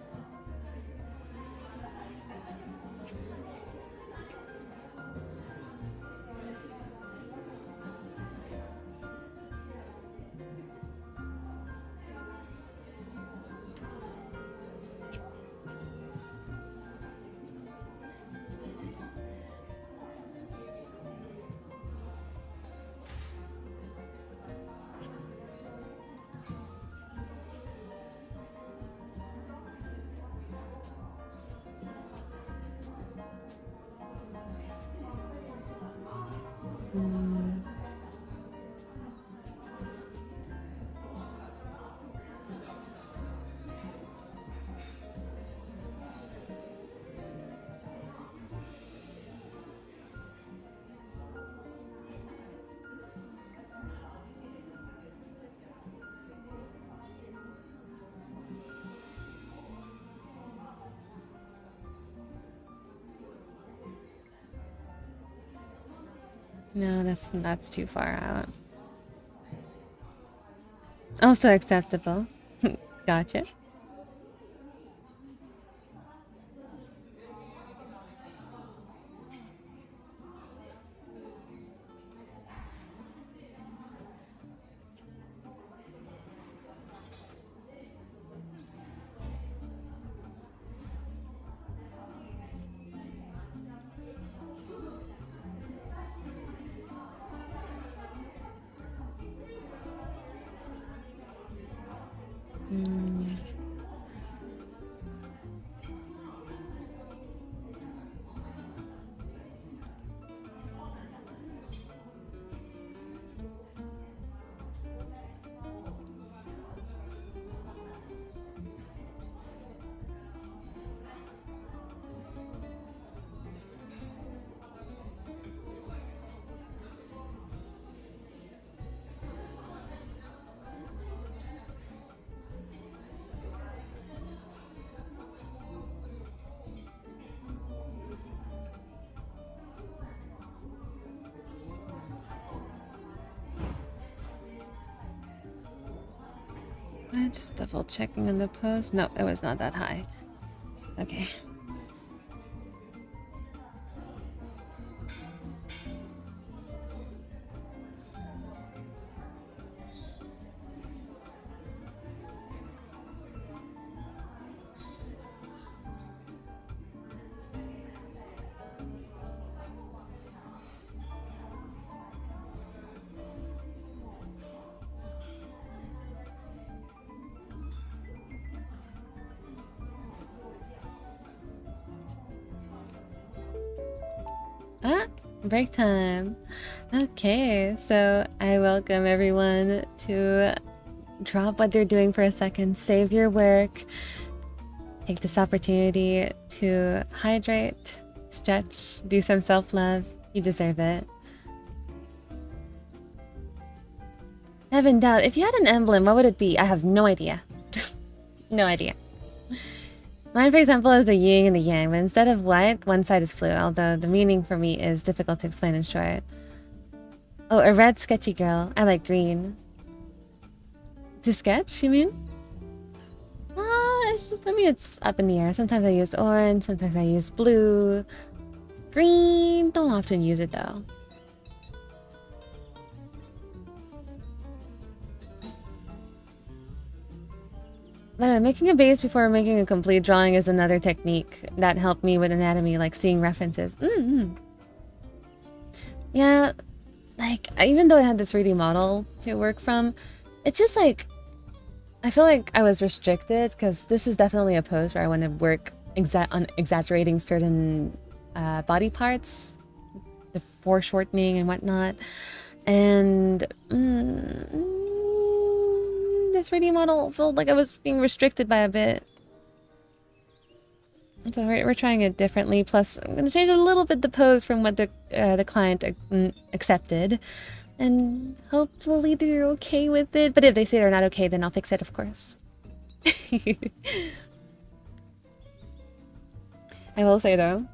No, that's too far out. Also acceptable. Gotcha. I'm just double checking on the post. No, it was not that high. Okay. Break time. Okay, so I welcome everyone to drop what they're doing for a second, save your work, take this opportunity to hydrate, stretch, do some self-love. You deserve it. Evan Doubt, if you had an emblem, what would it be? I have no idea. No idea. Mine, for example, is the yin and the yang, but instead of white, one side is blue, although the meaning for me is difficult to explain in short. Oh, a red sketchy girl. I like green. To sketch, you mean? It's just, for me, it's up in the air. Sometimes I use orange, sometimes I use blue. Green, don't often use it though. But making a base before making a complete drawing is another technique that helped me with anatomy, like seeing references. Yeah, like, even though I had this 3D model to work from, it's just like, I feel like I was restricted because this is definitely a pose where I want to work on exaggerating certain body parts, the foreshortening and whatnot. And this 3D model felt like I was being restricted by a bit. So we're trying it differently. Plus, I'm going to change a little bit the pose from what the client accepted. And hopefully they're okay with it. But if they say they're not okay, then I'll fix it, of course. I will say, though,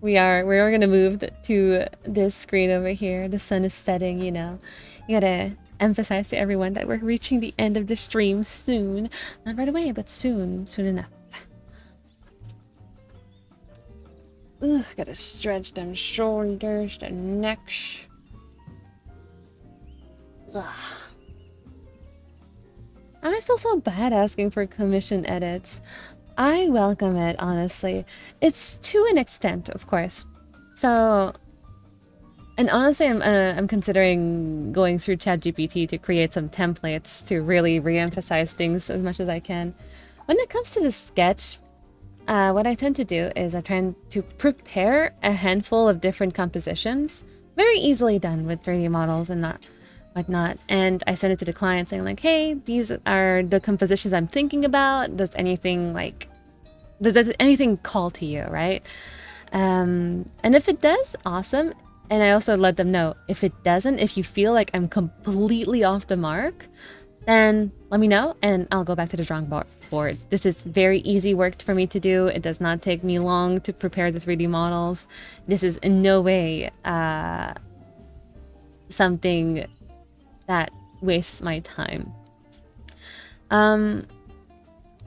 we are going to move to this screen over here. The sun is setting, you know. You gotta emphasize to everyone that we're reaching the end of the stream soon. Not right away, but soon. Soon enough. Ugh, gotta stretch them shoulders, the neck. Ugh. I always feel so bad asking for commission edits. I welcome it, honestly. It's to an extent, of course. So, and honestly, I'm considering going through ChatGPT to create some templates to really re-emphasize things as much as I can. When it comes to the sketch, what I tend to do is I try to prepare a handful of different compositions, very easily done with 3D models and whatnot, and I send it to the client saying like, hey, these are the compositions I'm thinking about. Does anything call to you, right? And if it does, awesome. And I also let them know, if it doesn't, if you feel like I'm completely off the mark, then let me know and I'll go back to the drawing board. This is very easy work for me to do. It does not take me long to prepare the 3D models. This is in no way something that wastes my time.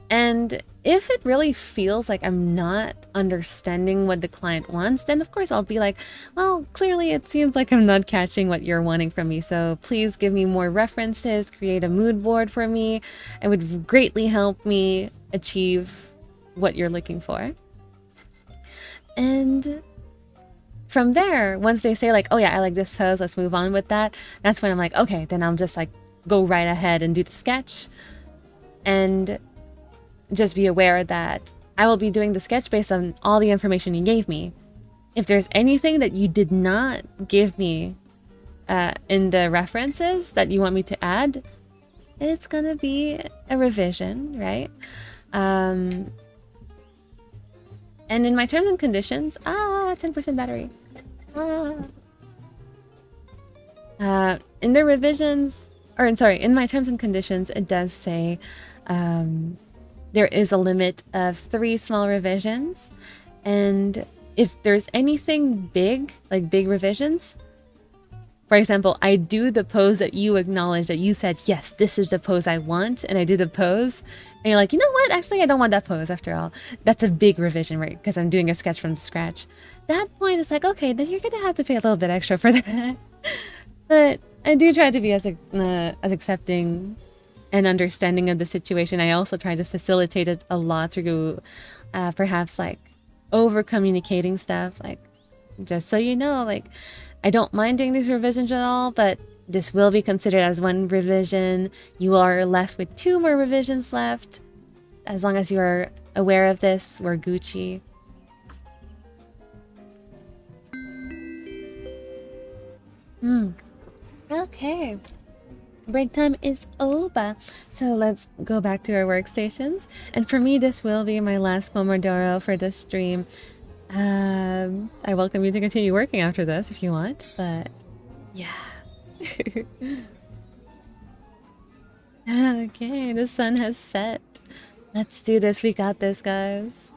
And if it really feels like I'm not understanding what the client wants, then of course I'll be like, well, clearly it seems like I'm not catching what you're wanting from me. So please give me more references, create a mood board for me. It would greatly help me achieve what you're looking for. And from there, once they say like, oh yeah, I like this pose, let's move on with that. That's when I'm like, okay, then I'll just like go right ahead and do the sketch. And just be aware that I will be doing the sketch based on all the information you gave me. If there's anything that you did not give me in the references that you want me to add, it's gonna be a revision, right? And in my terms and conditions, 10% battery. In the revisions, in my terms and conditions, it does say there is a limit of 3 small revisions, and if there's anything big, like big revisions, for example, I do the pose that you acknowledge, that you said, yes, this is the pose I want, and I do the pose, and you're like, you know what, actually I don't want that pose after all. That's a big revision, right? Because I'm doing a sketch from scratch. That point is like, okay, then you're gonna have to pay a little bit extra for that. But I do try to be as accepting and understanding of the situation. I also try to facilitate it a lot through perhaps like over communicating stuff, like just so you know, like I don't mind doing these revisions at all, but this will be considered as 1 revision. You are left with 2 more revisions left. As long as you're aware of this, we're Gucci. Okay. break time is over. So let's go back to our workstations. And for me, this will be my last Pomodoro for this stream. I welcome you to continue working after this if you want, but yeah. Okay, the sun has set. Let's do this. We got this, guys.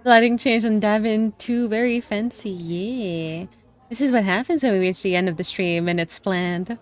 The lighting changed on Davin too, very fancy, yeah. This is what happens when we reach the end of the stream and it's planned.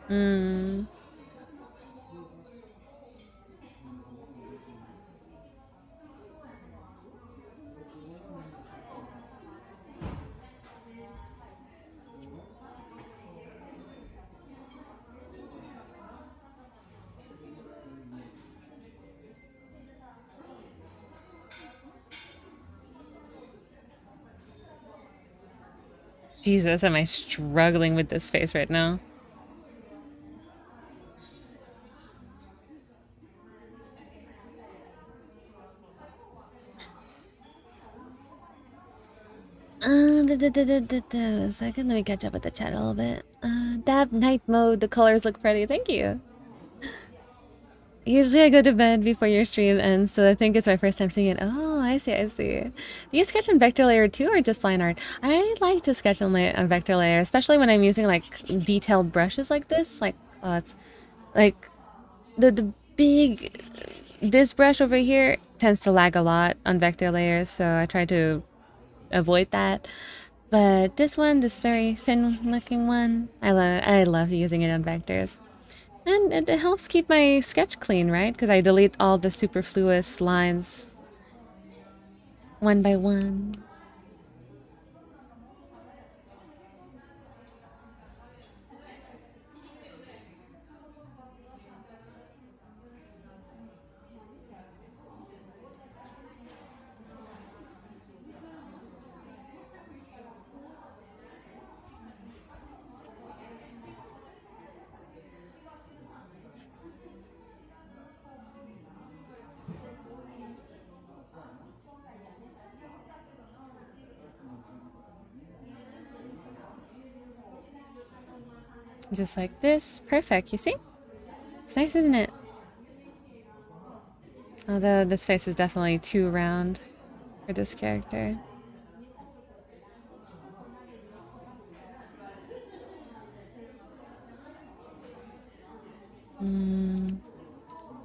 Hmm. Jesus, am I struggling with this face right now? A second, let me catch up with the chat a little bit. Dab night mode, the colors look pretty, thank you. Usually I go to bed before your stream ends, so I think it's my first time seeing it. Oh, I see, I see. Do you sketch on vector layer too, or just line art? I like to sketch on vector layer, especially when I'm using like detailed brushes like this. Like, oh, it's like the big, this brush over here tends to lag a lot on vector layers, so I try to avoid that. But this one, this very thin looking one, I love using it on vectors. And it helps keep my sketch clean, right? Because I delete all the superfluous lines one by one. Just like this. Perfect, you see? It's nice, isn't it? Although this face is definitely too round for this character.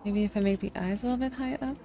Maybe if I make the eyes a little bit high up.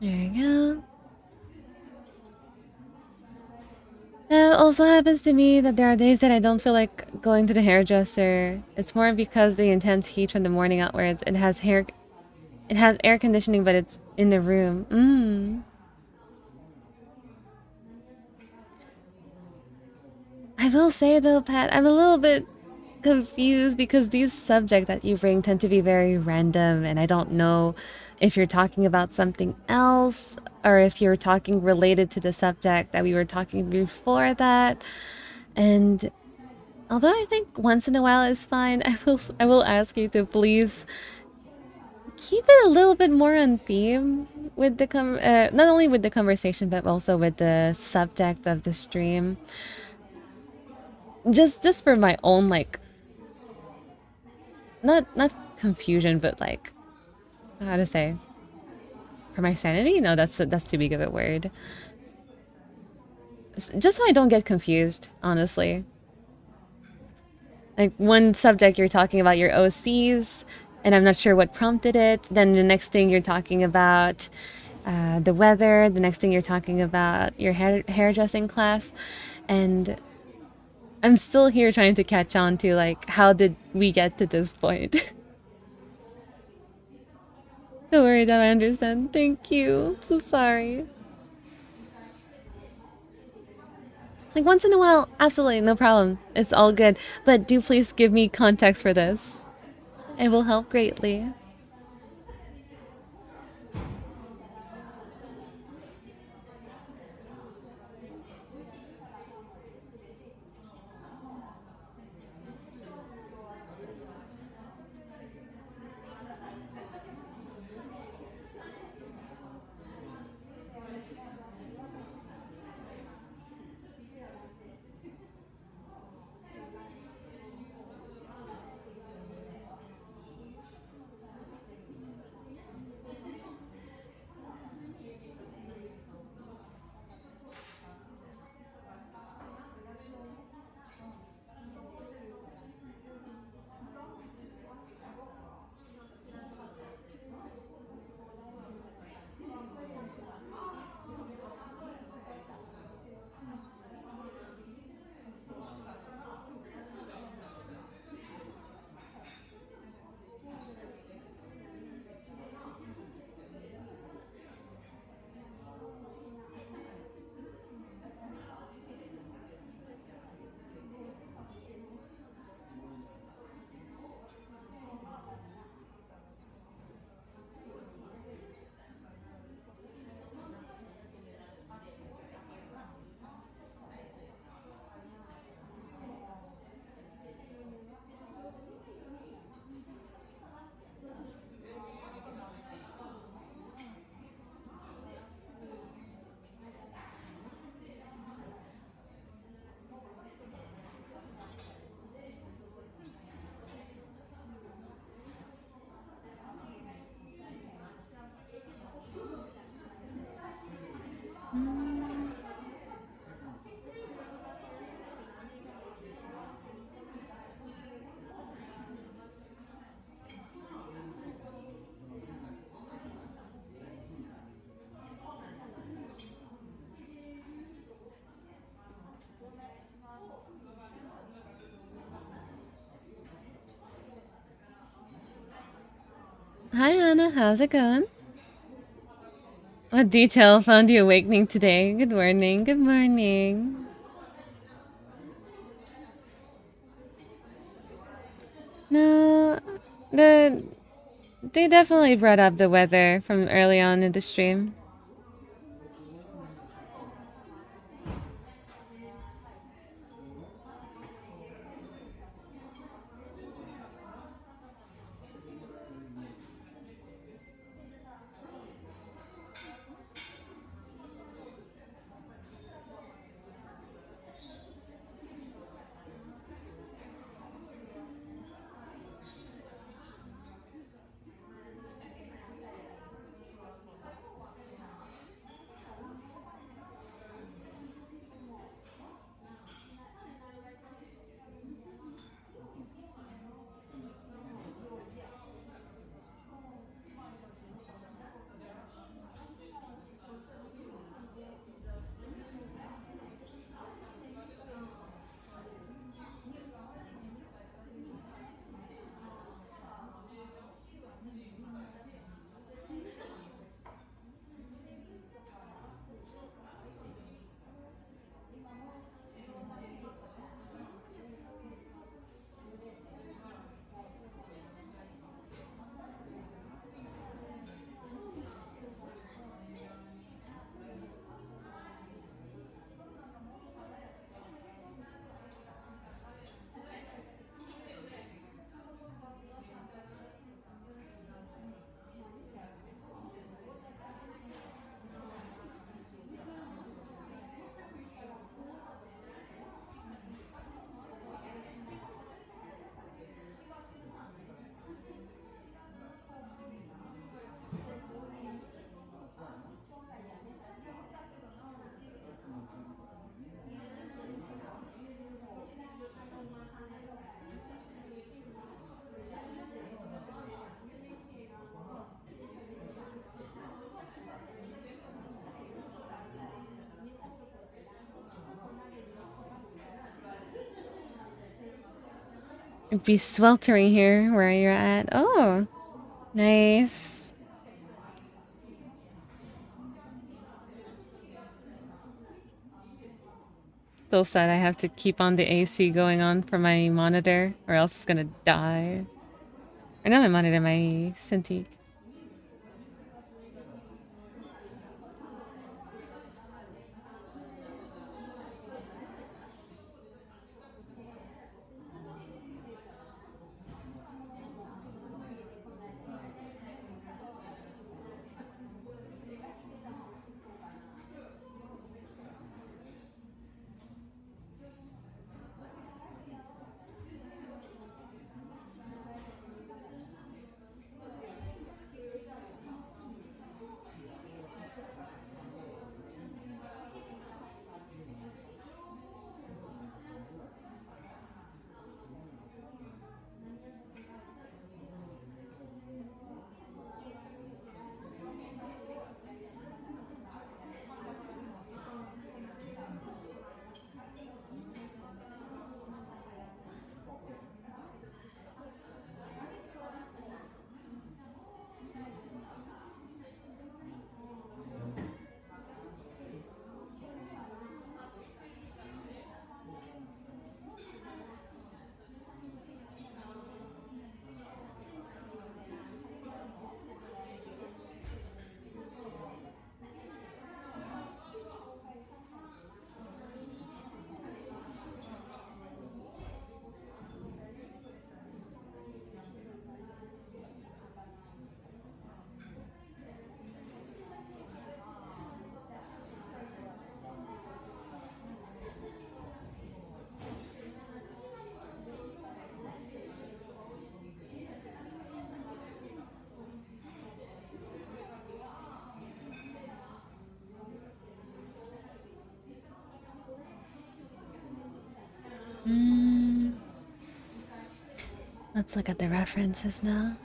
There you go. It also happens to me that there are days that I don't feel like going to the hairdresser. It's more because the intense heat from the morning outwards. It has air conditioning, but it's in the room. I will say though, Pat, I'm a little bit confused because these subjects that you bring tend to be very random, and I don't know if you're talking about something else or if you're talking related to the subject that we were talking before that. And although I think once in a while is fine, I will ask you to please keep it a little bit more on theme with the not only with the conversation but also with the subject of the stream. Just for my own, like, not confusion, but like, how to say, for my sanity? No, that's too big of a word. Just so I don't get confused, honestly. Like, one subject you're talking about your OCs, and I'm not sure what prompted it. Then the next thing you're talking about the weather. The next thing you're talking about your hairdressing class. And I'm still here trying to catch on to, like, how did we get to this point? Don't worry, that I understand. Thank you. I'm so sorry. Like, once in a while, absolutely, no problem. It's all good. But do please give me context for this. It will help greatly. Hi, Anna. How's it going? What detail found you awakening today? Good morning. Good morning. No, they definitely brought up the weather from early on in the stream. It'd be sweltering here where you're at. Oh, nice. Still sad I have to keep on the AC going on for my monitor or else it's gonna die. Or not my monitor, my Cintiq. Let's look at the references now.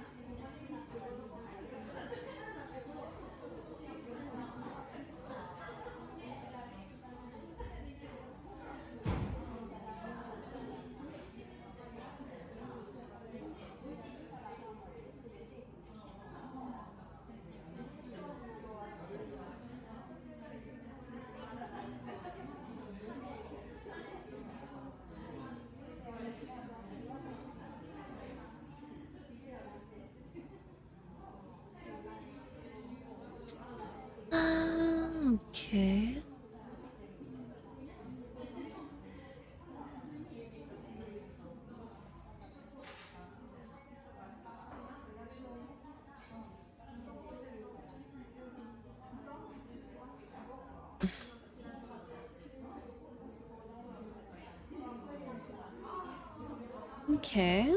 Okay. Okay.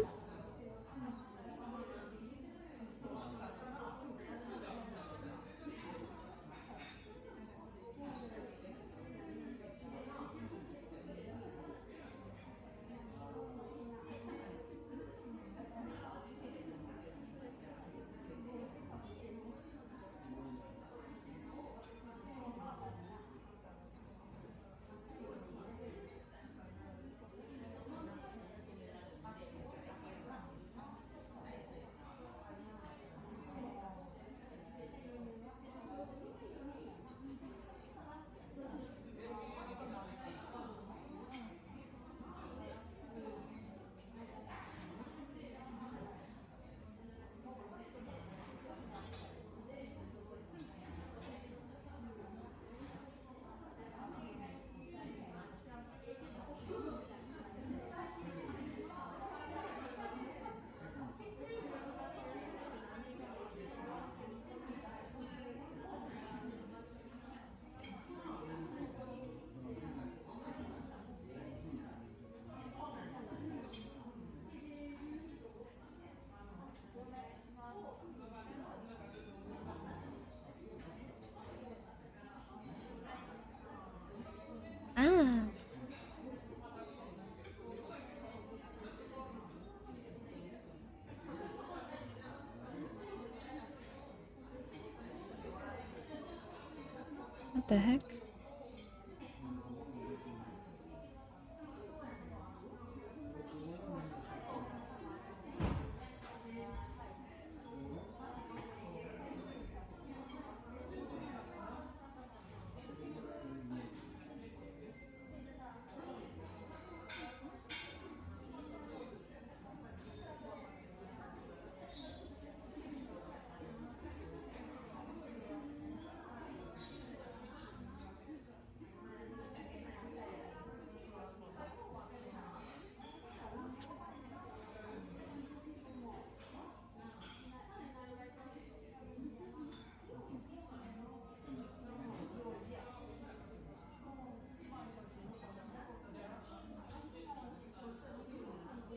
Ah. What the heck?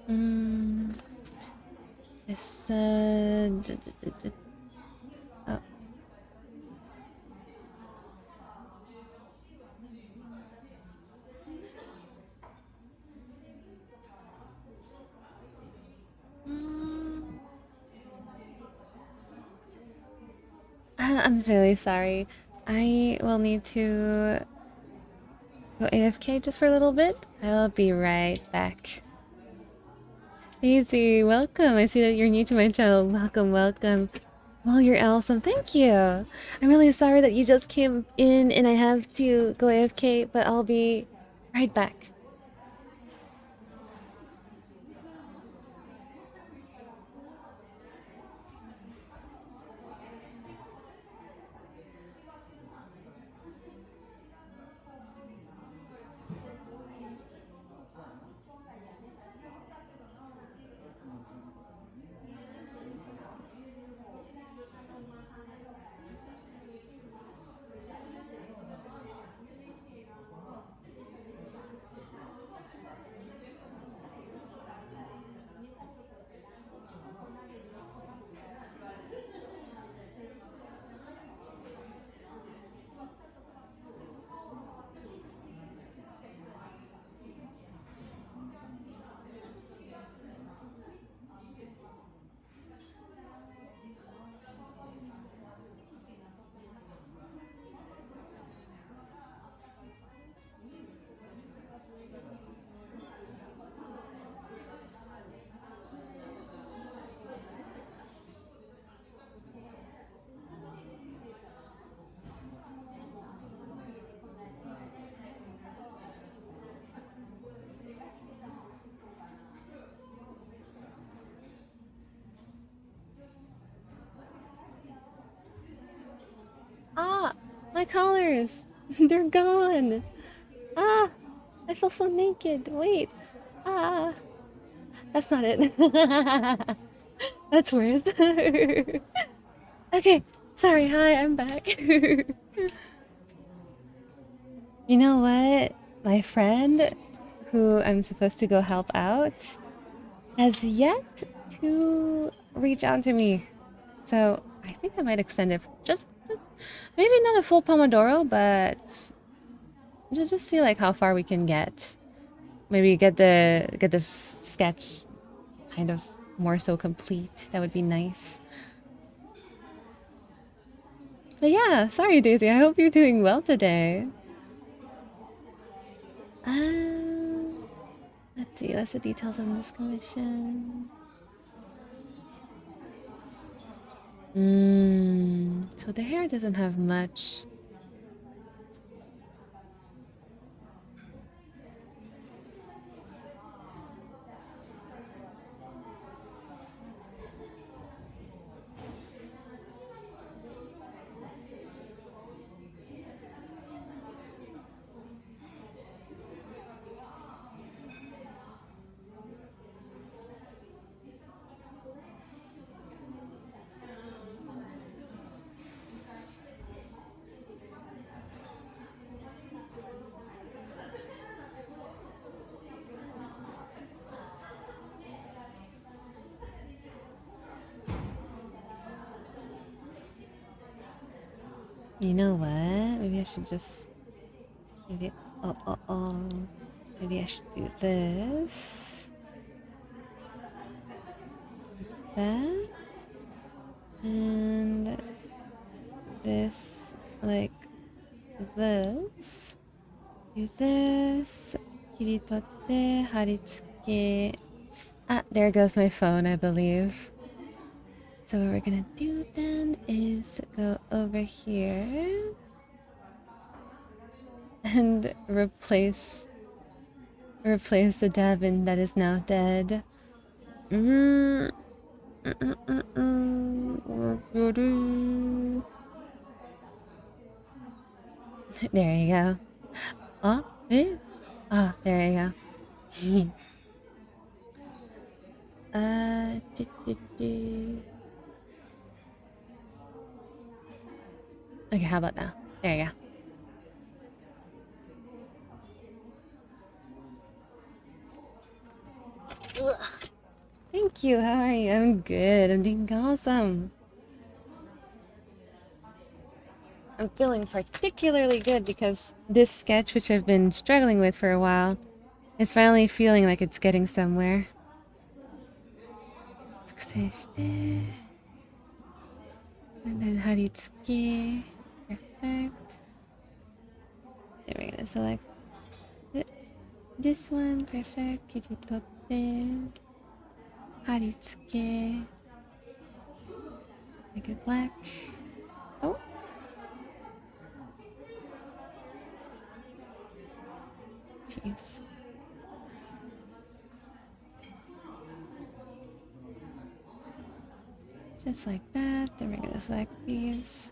This oh. I'm really sorry. I will need to go AFK just for a little bit. I'll be right back. Easy, welcome. I see that you're new to my channel. Welcome, welcome. Well, you're awesome. Thank you. I'm really sorry that you just came in and I have to go AFK, but I'll be right back. Ah, my collars! They're gone! Ah, I feel so naked. Wait. Ah, that's not it. That's worse. Okay, sorry. Hi, I'm back. You know what? My friend, who I'm supposed to go help out, has yet to reach out to me. So I think I might extend it just maybe not a full Pomodoro, but just see like how far we can get. Maybe get the sketch kind of more so complete. That would be nice. But yeah, sorry Daisy. I hope you're doing well today. Let's see. What's the details on this commission? So the hair doesn't have much. You know what? Maybe I should just... Maybe... Oh. Maybe I should do this. Like that. And... this... like... this. Do this. 切り取って貼り付け... Ah, there goes my phone, I believe. So what we're gonna do then is go over here and replace the Devin that is now dead. There you go. Oh, eh? Ah, there you go. Okay, how about now? There you go. Ugh. Thank you. How are you? I'm good. I'm doing awesome. I'm feeling particularly good because this sketch, which I've been struggling with for a while, is finally feeling like it's getting somewhere. 複製して、and then 貼り付け perfect. Then we're gonna select this one, perfect. 切り取って、貼り付け make it black. Oh, jeez. Just like that. Then we're gonna select these.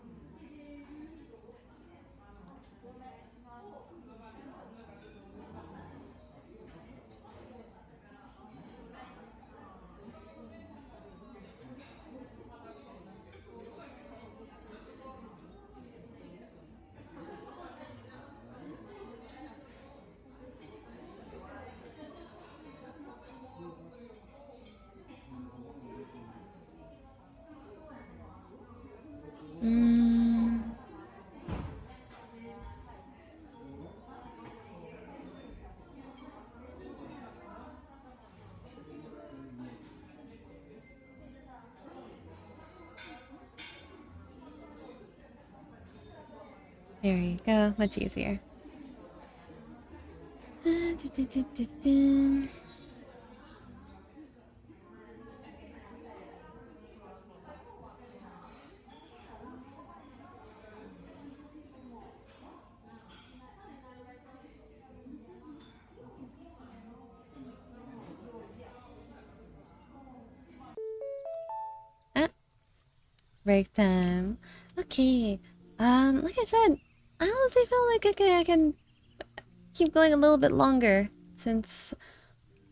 There you go, much easier. Break time. Okay. Like I said, I honestly feel like I can keep going a little bit longer since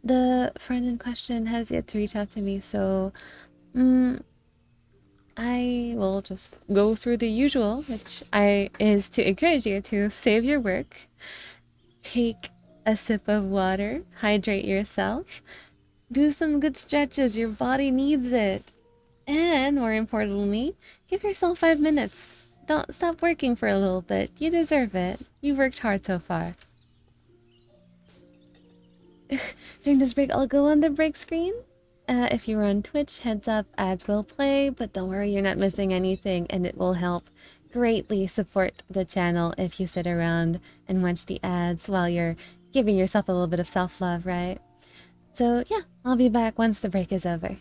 the friend in question has yet to reach out to me. So, I will just go through the usual, which is to encourage you to save your work, take a sip of water, hydrate yourself, do some good stretches. Your body needs it. And more importantly, give yourself 5 minutes. Don't stop working for a little bit. You deserve it. You worked hard so far. During this break, I'll go on the break screen. If you're on Twitch, heads up, ads will play, but don't worry, you're not missing anything, and it will help greatly support the channel if you sit around and watch the ads while you're giving yourself a little bit of self-love, right? So yeah, I'll be back once the break is over.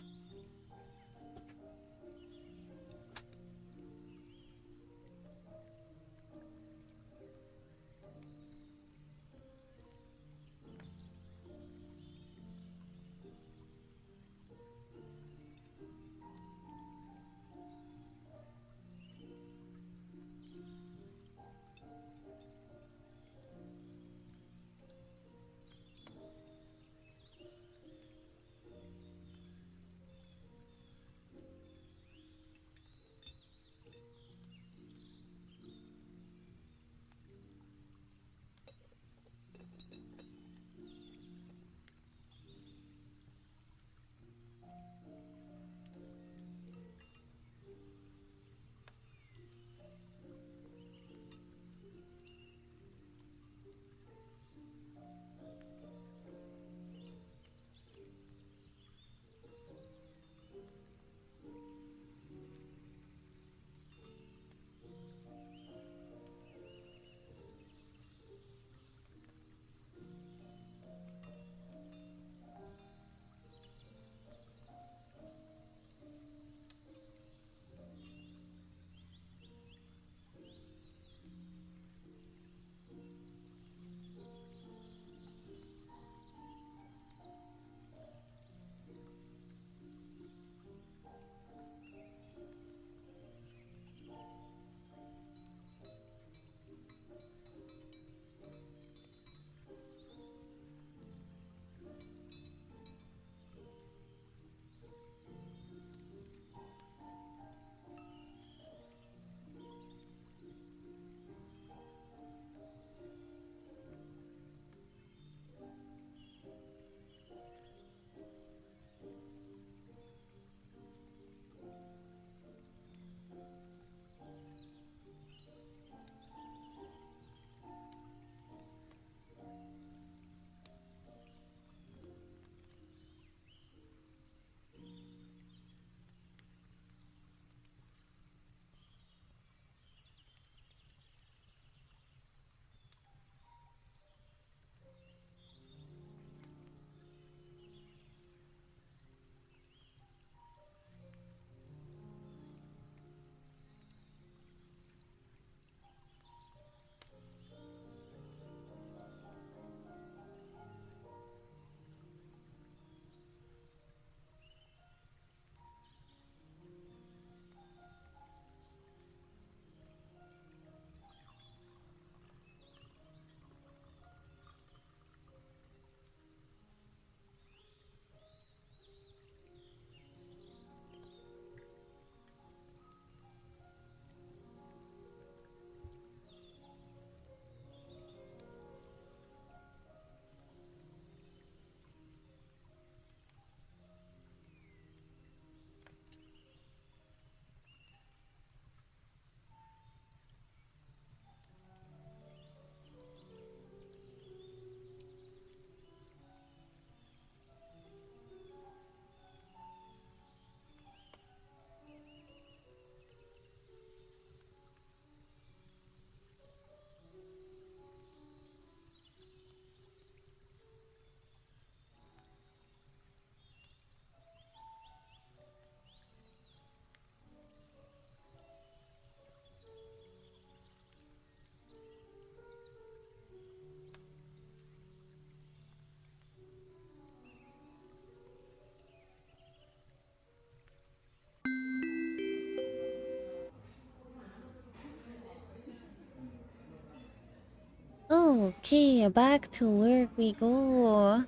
Okay, back to work we go.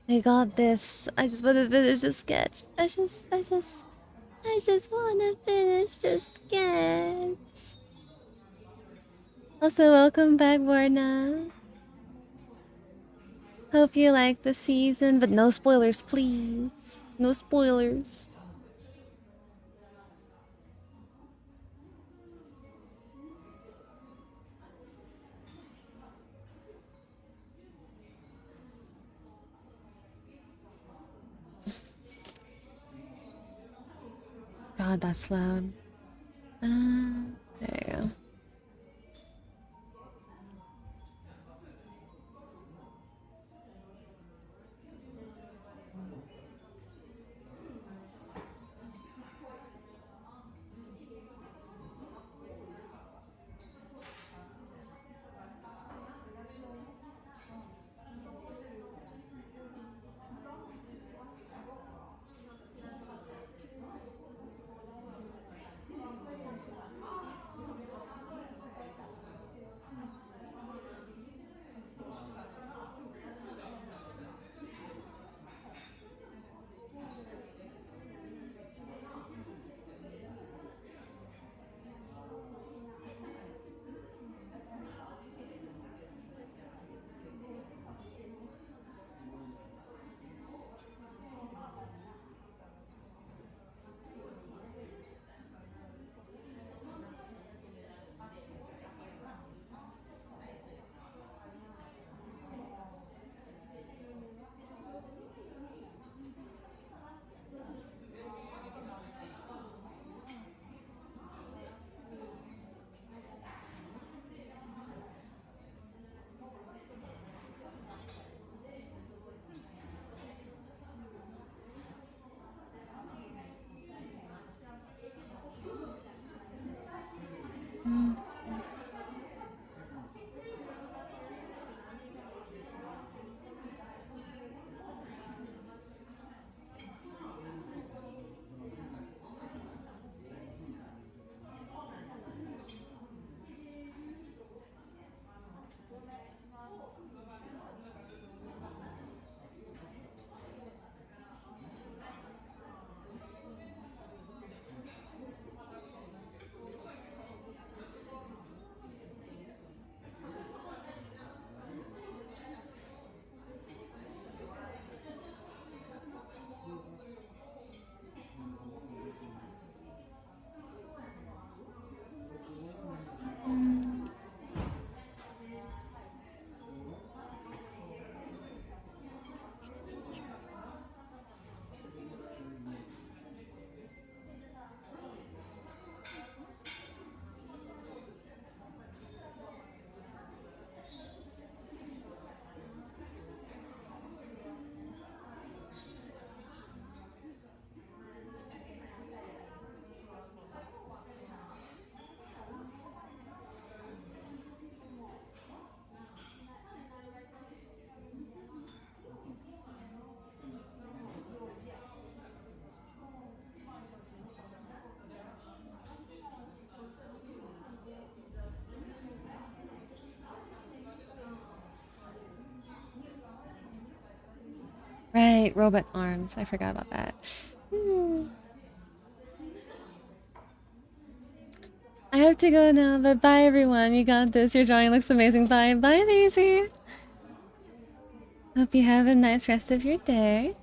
I got this. I just want to finish the sketch. I just want to finish the sketch. Also, welcome back, Borna. Hope you like the season, but no spoilers, please. No spoilers. God, that's loud. There you go. Right, robot arms. I forgot about that. I have to go now, but bye everyone. You got this. Your drawing looks amazing. Bye. Bye, Daisy. Hope you have a nice rest of your day.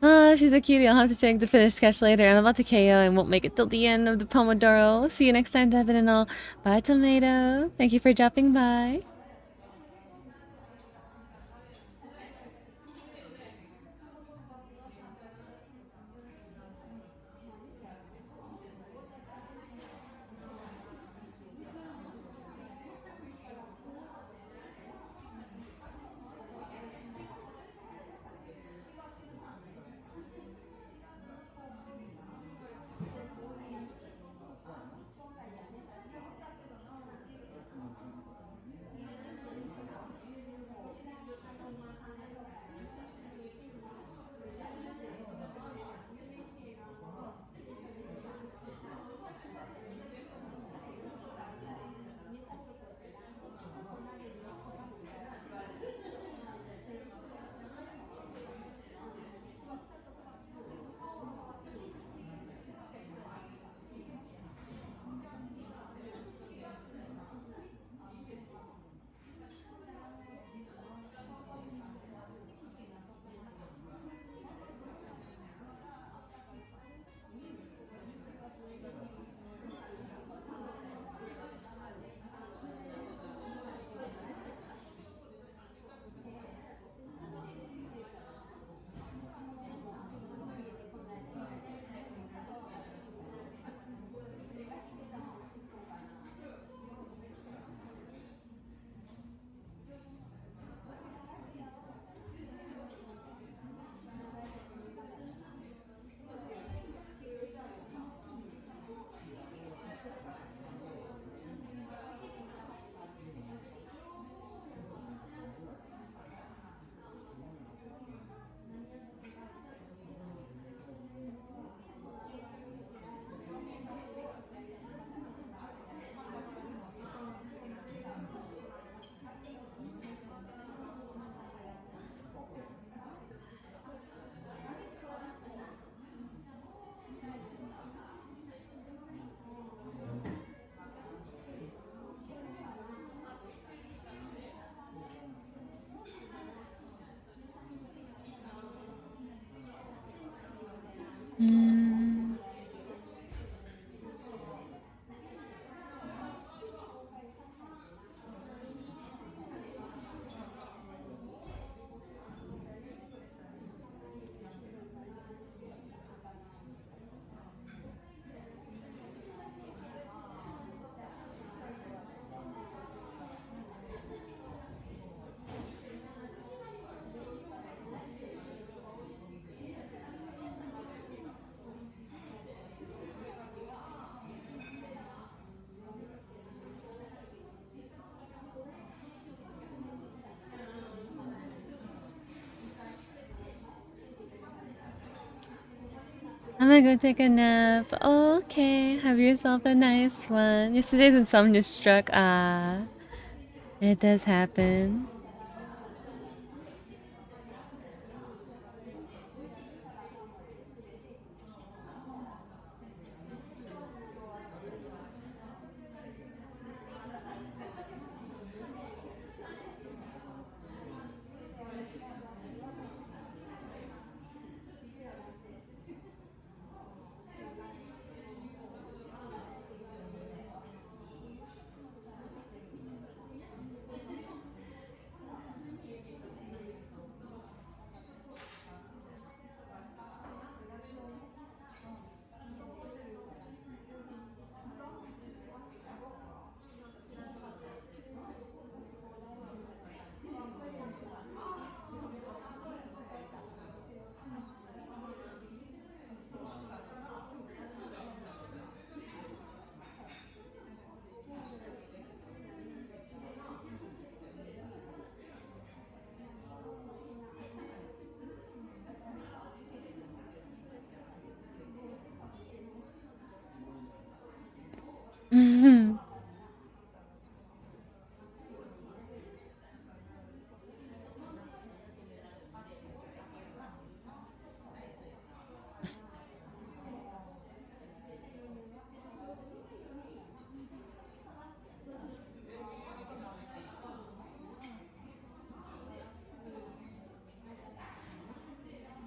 Oh, she's a cutie. I'll have to check the finished sketch later. I'm about to KO and won't make it till the end of the Pomodoro. See you next time, Devin and all. Bye, Tomato. Thank you for dropping by. I'm gonna go take a nap. Okay, have yourself a nice one. Yesterday's insomnia struck. It does happen.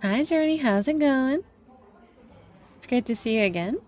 Hi, Journey. How's it going? It's great to see you again.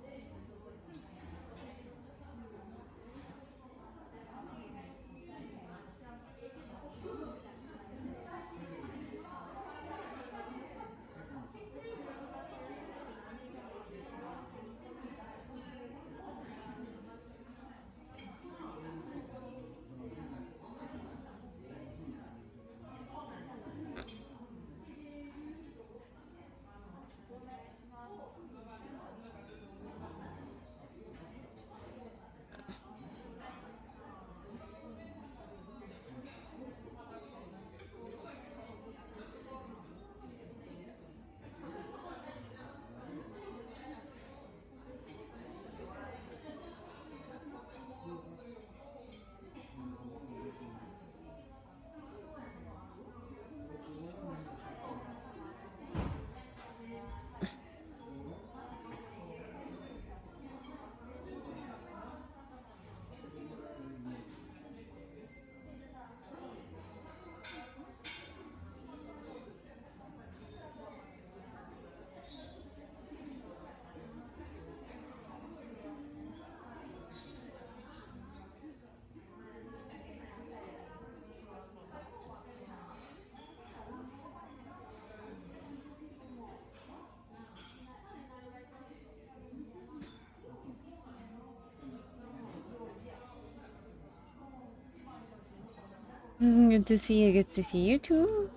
Good to see you. Good to see you too.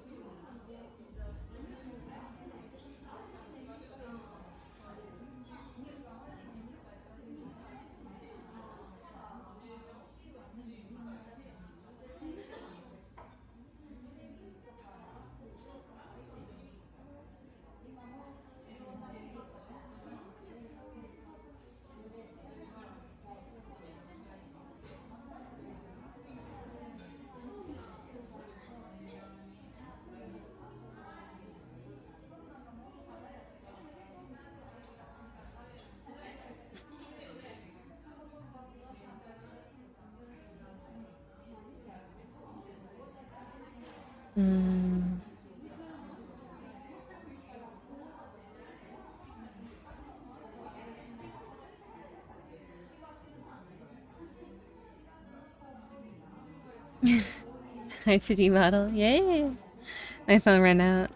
Hi 2D model. Yay! My phone ran out.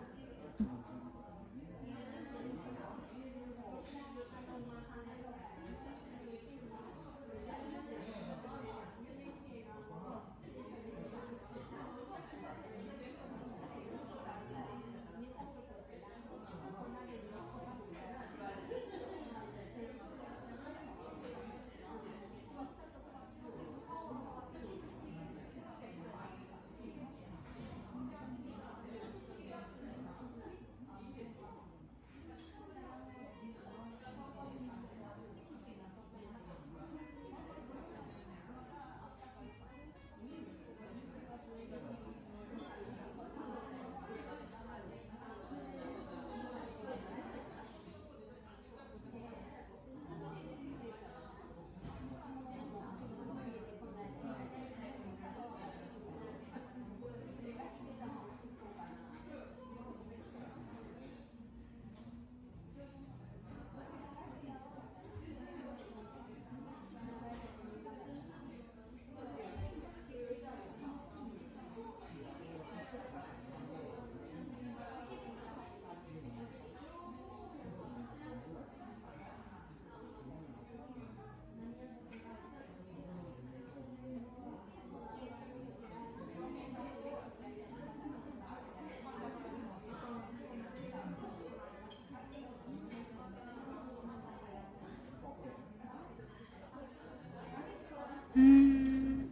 Mm.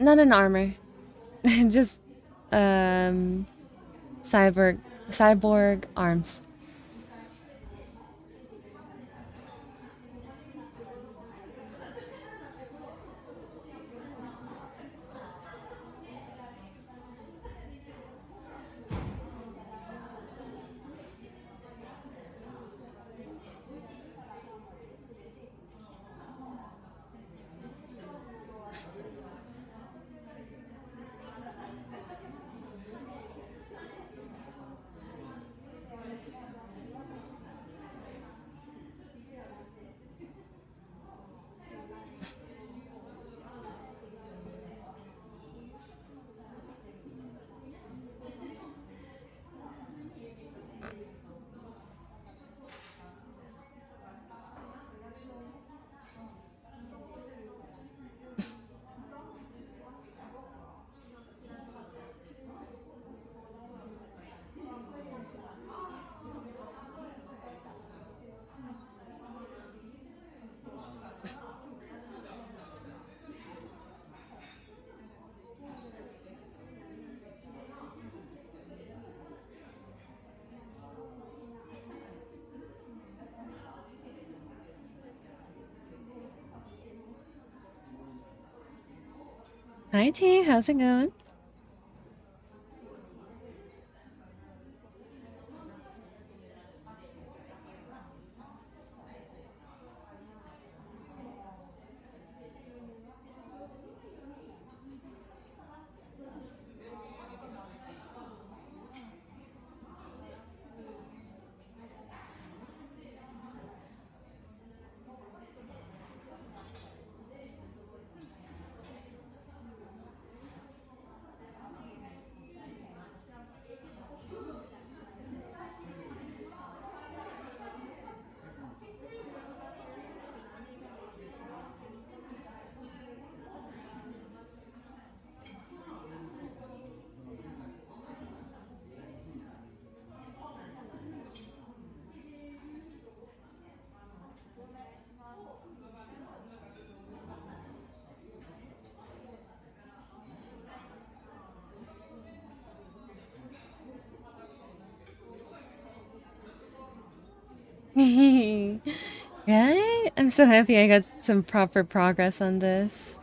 Not an armor. Just cyborg arms. Hi T, how's it going? Right? I'm so happy I got some proper progress on this.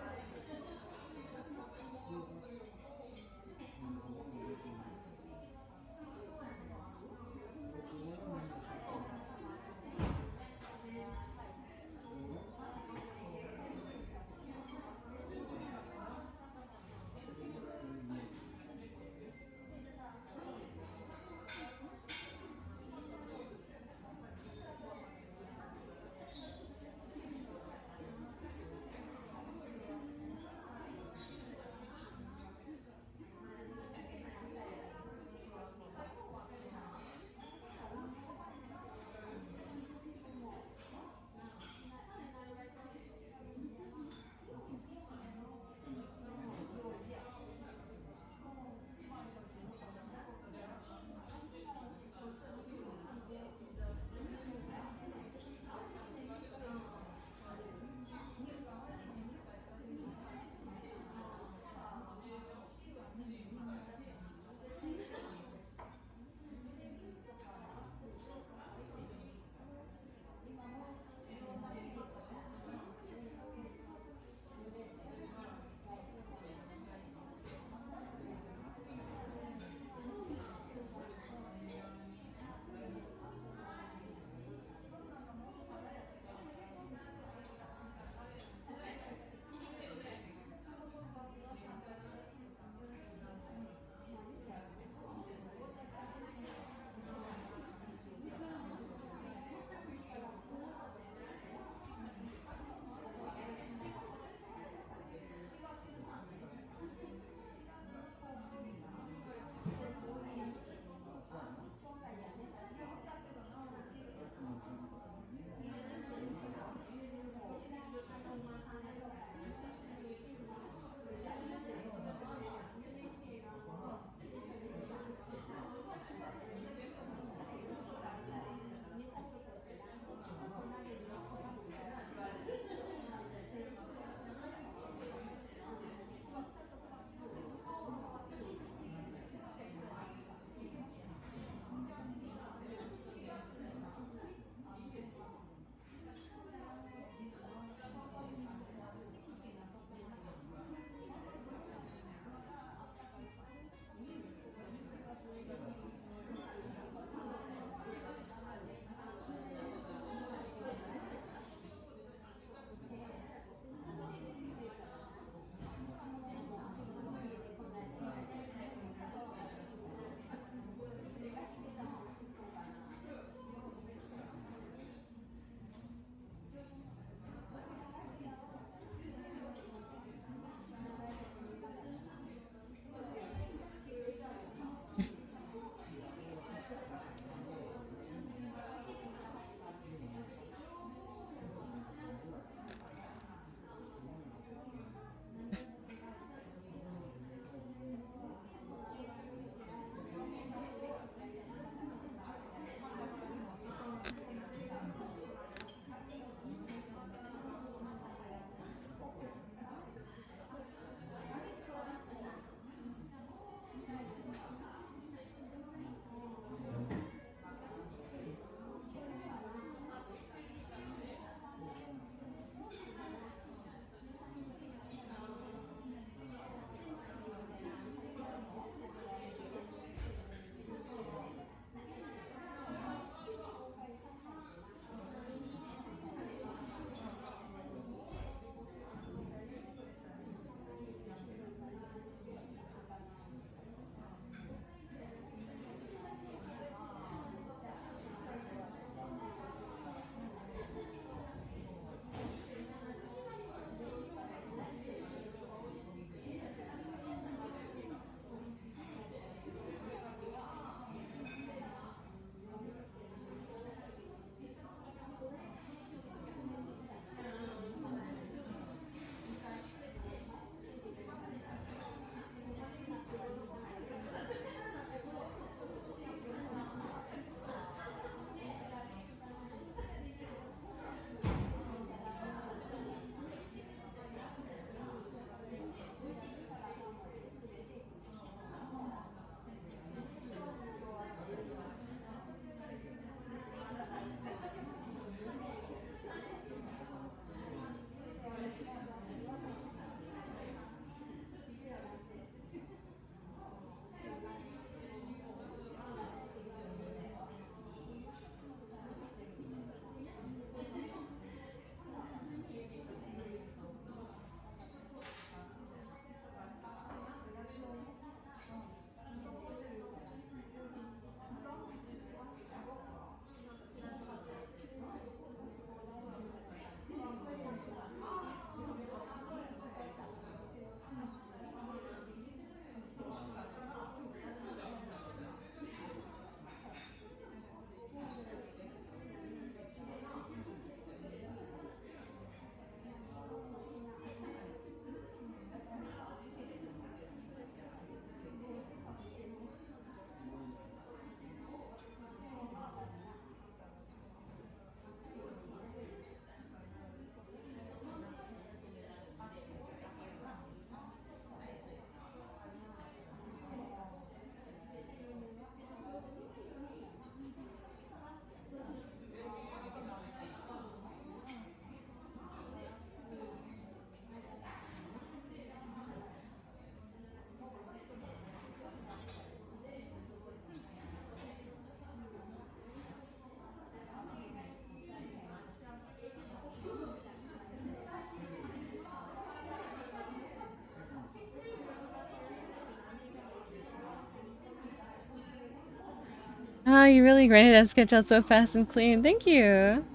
Oh, you really grinded that sketch out so fast and clean. Thank you.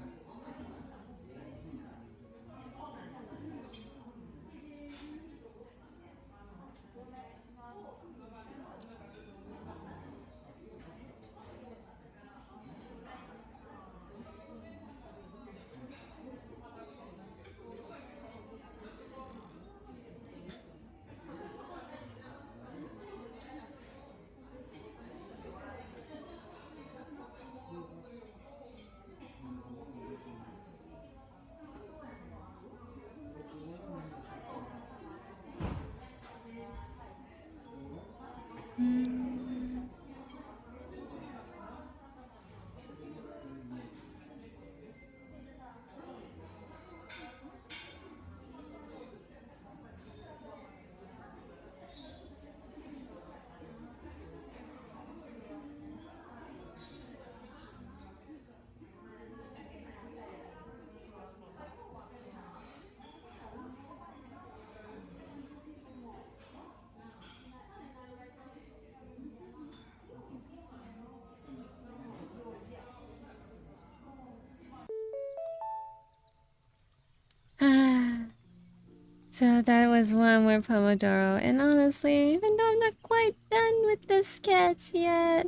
So that was one more Pomodoro, and honestly, even though I'm not quite done with this sketch yet,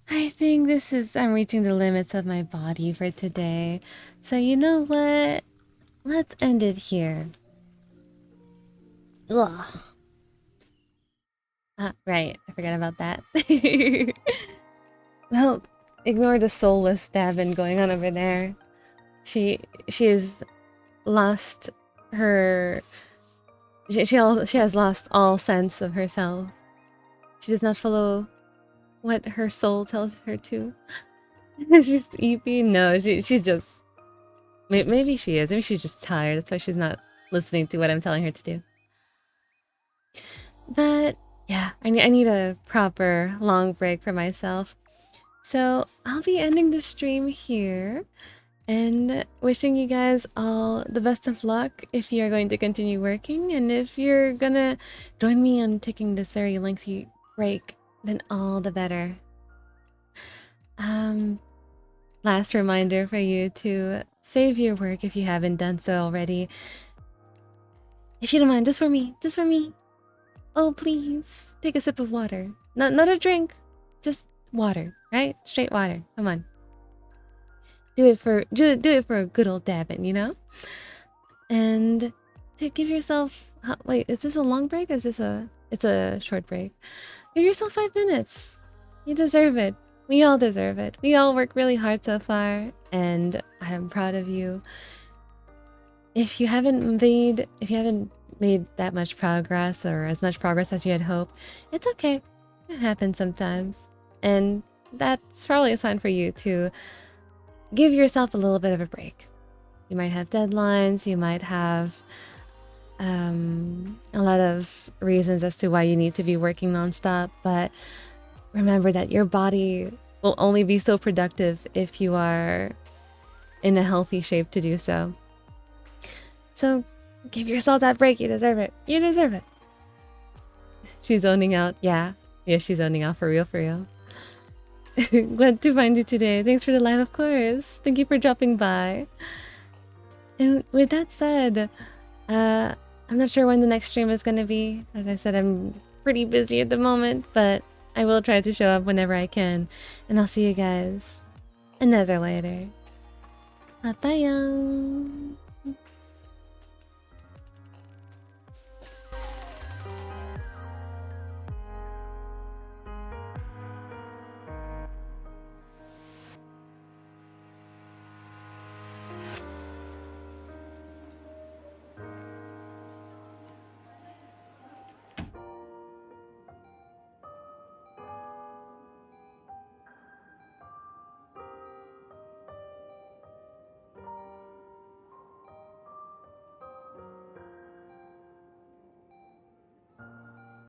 I think I'm reaching the limits of my body for today. So you know what? Let's end it here. Ugh. Right, I forgot about that. Well, ignore the soulless Davin going on over there. She has lost her... She has lost all sense of herself. She does not follow what her soul tells her to. She's sleepy? No, she's just... Maybe she is. Maybe she's just tired. That's why she's not listening to what I'm telling her to do. But yeah, I need a proper long break for myself. So I'll be ending the stream here and wishing you guys all the best of luck if you're going to continue working, and if you're gonna join me on taking this very lengthy break, then all the better. Last reminder for you to save your work if you haven't done so already. If you don't mind, just for me. Oh, please, take a sip of water. Not a drink, just water, right? Straight water. Come on. Do it for a good old Davin, you know? And to give yourself... Wait, is this a long break or is this it's a short break? Give yourself 5 minutes. You deserve it. We all deserve it. We all work really hard so far, and I am proud of you. If you haven't made that much progress, or as much progress as you had hoped, it's okay. It happens sometimes. And that's probably a sign for you to give yourself a little bit of a break. You might have deadlines, you might have a lot of reasons as to why you need to be working nonstop, but remember that your body will only be so productive if you are in a healthy shape to do so. So give yourself that break. You deserve it. You deserve it. She's zoning out. Yeah, she's zoning out for real. Glad to find you today. Thanks for the live, of course. Thank you for dropping by. And with that said, I'm not sure when the next stream is going to be. As I said, I'm pretty busy at the moment, but I will try to show up whenever I can. And I'll see you guys another later. Bye-bye.